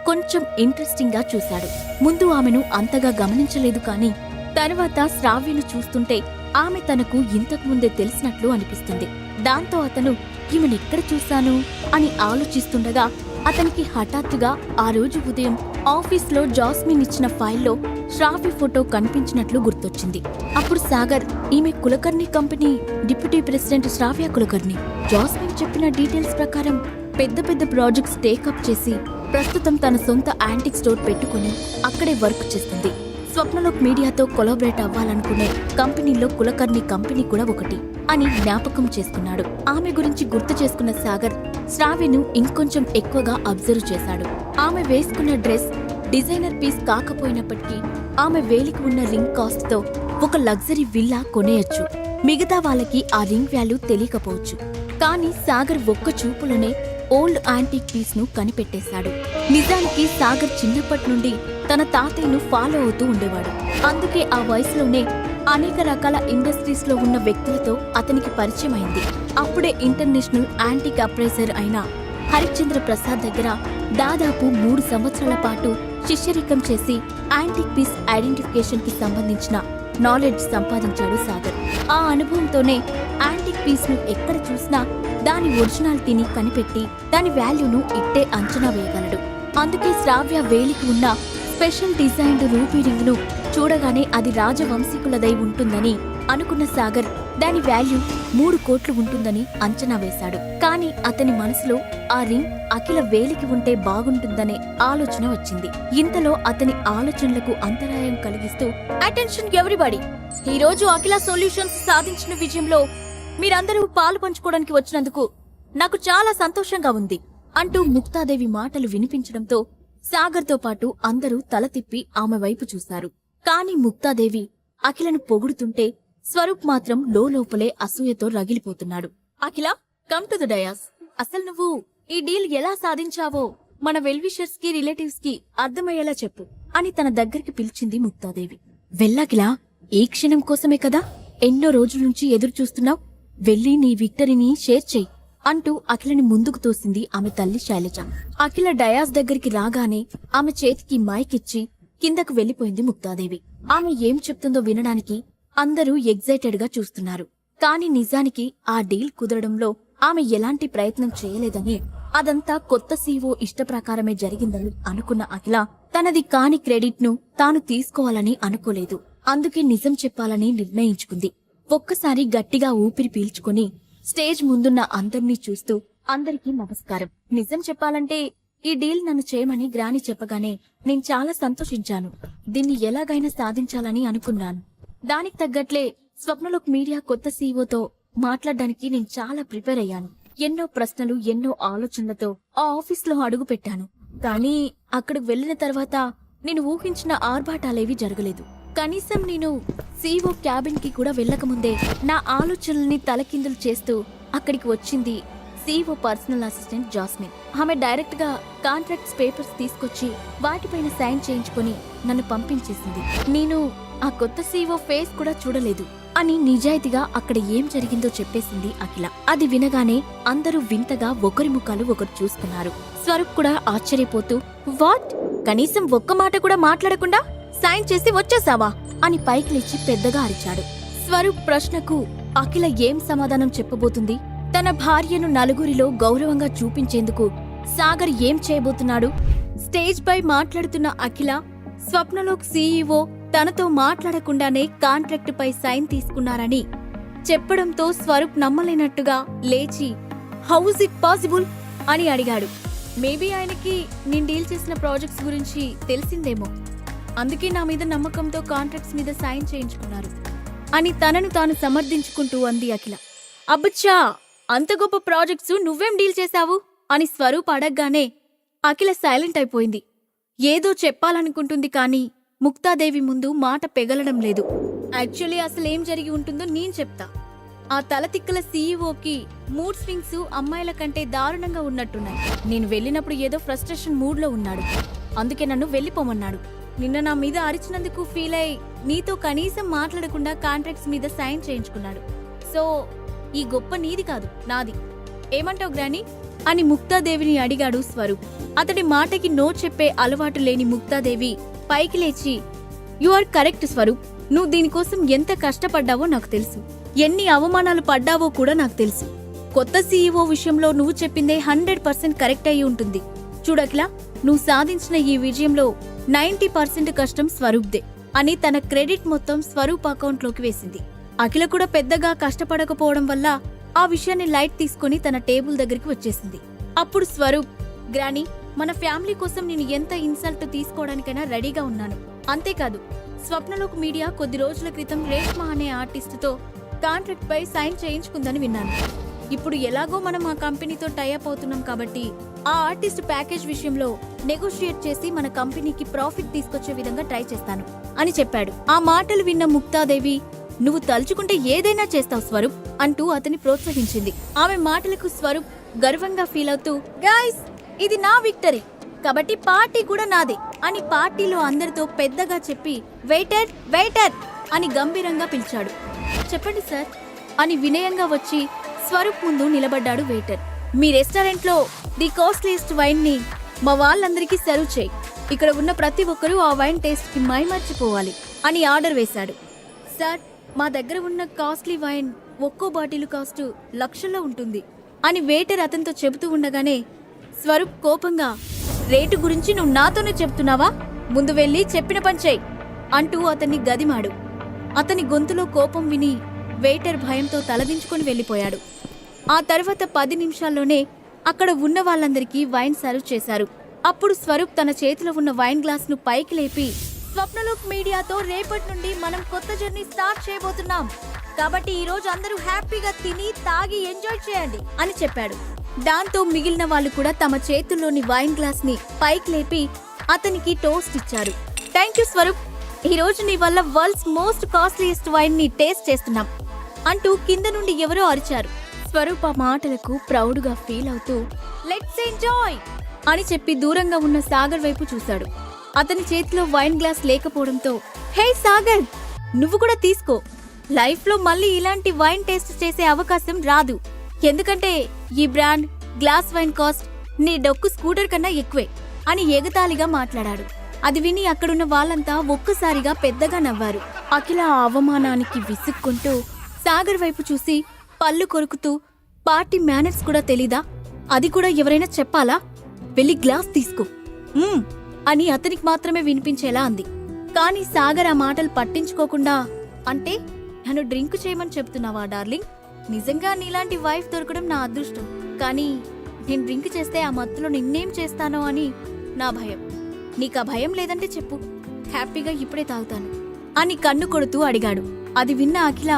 కొంచెం ఇంట్రెస్టింగ్ గా చూశాడు. ముందు ఆమెను అంతగా గమనించలేదు కాని తర్వాత శ్రావ్యను చూస్తుంటే ఆమె తనకు ఇంతకు ముందే తెలిసినట్లు అనిపిస్తుంది. దాంతో అతను ఈమెనెక్కడ చూశాను అని ఆలోచిస్తుండగా అతనికి హఠాత్తుగా ఆ రోజు ఉదయం ఆఫీస్లో జాస్మిన్ ఇచ్చిన ఫైల్లో శ్రావ్య ఫోటో కనిపించినట్లు గుర్తొచ్చింది. అప్పుడు సాగర్, ఈమె కులకర్ణి కంపెనీ డిప్యూటీ ప్రెసిడెంట్ శ్రావ్య కులకర్ణి. జాస్మిన్ చెప్పిన డీటెయిల్స్ ప్రకారం పెద్ద పెద్ద ప్రాజెక్ట్స్ టేకప్ చేసి ప్రస్తుతం తన సొంత యాంటిక్ స్టోర్ పెట్టుకుని అక్కడే వర్క్ చేస్తుంది. స్వప్నలోక్ మీడియాతో కొలాబరేట్ అవ్వాలనుకునే కంపెనీలో కులకర్ణి కంపెనీ కూడా ఒకటి అని జ్ఞాపకం చేసుకున్నాడు. ఆమె గురించి గుర్తు చేసుకున్న సాగర్ శ్రావ్యను ఇంకొంచెం ఎక్కువగా అబ్జర్వ్ చేశాడు. ఆమె వేసుకున్న డ్రెస్ డిజైనర్ పీస్ కాకపోయినప్పటికీ ఆమె వేలికి ఉన్న రింగ్ కాస్ట్తో ఒక లగ్జరీ విల్లా కొనేయొచ్చు. మిగతా వాళ్ళకి ఆ రింగ్ వాల్యూ తెలియకపోవచ్చు. కానీ సాగర్ ఒక్క చూపులోనే ఓల్డ్ యాంటిక్ పీస్ ను కనిపెట్టేశాడు. నిజానికి సాగర్ చిన్నప్పటి నుండి తన తాతయ్యను ఫాలో అవుతూ ఉండేవాడు. అందుకే ఆ వయసులోనే అనేక రకాల ఇండస్ట్రీస్ లో ఉన్న వ్యక్తులతో అతనికి పరిచయం అయింది. అప్పుడే ఇంటర్నేషనల్ యాంటిక్ అప్రైజర్ అయిన హరిశ్చంద్ర ప్రసాద్ దగ్గర దాదాపు 3 సంవత్సరాల పాటు శిష్యరికం చేసి యాంటిక్ పీస్ ఐడెంటిఫికేషన్ కి సంబంధించిన నాలెడ్జ్ సంపాదించాడు సాగర్. ఆ అనుభవంతోనే యాంటిక్ పీస్ ను ఎక్కడ చూసినా దాని ఒరిజినాలిటీని కనిపెట్టి దాని వాల్యూను ఇట్టే అంచనా వేయగలడు. అందుకే శ్రావ్య వేలికి ఉన్న స్పెషల్ డిజైన్డ్ రూబీ రింగ్ ను చూడగానే అది రాజవంశీకులదై ఉంటుందని అనుకున్న సాగర్ దాని వాల్యూ 3 కోట్లు ఉంటుందని అంచనా వేశాడు. కానీ అతని మనసులో ఆ రింగ్ అఖిల వేలికి ఉంటే బాగుంటుందనే ఆలోచన వచ్చింది. ఇంతలో అతని ఆలోచనలకు అంతరాయం కలిగిస్తూ, అటెన్షన్ ఎవ్రీబడి, ఈ రోజు అఖిల సొల్యూషన్స్ సాధించిన విజయంలో మీరందరూ పాలు పంచుకోవడానికి వచ్చినందుకు నాకు చాలా సంతోషంగా ఉంది అంటూ ముక్తాదేవి మాటలు వినిపించడంతో సాగర్తో పాటు అందరూ తల తిప్పి ఆమె వైపు చూశారు. కాని ముక్తాదేవి అఖిలను పొగుడుతుంటే స్వరూప్ మాత్రం లోపలే అసూయతో రగిలిపోతున్నాడు. అఖిల, కమ్ టు ద డయాస్. అసలు నువ్వు ఈ డీల్ ఎలా సాధించావో మన వెల్విషర్స్ కి రిలేటివ్స్ కి అర్థమయ్యేలా చెప్పు అని తన దగ్గరికి పిలిచింది ముక్తాదేవి. వెళ్ళాకిలా, ఈ క్షణం కోసమే కదా ఎన్నో రోజుల నుంచి ఎదురు చూస్తున్నావు. వెళ్ళి నీ విక్టరీని షేర్ చెయ్యి అంటూ అఖిలని ముందుకు తోసింది ఆమె తల్లి శైలజ. అఖిల డయాస్ దగ్గరికి రాగానే ఆమె చేతికి మైక్ ఇచ్చి కిందకు వెళ్లిపోయింది ముక్తాదేవి. ఆమె ఏం చెప్తుందో వినడానికి అందరూ ఎగ్జైటెడ్ గా చూస్తున్నారు. కాని నిజానికి ఆ డీల్ కుదరడంలో ఆమె ఎలాంటి ప్రయత్నం చేయలేదని, అదంతా కొత్త సీఈఓ ఇష్టప్రకారమే జరిగిందని అనుకున్న అఖిల తనది కాని క్రెడిట్ ను తాను తీసుకోవాలని అనుకోలేదు. అందుకే నిజం చెప్పాలని నిర్ణయించుకుంది. ఒక్కసారి గట్టిగా ఊపిరి పీల్చుకుని స్టేజ్ ముందున్న అందర్నీ చూస్తూ, అందరికీ నమస్కారం. నిజం చెప్పాలంటే ఈ డీల్ నన్ను చేయమని గ్రాని చెప్పగానే నేను చాలా సంతోషించాను. దీన్ని ఎలాగైనా సాధించాలని అనుకున్నాను. దానికి తగ్గట్లే స్వప్నలోక్ మీడియా కొత్త సీఈఓతో మాట్లాడడానికి నేను చాలా ప్రిపేర్ అయ్యాను. ఎన్నో ప్రశ్నలు, ఎన్నో ఆలోచనలతో ఆ ఆఫీస్లో అడుగు పెట్టాను. కానీ అక్కడికి వెళ్లిన తర్వాత నేను ఊహించిన ఆర్భాటాలేవీ జరగలేదు. కనీసం నేను సీఈఓ క్యాబిన్ కి కూడా వెళ్లకముందే నా ఆలోచనల్ని తలకిందులు చేస్తూ అక్కడికి వచ్చింది సీఈఓ పర్సనల్ అసిస్టెంట్ జాస్మిన్. ఆమె డైరెక్ట్ గా కాంట్రాక్ట్స్ పేపర్స్ తీసుకొచ్చి వాటిపైన సైన్ చేయించుకుని నన్ను పంపించేసింది. నేను ఆ కొత్త సీఈఓ ఫేస్ కూడా చూడలేదు అని నిజాయితీగా అక్కడ ఏం జరిగిందో చెప్పేసింది అఖిల. అది వినగానే అందరూ వింతగా ఒకరి ముఖాలు ఒకరు చూసుకున్నారు. స్వరూప్ కూడా ఆశ్చర్యపోతూ, వాట్, కనీసం ఒక్క మాట కూడా మాట్లాడకుండా సైన్ చేసి వచ్చేసావా అని పైకి లేచి పెద్దగా అరిచాడు. స్వరూప్ ప్రశ్నకు అఖిల ఏం సమాధానం చెప్పబోతుంది? తన భార్యను నలుగురిలో గౌరవంగా చూపించేందుకు సాగర్ ఏం చేయబోతున్నాడు? స్టేజ్ పై మాట్లాడుతున్న అఖిల స్వప్నలోక్ సీఈఓ తనతో మాట్లాడకుండానే కాంట్రాక్ట్ పై సైన్ తీసుకున్నారని చెప్పడంతో స్వరూప్ నమ్మలేనట్టుగా లేచి, హౌస్ ఇట్ పాసిబుల్ అని అడిగాడు. మేబీ ఆయనకి నేను డీల్ చేసిన ప్రాజెక్ట్స్ గురించి తెలిసిందేమో, అందుకే నా మీద నమ్మకంతో కాంట్రాక్ట్స్ మీద సైన్ చేయించుకున్నారు అని తనను తాను సమర్థించుకుంటూ అంది అఖిల. అబ్బచ్చా, అంత గొప్ప ప్రాజెక్ట్స్ నువ్వేం డీల్ చేశావు అని స్వరూప్ అడగ్గానే అఖిల సైలెంట్ అయిపోయింది. ఏదో చెప్పాలనుకుంటుంది కానీ ముక్తాదేవి ముందు మాట పెగలడం లేదు. యాక్చువల్లీ అసలేం జరిగి ఉంటుందో నేను చెప్తా. ఆ తలతిక్కల సీఈఓకి మూడ్ స్వింగ్స్ అమ్మాయిల కంటే దారుణంగా ఉన్నట్టున్నాయి. నేను వెళ్ళినప్పుడు ఏదో ఫ్రస్ట్రేషన్ మూడ్ లో ఉన్నాడు, అందుకే నన్ను వెళ్ళిపోమన్నాడు. నిన్న నా మీద అరిచినందుకు ఫీల్ అయి నీతో కనీసం మాట్లాడకుండా కాంట్రాక్ట్స్ మీద సైన్ చేయించుకున్నాడు. సో ఈ గొప్ప నీది కాదు, నాది. ఏమంటావు గ్రాని అని ముక్తాదేవిని అడిగాడు స్వరూప్. అతడి మాటకి నో చెప్పే అలవాటు లేని ముక్తాదేవి పైకి లేచి, యు ఆర్ కరెక్ట్ స్వరూప్, నువ్వు దీనికోసం ఎంత కష్టపడ్డావో నాకు తెలుసు, ఎన్ని అవమానాలు పడ్డావో కూడా నాకు తెలుసు. కొత్త సీఈఓ విషయంలో నువ్వు చెప్పిందే 100% కరెక్ట్ అయి ఉంటుంది. చూడకిలా, నువ్వు సాధించిన ఈ విజయంలో 90% కష్టం స్వరూప్దే అని తన క్రెడిట్ మొత్తం స్వరూప్ అకౌంట్లోకి వేసింది. అఖిల కూడా పెద్దగా కష్టపడకపోవడం వల్ల ఆ విషయాన్ని లైట్ తీసుకుని తన టేబుల్ దగ్గరికి వచ్చేసింది. అప్పుడు స్వరూప్, గ్రాని, మన ఫ్యామిలీ కోసం నేను ఎంత ఇన్సల్ట్ తీసుకోవడానికైనా రెడీగా ఉన్నాను. అంతేకాదు, స్వప్నలోక్ మీడియా కొద్ది రోజుల క్రితం రేష్మా అనే ఆర్టిస్టుతో కాంట్రాక్ట్ పై సైన్ చేయించుకుందని విన్నాను. ఇప్పుడు ఎలాగో మనం ఆ కంపెనీతో టైఅప్ అవుతున్నాం కాబట్టి ఆ ఆర్టిస్ట్ ప్యాకేజ్ విషయంలో నెగోషియేట్ చేసి మన కంపెనీకి ప్రాఫిట్ తీసుకొచ్చే విధంగా ట్రై చేస్తాను అని చెప్పాడు. ఆ మాటలు విన్న ముక్తాదేవి, నువ్వు తలుచుకుంటే ఏదైనా చేస్తావు స్వరూప్ అంటూ అతని ప్రోత్సహించింది. ఆమె మాటలకు స్వరూప్ గర్వంగా ఫీల్ అవుతూ, గైస్ ఇది నా విక్టరీ కాబట్టి పార్టీ కూడా నాదే అని పార్టీలో అందరితో పెద్దగా చెప్పి వెయిటర్ వెయిటర్ అని గంభీరంగా పిలిచాడు. చెప్పండి సార్ అని వినయంగా వచ్చి స్వరూప్ ముందు నిలబడ్డాడు వెయిటర్. మీ రెస్టారెంట్లో ది కాస్ట్లీయెస్ట్ వైన్ ని మా వాళ్ళందరికీ సర్వ్ చేయి. ఇక్కడ ఉన్న ప్రతి ఒక్కరూ ఆ వైన్ టేస్ట్ కి మైమర్చిపోవాలి అని ఆర్డర్ వేశాడు. సార్ మా దగ్గర ఉన్న కాస్ట్లీ వైన్ ఒక్కో బాటిల్ కాస్ట్ లక్షల్లో ఉంటుంది అని వెయిటర్ అతనితో చెబుతూ ఉండగానే స్వరూప్ కోపంగా, రేటు గురించి నువ్వు నాతోనే చెప్తున్నావా? ముందు వెళ్ళి చెప్పిన పని చెయ్యి అంటూ అతన్ని గదిమాడు. అతని గొంతులో కోపం విని వెయిటర్ భయంతో తలదించుకొని వెళ్ళిపోయాడు. ఆ తర్వాత 10 నిమిషాల్లోనే అక్కడ ఉన్న వాళ్ళందరికీ వైన్ సర్వ్ చేశారు. అప్పుడు స్వరూప్ తన చేతిలో ఉన్న వైన్ గ్లాస్ ను పైకి లేపి, స్వప్నలోక్ మీడియాతో రేపటి నుండి మనం కొత్త జర్నీ స్టార్ట్ చేయబోతున్నాం కాబట్టి ఈ రోజు అందరూ హ్యాపీగా తిని తాగి ఎంజాయ్ చేయండి అని చెప్పాడు. దాంతో మిగిలిన వాళ్ళు కూడా తమ చేతుల్లోని వైన్ గ్లాస్ ని పైకి లేపి అతనికి టోస్ట్ ఇచ్చారు. థ్యాంక్ యూ స్వరూప్, ఈ రోజు నీ వల్ల వరల్డ్స్ మోస్ట్ కాస్ట్లీయెస్ట్ వైన్ ని టేస్ట్ చేస్తున్నాం అంటూ కింద నుండి ఎవరో అరిచారు. స్వరూప్ ఆ మాటలకు ప్రౌడ్గా ఫీల్ అవుతూ లెట్స్ ఎంజాయ్ అని చెప్పి దూరంగా ఉన్న సాగర్ వైపు చూశాడు. అతని చేతిలో వైన్ గ్లాస్ లేకపోవడంతో, హే సాగర్ నువ్వు కూడా తీసుకో, లైఫ్ లో మళ్ళీ ఇలాంటి వైన్ టేస్ట్ చేసే అవకాశం రాదు, ఎందుకంటే ఈ బ్రాండ్ గ్లాస్ వైన్ కాస్ట్ నీ డొక్కు స్కూటర్ కన్నా ఎక్కువే అని ఎగతాళిగా మాట్లాడాడు. అది విని అక్కడున్న వాళ్ళంతా ఒక్కసారిగా పెద్దగా నవ్వారు. అఖిల ఆ అవమానానికి విసుక్కుంటూ సాగర్ వైపు చూసి పళ్ళు కొరుకుతూ, పార్టీ మేనర్స్ కూడా తెలీదా? అది కూడా ఎవరైనా చెప్పాలా? వెళ్ళి గ్లాస్ తీసుకో అని అతనికి మాత్రమే వినిపించేలా అంది. కాని సాగర్ ఆ మాటలు పట్టించుకోకుండా, అంటే నన్ను డ్రింక్ చేయమని చెప్తున్నావా డార్లింగ్? నిజంగా నీలాంటి వైఫ్ దొరకడం నా అదృష్టం, కానీ నేను డ్రింక్ చేస్తే ఆ మత్తులో నిన్నేం చేస్తానో అని నా భయం. నీకా భయం లేదంటే చెప్పు, హ్యాపీగా ఇప్పుడే తాగుతాను అని కన్ను కొడుతూ అడిగాడు. అది విన్న అఖిల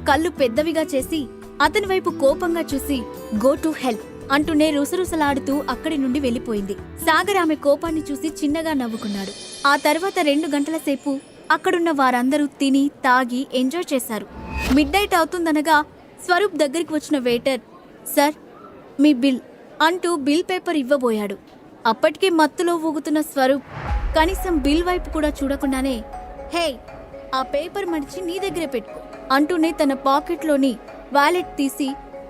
కళ్ళు పెద్దవిగా చేసి అతని వైపు కోపంగా చూసి, గో టు హెల్ప్ అంటూనే రుసరుసలాడుతూ అక్కడి నుండి వెళ్లిపోయింది. సాగర్ ఆమె కోపాన్ని చూసి చిన్నగా నవ్వుకున్నాడు. ఆ తర్వాత 2 గంటల సేపు అక్కడున్న వారందరూ తిని తాగి ఎంజాయ్ చేశారు. మిడ్ నైట్ అవుతుందనగా స్వరూప్ దగ్గరికి వచ్చిన వెయిటర్, సార్ మీ బిల్ అంటూ బిల్ పేపర్ ఇవ్వబోయాడు. అప్పటికే మత్తులో ఊగుతున్న స్వరూప్ కనీసం బిల్ వైపు కూడా చూడకుండానే, హే ఆ పేపర్ మడిచి నీ దగ్గరే పెట్టుకో అంటూనే తన పాకెట్లోని వాలెట్ తీసి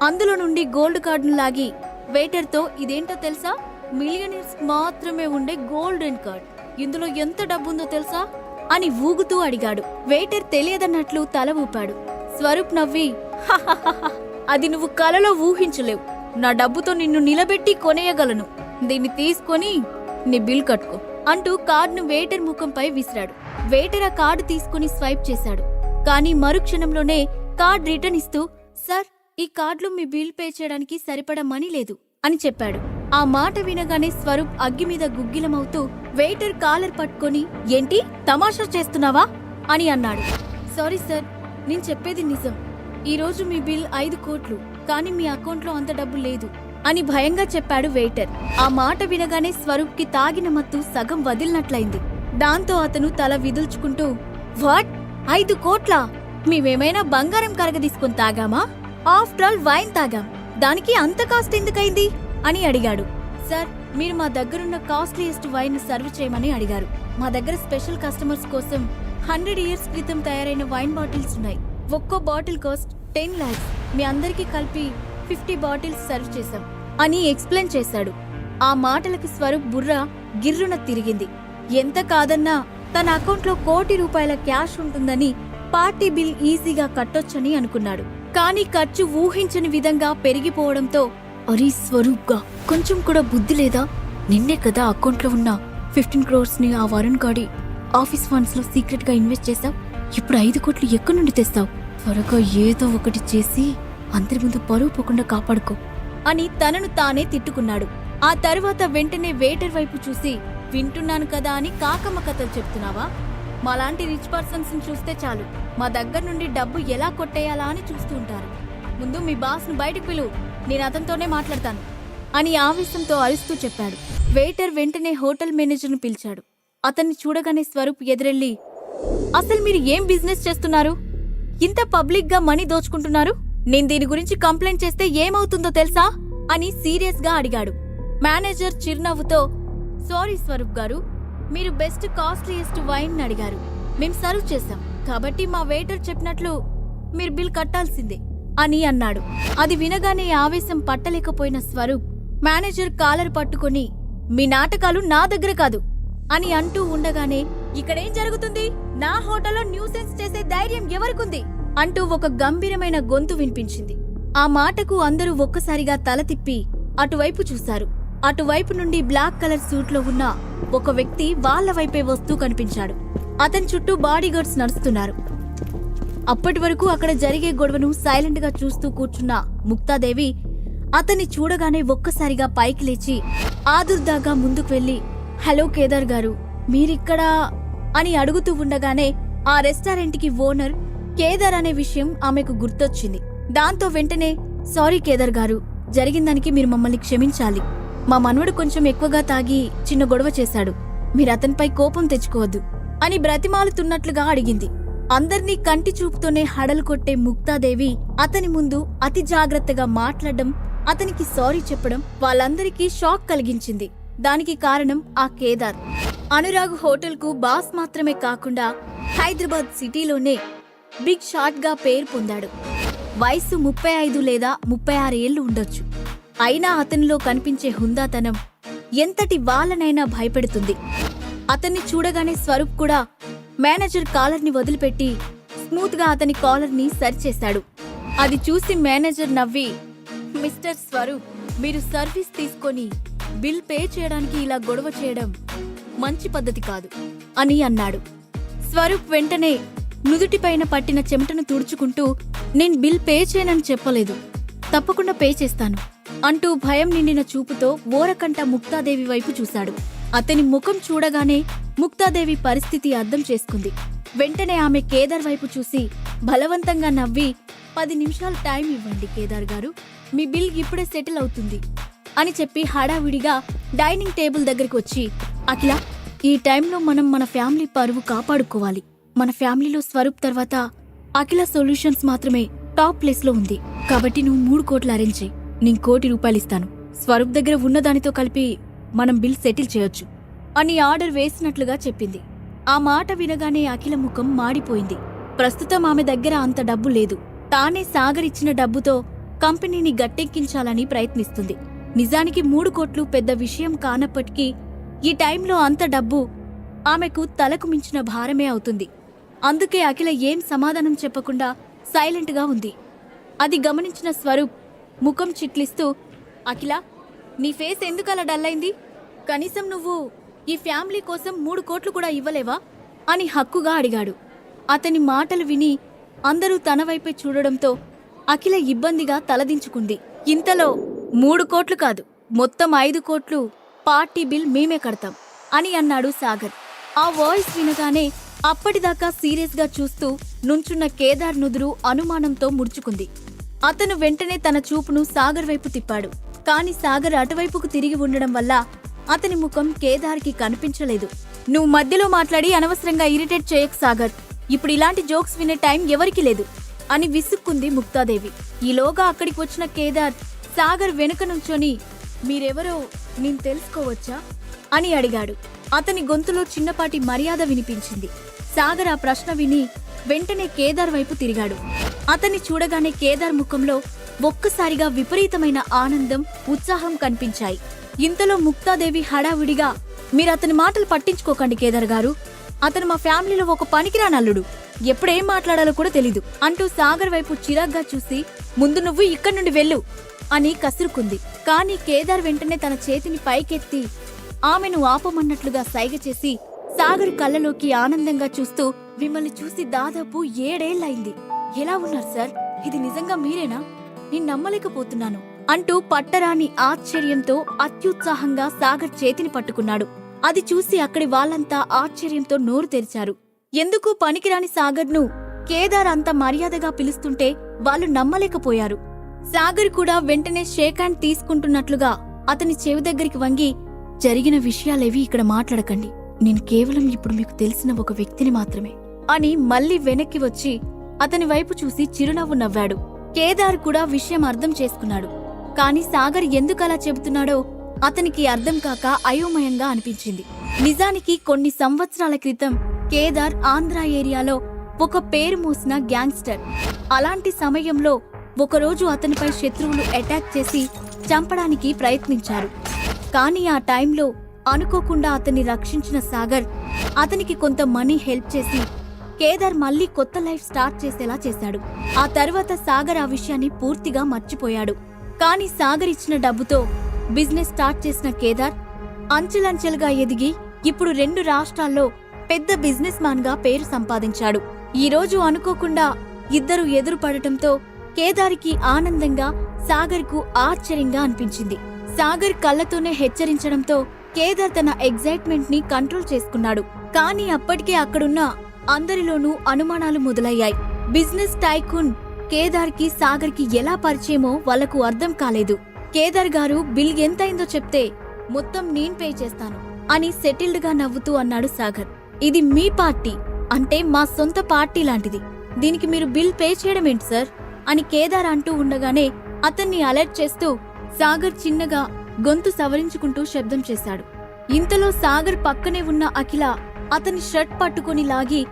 అందులో నుండి గోల్డ్ కార్డును లాగి వెయిటర్తో, ఇదేంటో తెలుసా? మిలియనీర్స్ మాత్రమే ఉండే గోల్డెన్ కార్డ్, ఇందులో ఎంత డబ్బుందో తెలుసా అని ఊగుతూ అడిగాడు. వెయిటర్ తెలియదన్నట్లు తల ఊపాడు. స్వరూప్ నవ్వి, అది నువ్వు కలలో ఊహించలేవు, నా డబ్బుతో నిన్ను నిలబెట్టి కొనేయగలను, దీన్ని తీసుకొని నీ బిల్ కట్టుకో అంటూ కార్డును వెయిటర్ ముఖంపై విసిరాడు. వెయిటర్ ఆ కార్డు తీసుకుని స్వైప్ చేశాడు. కానీ మరుక్షణంలోనే కార్డ్ రిటర్న్ ఇస్తూ, సార్ ఈ కార్డులో మీ బిల్ పే చేయడానికి సరిపడా మనీ లేదు అని చెప్పాడు. ఆ మాట వినగానే స్వరూప్ అగ్గి మీద గుగ్గిలమవుతూ వెయిటర్ కాలర్ పట్టుకొని, ఏంటి తమాషా చేస్తున్నావా అని అన్నాడు. సారీ సార్, నేను చెప్పేది నిజం, ఈరోజు మీ బిల్ 5 కోట్లు, కానీ మీ అకౌంట్లో అంత డబ్బు లేదు అని భయంగా చెప్పాడు వెయిటర్. ఆ మాట వినగానే స్వరూప్ కి తాగిన మత్తు సగం వదిలినట్లయింది. దాంతో అతను తల విదుల్చుకుంటూ, వాట్ 5 కోట్లా? మేమేమైనా బంగారం కరగదీసుకుని తాగామా? ఆఫ్టర్ ఆల్ వైన్ తాగాం, దానికి అంత కాస్ట్ ఎందుకైంది అని అడిగాడు. సార్ మీరు మా దగ్గరున్న కాస్ట్లీయెస్ట్ వైన్ సర్వ్ చేయమని అడిగారు. మా దగ్గర స్పెషల్ కస్టమర్స్ కోసం 100 ఇయర్స్ క్రితం తయారైన వైన్ బాటిల్స్ ఉన్నాయి. ఒక్కో బాటిల్ కాస్ట్ 10 lakhs. మీ అందరికీ కలిపి 50 బాటిల్స్ సర్వ్ చేశాం అని ఎక్స్ప్లెయిన్ చేశాడు. ఆ మాటలకు స్వరూప్ బుర్ర గిర్రున తిరిగింది. ఎంత కాదన్నా తన అకౌంట్లో ₹1 కోటి క్యాష్ ఉంటుందని, పార్టీ బిల్ ఈజీగా కట్టొచ్చని అనుకున్నాడు. కానీ ఖర్చు ఊహించని విధంగా పెరిగిపోవడంతో, అరే స్వరూప్గా కొంచెం కూడా బుద్ధి లేదా? నిన్నే కదా అకౌంట్లో ఉన్న 15 crores ని ఆ వరుణ్ గాడి ఆఫీస్ ఫండ్స్ లో సీక్రెట్ గా ఇన్వెస్ట్ చేశావు. ఇప్పుడు 5 కోట్లు ఎక్కడి నుండి తెస్తావు? త్వరగా ఏదో ఒకటి చేసి అందరి ముందు పరువు పోకుండా కాపాడుకో అని తనను తానే తిట్టుకున్నాడు. ఆ తర్వాత వెంటనే వెయిటర్ వైపు చూసి, వింటున్నాను కదా అని కాకమ్మ కథలు చెప్తున్నావా? మాలాంటి రిచ్ పర్సన్స్ చూస్తే చాలు, మా దగ్గర నుండి డబ్బు ఎలా కొట్టేయాలా అని చూస్తూ ఉంటారు. ముందు మీ బాస్ను బయటకు పిలువు, నేను అతనితోనే మాట్లాడతాను అని ఆవేశంతో అరుస్తూ చెప్పాడు. వెయిటర్ వెంటనే హోటల్ మేనేజర్ను పిలిచాడు. అతన్ని చూడగానే స్వరూప్ ఎదురెళ్ళి, అసలు మీరు ఏం బిజినెస్ చేస్తున్నారు? ఇంత పబ్లిక్ గా మనీ దోచుకుంటున్నారు. నేను దీని గురించి కంప్లైంట్ చేస్తే ఏమవుతుందో తెలుసా అని సీరియస్ గా అడిగాడు. మేనేజర్ చిరునవ్వుతో, సారీ స్వరూప్ గారు, మీరు బెస్ట్ కాస్ట్లీయెస్ట్ వైన్ అడిగారు. మేం సర్వ్ చేశాం, కాబట్టి మా వెయిటర్ చెప్పినట్లు మీరు బిల్ కట్టాల్సిందే అని అన్నాడు. అది వినగానే ఆవేశం పట్టలేకపోయిన స్వరూప్ మేనేజర్ కాలర్ పట్టుకుని, మీ నాటకాలు నా దగ్గర కాదు అని అంటూ ఉండగానే, ఇక్కడేం జరుగుతుంది? నా హోటల్లో న్యూసెన్స్ చేసే ధైర్యం ఎవరికుంది అంటూ ఒక గంభీరమైన గొంతు వినిపించింది. ఆ మాటకు అందరూ ఒక్కసారిగా తల తిప్పి అటువైపు చూశారు. అటువైపు నుండి బ్లాక్ కలర్ సూట్లో ఉన్న ఒక వ్యక్తి వాళ్ళ వైపే వస్తూ కనిపించాడు. అతని చుట్టూ బాడీగార్డ్స్ నడుస్తున్నారు. అప్పటి వరకు అక్కడ జరిగే గొడవను సైలెంట్ గా చూస్తూ కూర్చున్న ముక్తాదేవి అతన్ని చూడగానే ఒక్కసారిగా పైకి లేచి ఆదుర్దాగా ముందుకు వెళ్లి, హలో కేదార్ గారు, మీరిక్కడా అని అడుగుతూ ఉండగానే ఆ రెస్టారెంట్కి ఓనర్ కేదార్ అనే విషయం ఆమెకు గుర్తొచ్చింది. దాంతో వెంటనే, సారీ కేదార్ గారు, జరిగిందానికి మీరు మమ్మల్ని క్షమించాలి. మా మనవడు కొంచెం ఎక్కువగా తాగి చిన్న గొడవ చేశాడు, మీరు అతనిపై కోపం తెచ్చుకోవద్దు అని బ్రతిమాలుతున్నట్లుగా అడిగింది. అందర్నీ కంటి చూపుతోనే హడలు కొట్టే ముక్తాదేవి అతని ముందు అతి జాగ్రత్తగా మాట్లాడడం, అతనికి సారీ చెప్పడం వాళ్ళందరికీ షాక్ కలిగించింది. దానికి కారణం ఆ కేదార్. అనురాగ్ హోటల్కు బాస్ మాత్రమే కాకుండా హైదరాబాద్ సిటీలోనే బిగ్ షాట్ గా పేరు పొందాడు. వయసు 35 లేదా 36 ఏళ్లు ఉండొచ్చు. అయినా అతనిలో కనిపించే హుందాతనం ఎంతటి వాళ్ళనైనా భయపెడుతుంది. అతన్ని చూడగానే స్వరూప్ కూడా మేనేజర్ కాలర్ని వదిలిపెట్టి స్మూత్ గా అతని కాలర్ని సరిచేశాడు. అది చూసి మేనేజర్ నవ్వి, మిస్టర్ స్వరూప్, మీరు సర్వీస్ తీసుకొని బిల్ పే చేయడానికి ఇలా గొడవ చేయడం మంచి పద్ధతి కాదు అని అన్నాడు. స్వరూప్ వెంటనే నుదుటిపైన పట్టిన చెమటను తుడుచుకుంటూ, నేను బిల్ పే చేయనని చెప్పలేదు, తప్పకుండా పే చేస్తాను అంటూ భయం నిండిన చూపుతో ఓరకంట ముక్తాదేవి వైపు చూశాడు. అతని ముఖం చూడగానే ముక్తాదేవి పరిస్థితి అర్థం చేసుకుంది. వెంటనే ఆమె కేదార్ వైపు చూసి బలవంతంగా నవ్వి, 10 నిమిషాలు టైం ఇవ్వండి కేదార్ గారు, మీ బిల్ ఇప్పుడే సెటిల్ అవుతుంది అని చెప్పి హడావిడిగా డైనింగ్ టేబుల్ దగ్గరికి వచ్చి, అఖిల, ఈ టైంలో మనం మన ఫ్యామిలీ పరువు కాపాడుకోవాలి. మన ఫ్యామిలీలో స్వరూప్ తర్వాత అఖిల సొల్యూషన్స్ మాత్రమే టాప్ ప్లేస్ లో ఉంది, కాబట్టి నువ్వు 3 కోట్లు అరేంజ్ చేయి, నేను 1 కోటి రూపాయలు ఇస్తాను. స్వరూప్ దగ్గర ఉన్నదానితో కలిపి మనం బిల్ సెటిల్ చేయొచ్చు అని ఆర్డర్ వేసినట్లుగా చెప్పింది. ఆ మాట వినగానే అఖిల ముఖం మాడిపోయింది. ప్రస్తుతం ఆమె దగ్గర అంత డబ్బు లేదు. తానే సాగర్ ఇచ్చిన డబ్బుతో కంపెనీని గట్టెక్కించాలని ప్రయత్నిస్తుంది. నిజానికి 3 కోట్లు పెద్ద విషయం కానప్పటికీ ఈ టైంలో అంత డబ్బు ఆమెకు తలకు మించిన భారమే అవుతుంది. అందుకే అఖిల ఏం సమాధానం చెప్పకుండా సైలెంట్గా ఉంది. అది గమనించిన స్వరూప్ ముఖం చిట్లిస్తూ, అఖిల, నీ ఫేస్ ఎందుకలా డల్ అయింది? కనీసం నువ్వు ఈ ఫ్యామిలీ కోసం 3 కోట్లు కూడా ఇవ్వలేవా అని హక్కుగా అడిగాడు. అతని మాటలు విని అందరూ తన వైపే చూడడంతో అఖిల ఇబ్బందిగా తలదించుకుంది. ఇంతలో 3 కోట్లు కాదు, మొత్తం 5 కోట్లు పార్టీ బిల్ మేమే కడతాం అని అన్నాడు సాగర్. ఆ వాయిస్ వినగానే అప్పటిదాకా సీరియస్ గా చూస్తూ నుంచున్న కేదార్ నుదురు అనుమానంతో ముడుచుకుంది. అతను వెంటనే తన చూపును సాగర్ వైపు తిప్పాడు. కాని సాగర్ అటువైపుకు తిరిగి ఉండడం వల్ల అతని ముఖం కేదార్కి కనిపించలేదు. నువ్వు మధ్యలో మాట్లాడి అనవసరంగా ఇరిటేట్ చేయకు సాగర్, ఇప్పుడు ఇలాంటి జోక్స్ వినే టైం ఎవరికి లేదు అని విసుక్కుంది ముక్తాదేవి. ఈలోగా అక్కడికి వచ్చిన కేదార్ సాగర్ వెనుక నుంచొని, మీరెవరో నేను తెలుసుకోవచ్చా అని అడిగాడు. అతని గొంతులో చిన్నపాటి మర్యాద వినిపించింది. సాగర్ ఆ ప్రశ్న విని వెంటనే కేదార్ వైపు తిరిగాడు. అతన్ని చూడగానే కేదార్ ముఖంలో ఒక్కసారిగా విపరీతమైన ఆనందం, ఉత్సాహం కనిపించాయి. ఇంతలో ముక్తాదేవి హడావిడిగా, మీరతని మాటలు పట్టించుకోకండి కేదార్ గారు, అతను మా ఫ్యామిలీలో ఒక పనికిరానల్లుడు, ఎప్పుడేం మాట్లాడాలో కూడా తెలీదు అంటూ సాగర్ వైపు చిరాగ్గా చూసి, ముందు నువ్వు ఇక్కడి నుండి వెళ్ళు అని కసురుకుంది. కాని కేదార్ వెంటనే తన చేతిని పైకెత్తి ఆమెను ఆపమన్నట్లుగా సైగ చేసి సాగర్ కళ్ళలోకి ఆనందంగా చూస్తూ, మిమ్మల్ని చూసి దాదాపు 7 ఏళ్లయింది. ఎలా ఉన్నారు సార్? ఇది నిజంగా మీరేనా? నేను నమ్మలేకపోతున్నాను అంటూ పట్టరాని ఆశ్చర్యంతో అత్యుత్సాహంగా సాగర్ చేతిని పట్టుకున్నాడు. అది చూసి అక్కడి వాళ్ళంతా ఆశ్చర్యంతో నోరు తెరిచారు. ఎందుకు పనికిరాని సాగర్ను కేదార్ అంత మర్యాదగా పిలుస్తుంటే వాళ్ళు నమ్మలేకపోయారు. సాగర్ కూడా వెంటనే షేక్ హ్యాండ్ తీసుకుంటున్నట్లుగా అతని చెవి దగ్గరికి వంగి, జరిగిన విషయాలేవి ఇక్కడ మాట్లాడకండి, నేను కేవలం ఇప్పుడు మీకు తెలిసిన ఒక వ్యక్తిని మాత్రమే అని మళ్ళీ వెనక్కి వచ్చి అతని వైపు చూసి చిరునవ్వు నవ్వాడు. కేదార్ కూడా విషయం అర్థం చేసుకున్నాడు. కాని సాగర్ ఎందుకలా చెబుతున్నాడో అతనికి అర్థం కాక అయోమయంగా అనిపించింది. నిజానికి కొన్ని సంవత్సరాల క్రితం కేదార్ ఆంధ్ర ఏరియాలో ఒక పేరు మోసిన గ్యాంగ్స్టర్. అలాంటి సమయంలో ఒకరోజు అతనిపై శత్రువులు అటాక్ చేసి చంపడానికి ప్రయత్నించారు. కానీ ఆ టైంలో అనుకోకుండా అతన్ని రక్షించిన సాగర్ అతనికి కొంత మనీ హెల్ప్ చేసి కేదార్ మళ్లీ కొత్త లైఫ్ స్టార్ట్ చేసేలా చేశాడు. ఆ తర్వాత సాగర్ ఆ విషయాన్ని పూర్తిగా మర్చిపోయాడు. కానీ సాగర్ ఇచ్చిన డబ్బుతో బిజినెస్ స్టార్ట్ చేసిన కేదార్ అంచెలంచెలుగా ఎదిగి ఇప్పుడు 2 రాష్ట్రాల్లో పెద్ద బిజినెస్ మ్యాన్ గా పేరు సంపాదించాడు. ఈ రోజు అనుకోకుండా ఇద్దరు ఎదురుపడటంతో కేదార్కి ఆనందంగా, సాగర్కు ఆశ్చర్యంగా అనిపించింది. సాగర్ కళ్లతోనే హెచ్చరించడంతో కేదార్ తన ఎగ్జైట్మెంట్ ని కంట్రోల్ చేసుకున్నాడు. కానీ అప్పటికే అక్కడున్న అందరిలోనూ అనుమానాలు మొదలయ్యాయి. బిజినెస్ టైకూన్ కేదార్ కి సాగర్ కి ఎలా పరిచయమో వాళ్లకు అర్థం కాలేదు. కేదార్ గారు బిల్ ఎంతైందో చెప్తే మొత్తం నేను పే చేస్తాను అని సెటిల్డ్ గా నవ్వుతూ అన్నాడు సాగర్. ఇది మీ పార్టీ, అంటే మా సొంత పార్టీ లాంటిది, దీనికి మీరు బిల్ పే చేయడమేంటి సార్ అని కేదార్ అంటూ ఉండగానే అతన్ని అలర్ట్ చేస్తూ సాగర్ చిన్నగా గొంతు సవరించుకుంటూ శబ్దం చేశాడు. ఇంతలో సాగర్ పక్కనే ఉన్న అఖిల అతని షర్ట్ పట్టుకుని లాగి,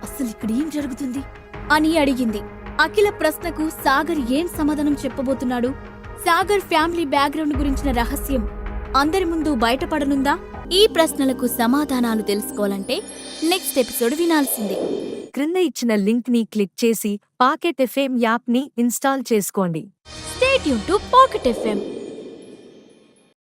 అసలు ఇక్కడేం జరుగుతుంది అని అడిగింది. అఖిల ప్రశ్నకు సాగర్ ఏం సమాధానం చెప్పబోతున్నాడు? సాగర్ ఫ్యామిలీ బ్యాక్గ్రౌండ్ గురించిన రహస్యం అందరి ముందు బయటపడనుందా? ఈ ప్రశ్నలకు సమాధానాలు తెలుసుకోవాలంటే నెక్స్ట్ ఎపిసోడ్ వినాల్సిందే. క్రింద ఇచ్చిన లింక్ ని క్లిక్ చేసి పాకెట్ ఎఫ్ఎం యాప్ ని ఇన్స్టాల్ చేసుకోండి. Stay tuned to Pocket FM.